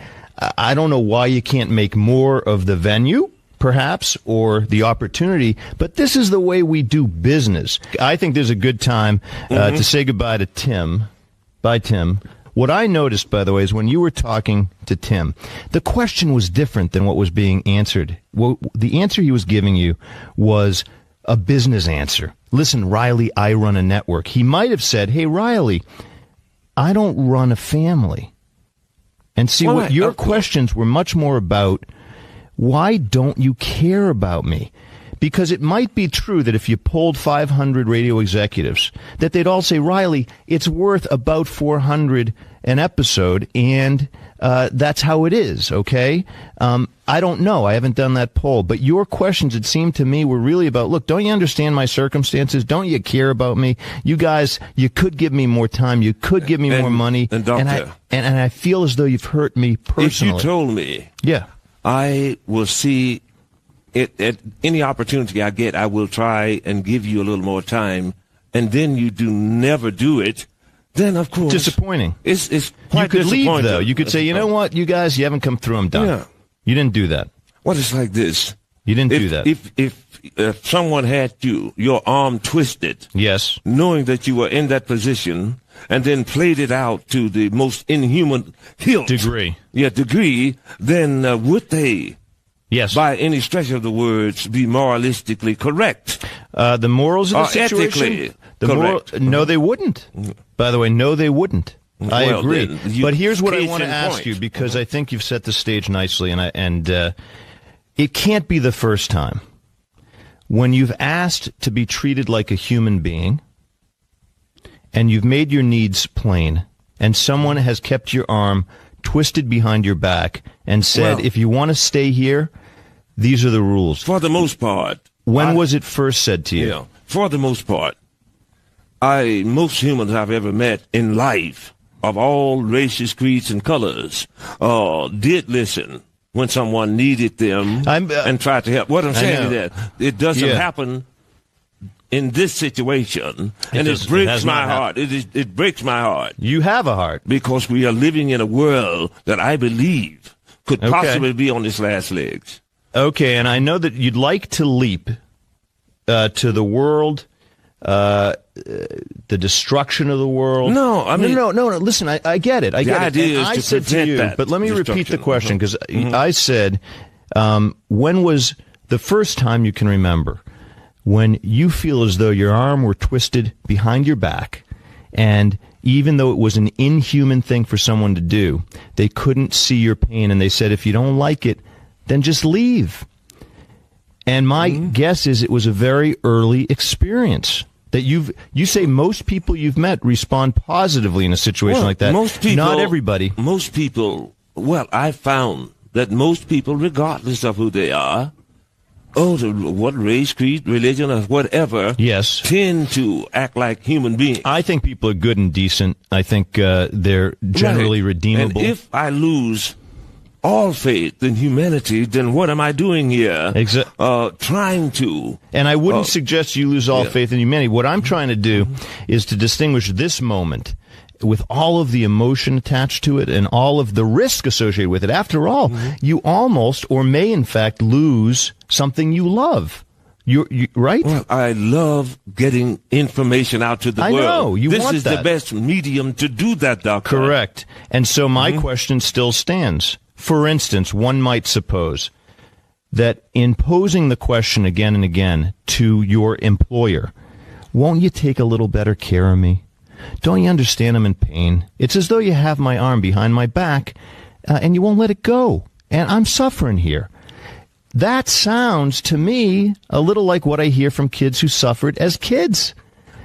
I don't know why you can't make more of the venue, perhaps, or the opportunity, but this is the way we do business. I think there's a good time to say goodbye to Tim. Bye, Tim. What I noticed, by the way, is when you were talking to Tim, the question was different than what was being answered. Well, the answer he was giving you was a business answer. Listen, Riley, I run a network. He might have said, hey, Riley, I don't run a family. And see, what your questions were much more about, why don't you care about me? Because it might be true that if you polled 500 radio executives, that they'd all say, Riley, it's worth about $400 an episode, and that's how it is, okay? I don't know. I haven't done that poll. But your questions, it seemed to me, were really about, look, don't you understand my circumstances? Don't you care about me? You guys, you could give me more time. You could give me more money. And doctor, and I feel as though you've hurt me personally. If you told me, I will see it at any opportunity I get, I will try and give you a little more time, and then you do never do it, then of course disappointing. It's quite you could disappointing. Leave, though. You could say, you know what, you guys, you haven't come through. I'm done. Yeah. You didn't do that. Well, it's like this. You didn't do that. If someone had your arm twisted, yes, knowing that you were in that position, and then played it out to the most inhuman degree, then would they? Yes. By any stretch of the words, be moralistically correct. The morals of the situation? Ethically no, they wouldn't. By the way, no, they wouldn't. I agree. But here's what I want to ask you, because I think you've set the stage nicely, and it can't be the first time. When you've asked to be treated like a human being, and you've made your needs plain, and someone has kept your arm twisted behind your back and said, if you want to stay here, these are the rules. For the most part. When was it first said to you? Yeah, for the most part. Most humans I've ever met in life, of all races, creeds, and colors, did listen when someone needed them and tried to help. What I'm saying is that it doesn't happen in this situation, and it breaks my heart. It breaks my heart. You have a heart. Because we are living in a world that I believe could possibly be on its last legs. Okay, and I know that you'd like to leap to the world, the destruction of the world. No, I mean... No, listen, I get it. I get it. The idea is to prevent that. But let me repeat the question, because I said, when was the first time you can remember when you feel as though your arm were twisted behind your back, and even though it was an inhuman thing for someone to do, they couldn't see your pain, and they said, if you don't like it, then just leave. And my guess is it was a very early experience. That you say most people you've met respond positively in a situation like that. Most people, not everybody. Most people, I found that most people, regardless of who they are, what race, creed, religion, or whatever, tend to act like human beings. I think people are good and decent. I think they're generally redeemable. And if I lose all faith in humanity, then what am I doing here? Trying to. And I wouldn't suggest you lose all faith in humanity. What I'm trying to do is to distinguish this moment with all of the emotion attached to it and all of the risk associated with it. After all, you almost or may in fact lose something you love. You right? Well, I love getting information out to the world. I know. This want is that. the best medium to do that, Doctor. Correct. And so my question still stands. For instance, one might suppose that in posing the question again and again to your employer, won't you take a little better care of me? Don't you understand I'm in pain? It's as though you have my arm behind my back and you won't let it go. And I'm suffering here. That sounds to me a little like what I hear from kids who suffered as kids.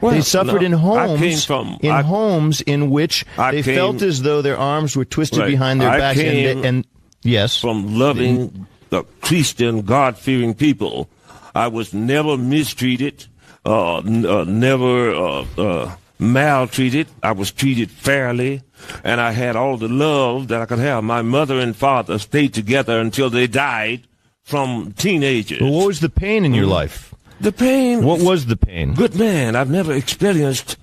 They suffered in homes in which they felt as though their arms were twisted behind their backs. And yes, from loving the Christian, God-fearing people, I was never mistreated, never maltreated. I was treated fairly, and I had all the love that I could have. My mother and father stayed together until they died from teenagers. Well, what was the pain in your life? The pain. What was the pain? Good man, I've never experienced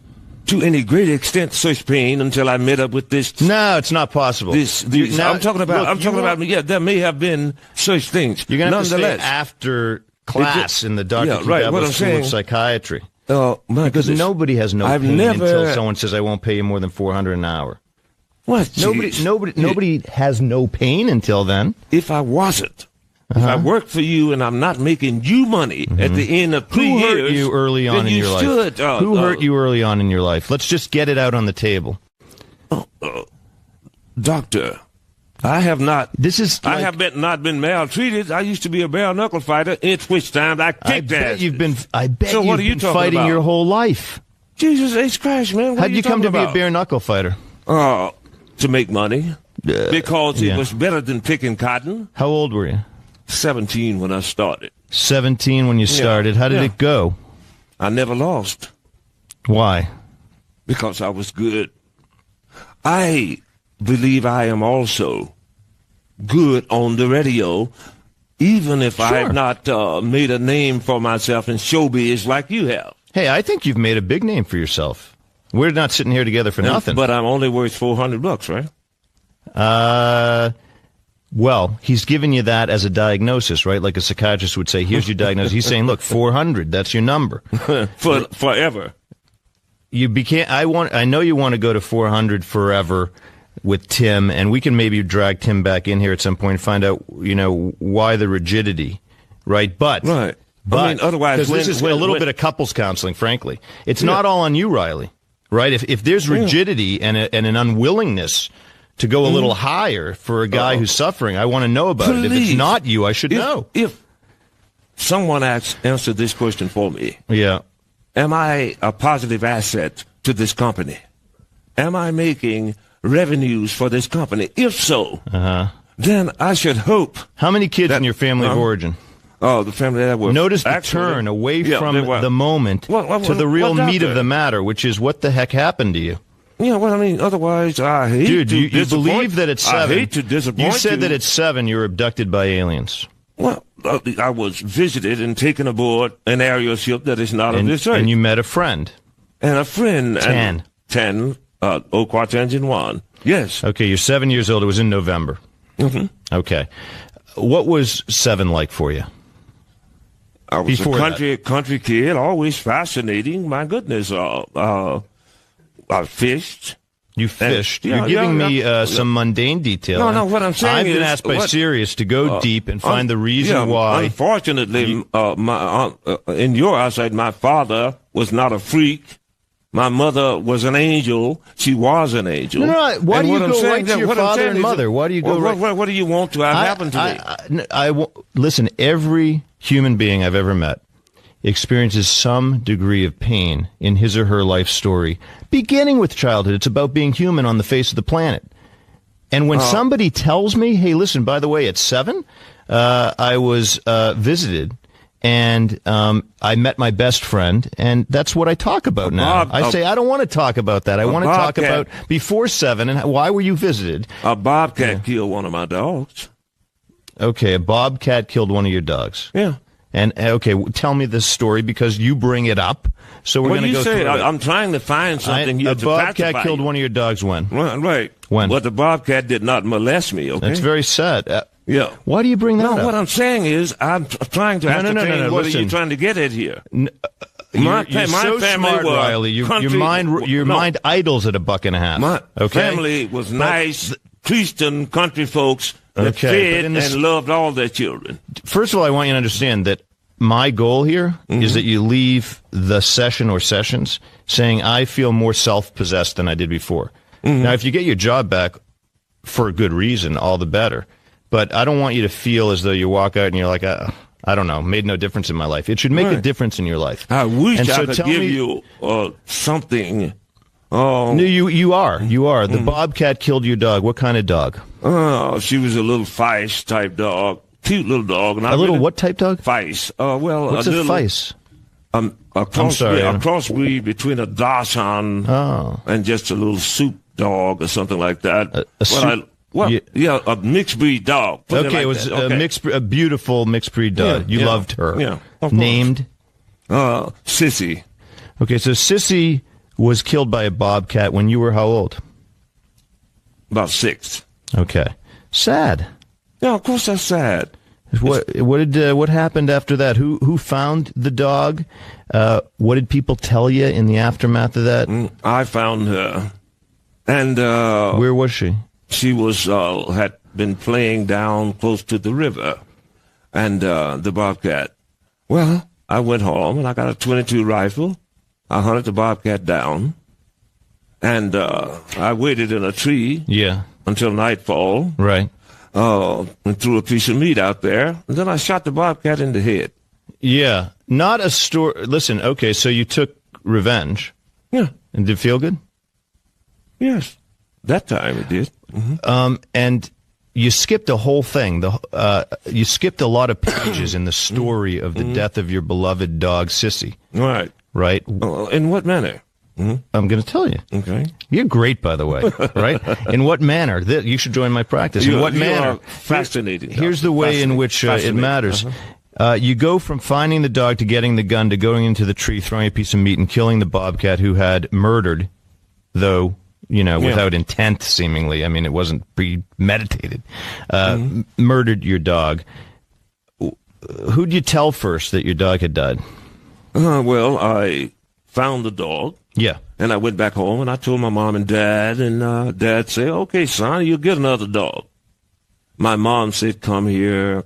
to any great extent such pain until I met up with this. No, it's not possible. I'm talking about. Yeah, there may have been such things. You're going to have to stay after class in the Dr. Kudaba School of Psychiatry. Oh, my because goodness. nobody has no pain until someone says, "I won't pay you more than $400 an hour." What? Nobody has no pain until then. If I wasn't. If I work for you and I'm not making you money at the end of 3 years, Who hurt you early on in your life? Who hurt you early on in your life? Let's just get it out on the table. Doctor, I have not. I have not been maltreated. I used to be a bare knuckle fighter. At which times I kicked ass. I bet so you've what are you been talking fighting about? your whole life. Jesus H. Christ, man! How'd you come to be a bare knuckle fighter? To make money, because it was better than picking cotton. How old were you? 17 when I started. 17 when you started. How did it go? I never lost. Why? Because I was good. I believe I am also good on the radio, even if I have not made a name for myself in showbiz like you have. Hey, I think you've made a big name for yourself. We're not sitting here together for nothing. But I'm only worth $400, right? Well, he's giving you that as a diagnosis, right? Like a psychiatrist would say, here's your diagnosis. He's saying, look, 400, that's your number. Forever. I know you want to go to 400 forever with Tim, and we can maybe drag Tim back in here at some point and find out, why the rigidity, right? But I mean, otherwise, this is a little bit of couples counseling, frankly. It's not all on you, Riley, right? If there's rigidity and an unwillingness to go a little higher for a guy who's suffering, I want to know about it. If it's not you, I should know. If someone answered this question for me. Yeah. Am I a positive asset to this company? Am I making revenues for this company? If so, then I should hope. How many kids in your family of origin? Oh, the family that was. Notice the turn away from the moment to the real meat of the matter, which is what the heck happened to you. Yeah, well, I mean, otherwise, I hate to disappoint. You believe that at 7. I hate to disappoint you. You said that at 7 you were abducted by aliens. Well, I was visited and taken aboard an aerial ship that is not of this earth. And you met a friend. And a friend. 10. 10, Quart Engine 1. Yes. Okay, you're 7 years old. It was in November. Mm-hmm. Okay. What was 7 like for you? I was a country kid, always fascinating. My goodness. I fished. You fished. You're giving me some mundane detail. No, what I'm saying I've been asked by Sirius to go deep and find the reason why. Unfortunately, in your eyesight, my father was not a freak. My mother was an angel. She was an angel. No, why do you go right to your father and mother? Why do you go right? What do you want to have happen to me? Listen, every human being I've ever met experiences some degree of pain in his or her life story, beginning with childhood. It's about being human on the face of the planet. And when somebody tells me, hey, listen, by the way, at 7, I was visited, and I met my best friend, and that's what I talk about now. I say, I don't want to talk about that. I want to talk about before 7, and why were you visited? A bobcat killed one of my dogs. Okay, a bobcat killed one of your dogs. Yeah. And, okay, tell me this story because you bring it up. So we're going to go through it. I'm trying to find something here to pacify. A bobcat killed one of your dogs when? Right. When? But the bobcat did not molest me, okay? That's very sad. Yeah. Why do you bring that up? No, what I'm saying is I'm trying to ascertain what are you trying to get at here. You're so smart, Riley. Your mind idles at $1.50. My family was nice, Christian country folks that fed and loved all their children. First of all, I want you to understand that my goal here is that you leave the session or sessions saying, I feel more self-possessed than I did before. Now, if you get your job back for a good reason, all the better. But I don't want you to feel as though you walk out and you're like, I don't know, made no difference in my life. It should make a difference in your life. I wish I could give you something. No, you are. The bobcat killed your dog. What kind of dog? Oh, she was a little Feist type dog. Cute little dog. A little what type dog? Feist. What's a Feist? A crossbreed between a dachshund and just a little soup dog or something like that. A mixed breed dog. Okay, it was a beautiful mixed breed dog. You loved her. Yeah. Named? Sissy. Okay, so Sissy was killed by a bobcat when you were how old? About 6. Okay. Sad. Yeah, of course that's sad. What happened after that? Who found the dog? What did people tell you in the aftermath of that? I found her, and where was she? She was had been playing down close to the river, and the bobcat. Well, I went home and I got a .22 rifle. I hunted the bobcat down, and I waited in a tree. Yeah. Until nightfall. Right. And threw a piece of meat out there, and then I shot the bobcat in the head. Yeah, not a story. Listen, okay, so you took revenge. Yeah. And did it feel good? Yes, that time it did. Mm-hmm. And you skipped a whole thing. You skipped a lot of pages in the story of the death of your beloved dog, Sissy. Right. Right? In what manner? Mm-hmm. I'm going to tell you. Okay. You're great, by the way, right? In what manner? You should join my practice. In what manner? Fascinating. Here's the way in which it matters. You go from finding the dog to getting the gun to going into the tree, throwing a piece of meat, and killing the bobcat who had murdered, though, without intent, seemingly. I mean, it wasn't premeditated. Murdered your dog. Who'd you tell first that your dog had died? Well, I found the dog. Yeah. And I went back home and I told my mom and dad, and dad said, okay, son, you'll get another dog. My mom said, come here.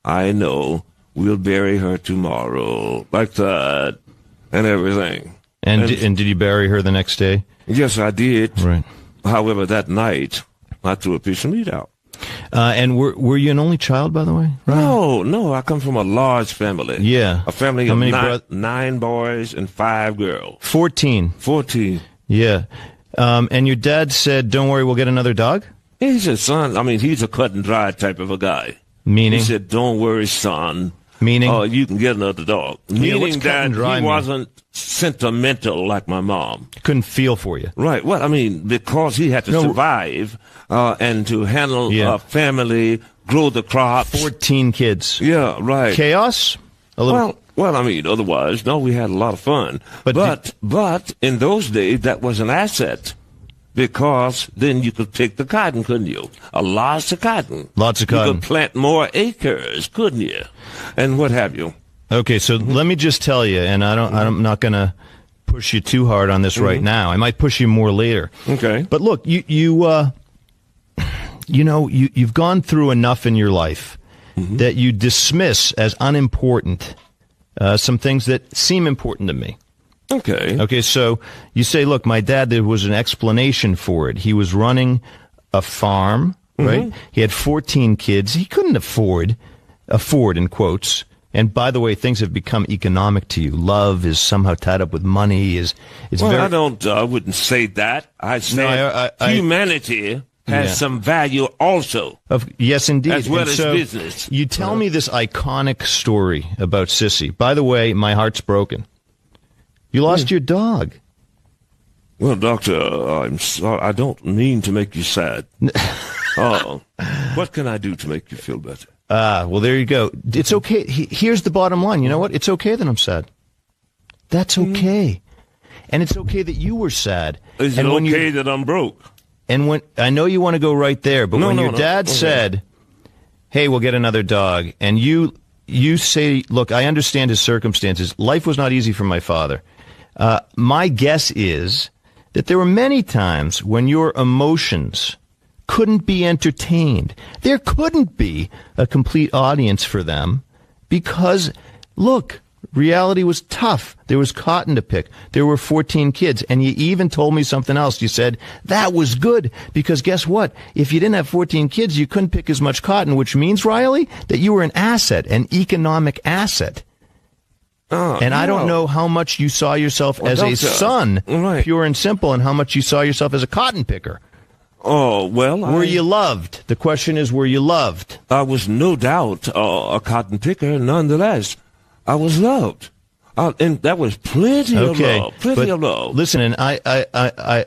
I know. We'll bury her tomorrow. Like that. And everything. And did you bury her the next day? Yes, I did. Right. However, that night, I threw a piece of meat out. And were you an only child, by the way? Right. No. I come from a large family. Yeah. A family of 9 boys and 5 girls. 14. Yeah. And your dad said, don't worry, we'll get another dog? He said, son, he's a cut and dry type of a guy. Meaning? He said, don't worry, son. Meaning? You can get another dog. Meaning that he wasn't sentimental like my mom. Couldn't feel for you. Right. Well, because he had to survive and to handle a family, grow the crops. 14 kids. Yeah, right. Chaos? Well, otherwise, no, we had a lot of fun. But in those days, that was an asset. Because then you could pick the cotton, couldn't you? Lots of cotton. Lots of cotton. You could plant more acres, couldn't you? And what have you. Okay, so let me just tell you, and I'm not going to push you too hard on this right now. I might push you more later. Okay. But look, you've gone through enough in your life that you dismiss as unimportant some things that seem important to me. Okay, so you say, look, my dad, there was an explanation for it. He was running a farm, right? He had 14 kids. He couldn't afford, in quotes. And by the way, things have become economic to you. Love is somehow tied up with money. I wouldn't say that. I say humanity has some value also. Yes, indeed. As well as business. You tell me this iconic story about Sissy. By the way, my heart's broken. You lost your dog. Well, Doctor, I'm sorry. I don't mean to make you sad. What can I do to make you feel better? Well, there you go. It's okay. Here's the bottom line. You know what? It's okay that I'm sad. That's okay. And it's okay that you were sad. Is it okay that I'm broke? And when I know you want to go right there, but when your dad said, hey, we'll get another dog, and you say, look, I understand his circumstances. Life was not easy for my father. My guess is that there were many times when your emotions couldn't be entertained. There couldn't be a complete audience for them because, look, reality was tough. There was cotton to pick. There were 14 kids. And you even told me something else. You said, that was good because guess what? If you didn't have 14 kids, you couldn't pick as much cotton, which means, Riley, that you were an asset, an economic asset. I don't know how much you saw yourself as a son, pure and simple, and how much you saw yourself as a cotton picker. Were you loved? The question is, were you loved? I was no doubt a cotton picker. Nonetheless, I was loved. And that was plenty of love. Plenty of love. Listen, and I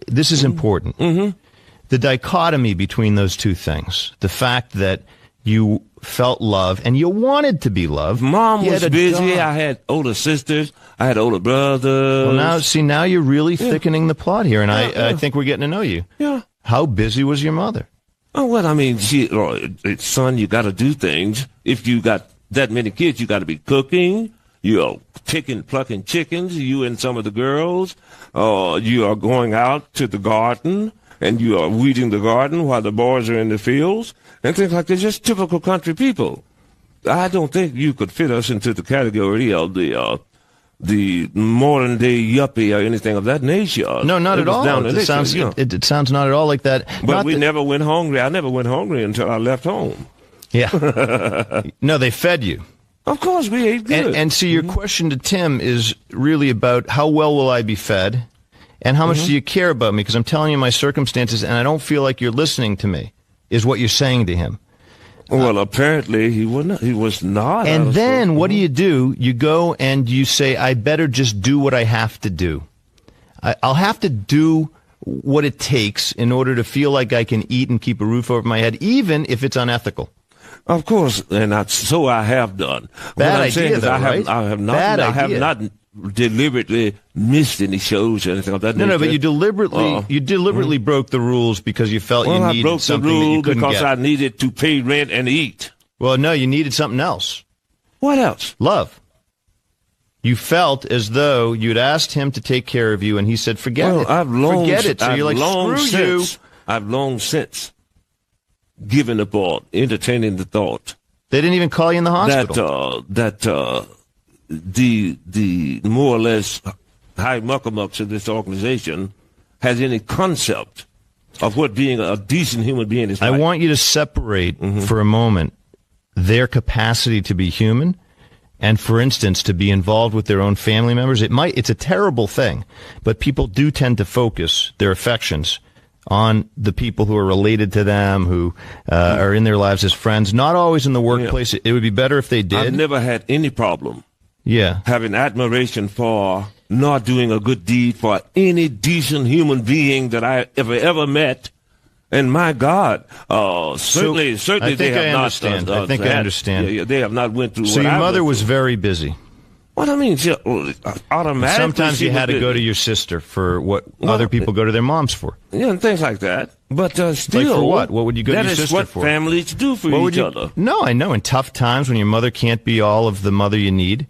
this is important. Mm-hmm. The dichotomy between those two things, the fact that you felt love and you wanted to be loved. Mom was busy. I had older sisters. I had older brothers. Well, now you're really thickening the plot here, and I think we're getting to know you. Yeah. How busy was your mother? Oh, well, I mean, son, you got to do things. If you got that many kids, you got to be cooking. You're plucking chickens, you and some of the girls. You are going out to the garden, and you are weeding the garden while the boys are in the fields, and things like that. Just typical country people. I don't think you could fit us into the category of the modern day yuppie or anything of that nature. No, not at all. It sounds not at all like that. But we never went hungry. I never went hungry until I left home. Yeah. No, they fed you. Of course, we ate good. And so your question to Tim is really about how well will I be fed, and how much do you care about me? Because I'm telling you my circumstances, and I don't feel like you're listening to me, is what you're saying to him. Well, apparently he was not. And then what do? You go and you say, I better just do what I have to do. I'll have to do what it takes in order to feel like I can eat and keep a roof over my head, even if it's unethical. Of course, and so I have done. Bad idea, though, right? I have not deliberately missed any shows or anything of that nature. No, but you deliberately broke the rules because you felt you needed something that you couldn't get. Because I needed to pay rent and eat. Well, no, you needed something else. What else? Love. You felt as though you'd asked him to take care of you, and he said, forget it. Forget it. So you're like, screw you. I've long since given up on entertaining the thought. They didn't even call you in the hospital. That the more or less high muckamucks of this organization has any concept of what being a decent human being is like. I want you to separate for a moment their capacity to be human and, for instance, to be involved with their own family members. It's a terrible thing, but people do tend to focus their affections on the people who are related to them, who are in their lives as friends, not always in the workplace. It would be better if they did. I've never had any problem having admiration for not doing a good deed for any decent human being that I ever met. And my God, certainly they have not. I think I understand. Yeah, they have not went through. So your mother was very busy. What I mean, automatically. Sometimes you had to go to your sister for what other people go to their moms for. Yeah, and things like that. But still, like for what? What would you go to your sister for? That is what families do for each other. No, I know. In tough times when your mother can't be all of the mother you need.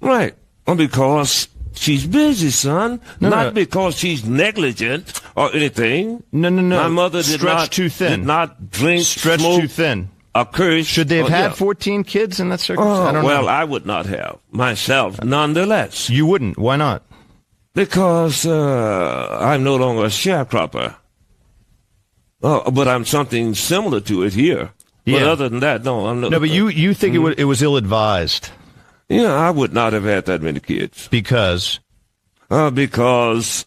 Right. Well, because she's busy, son. Not because she's negligent or anything. No. My mother did not drink, stretch smoke, too thin. A curse. Should they have had 14 kids in that circumstance? I don't know. I would not have myself, nonetheless. You wouldn't? Why not? Because I'm no longer a sharecropper. But I'm something similar to it here. Yeah. But other than that, no, I'm not. No, but you think it was ill-advised? Yeah, I would not have had that many kids. Because? Because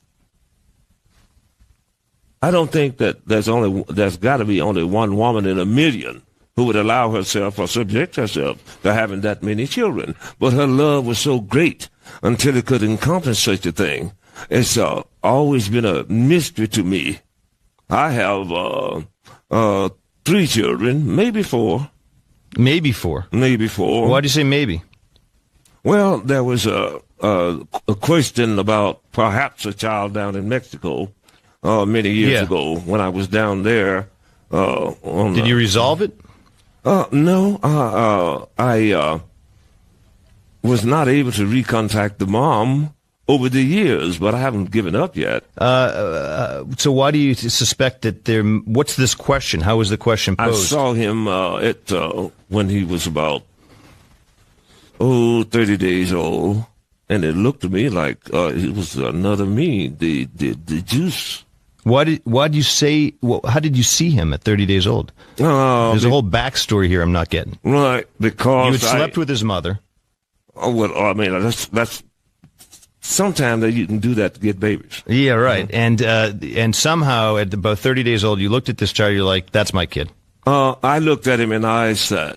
I don't think that there's got to be only one woman in a million who would allow herself or subject herself to having that many children. But her love was so great until it could encompass such a thing. It's always been a mystery to me. I have 3 children, maybe 4. Maybe 4? Maybe 4. Why do you say maybe? Well, there was a question about perhaps a child down in Mexico many years ago when I was down there. Did you resolve it? No. I was not able to recontact the mom over the years, but I haven't given up yet. So why do you suspect that what's this question? How was the question posed? I saw him when he was about 30 days old, and it looked to me like it was another me, the juice. Why did you say? How did you see him at 30 days old? There's a whole backstory here I'm not getting. Right, because you had slept with his mother. Oh well, I mean that's sometimes you can do that to get babies. Yeah, right. And somehow at about 30 days old, you looked at this child. You're like, that's my kid. I looked at him and I said,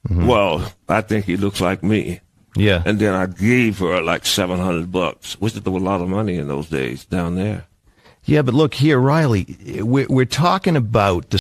well, I think he looks like me. Yeah. And then I gave her like $700, which was a lot of money in those days down there. Yeah, but look here, Riley, we're talking about the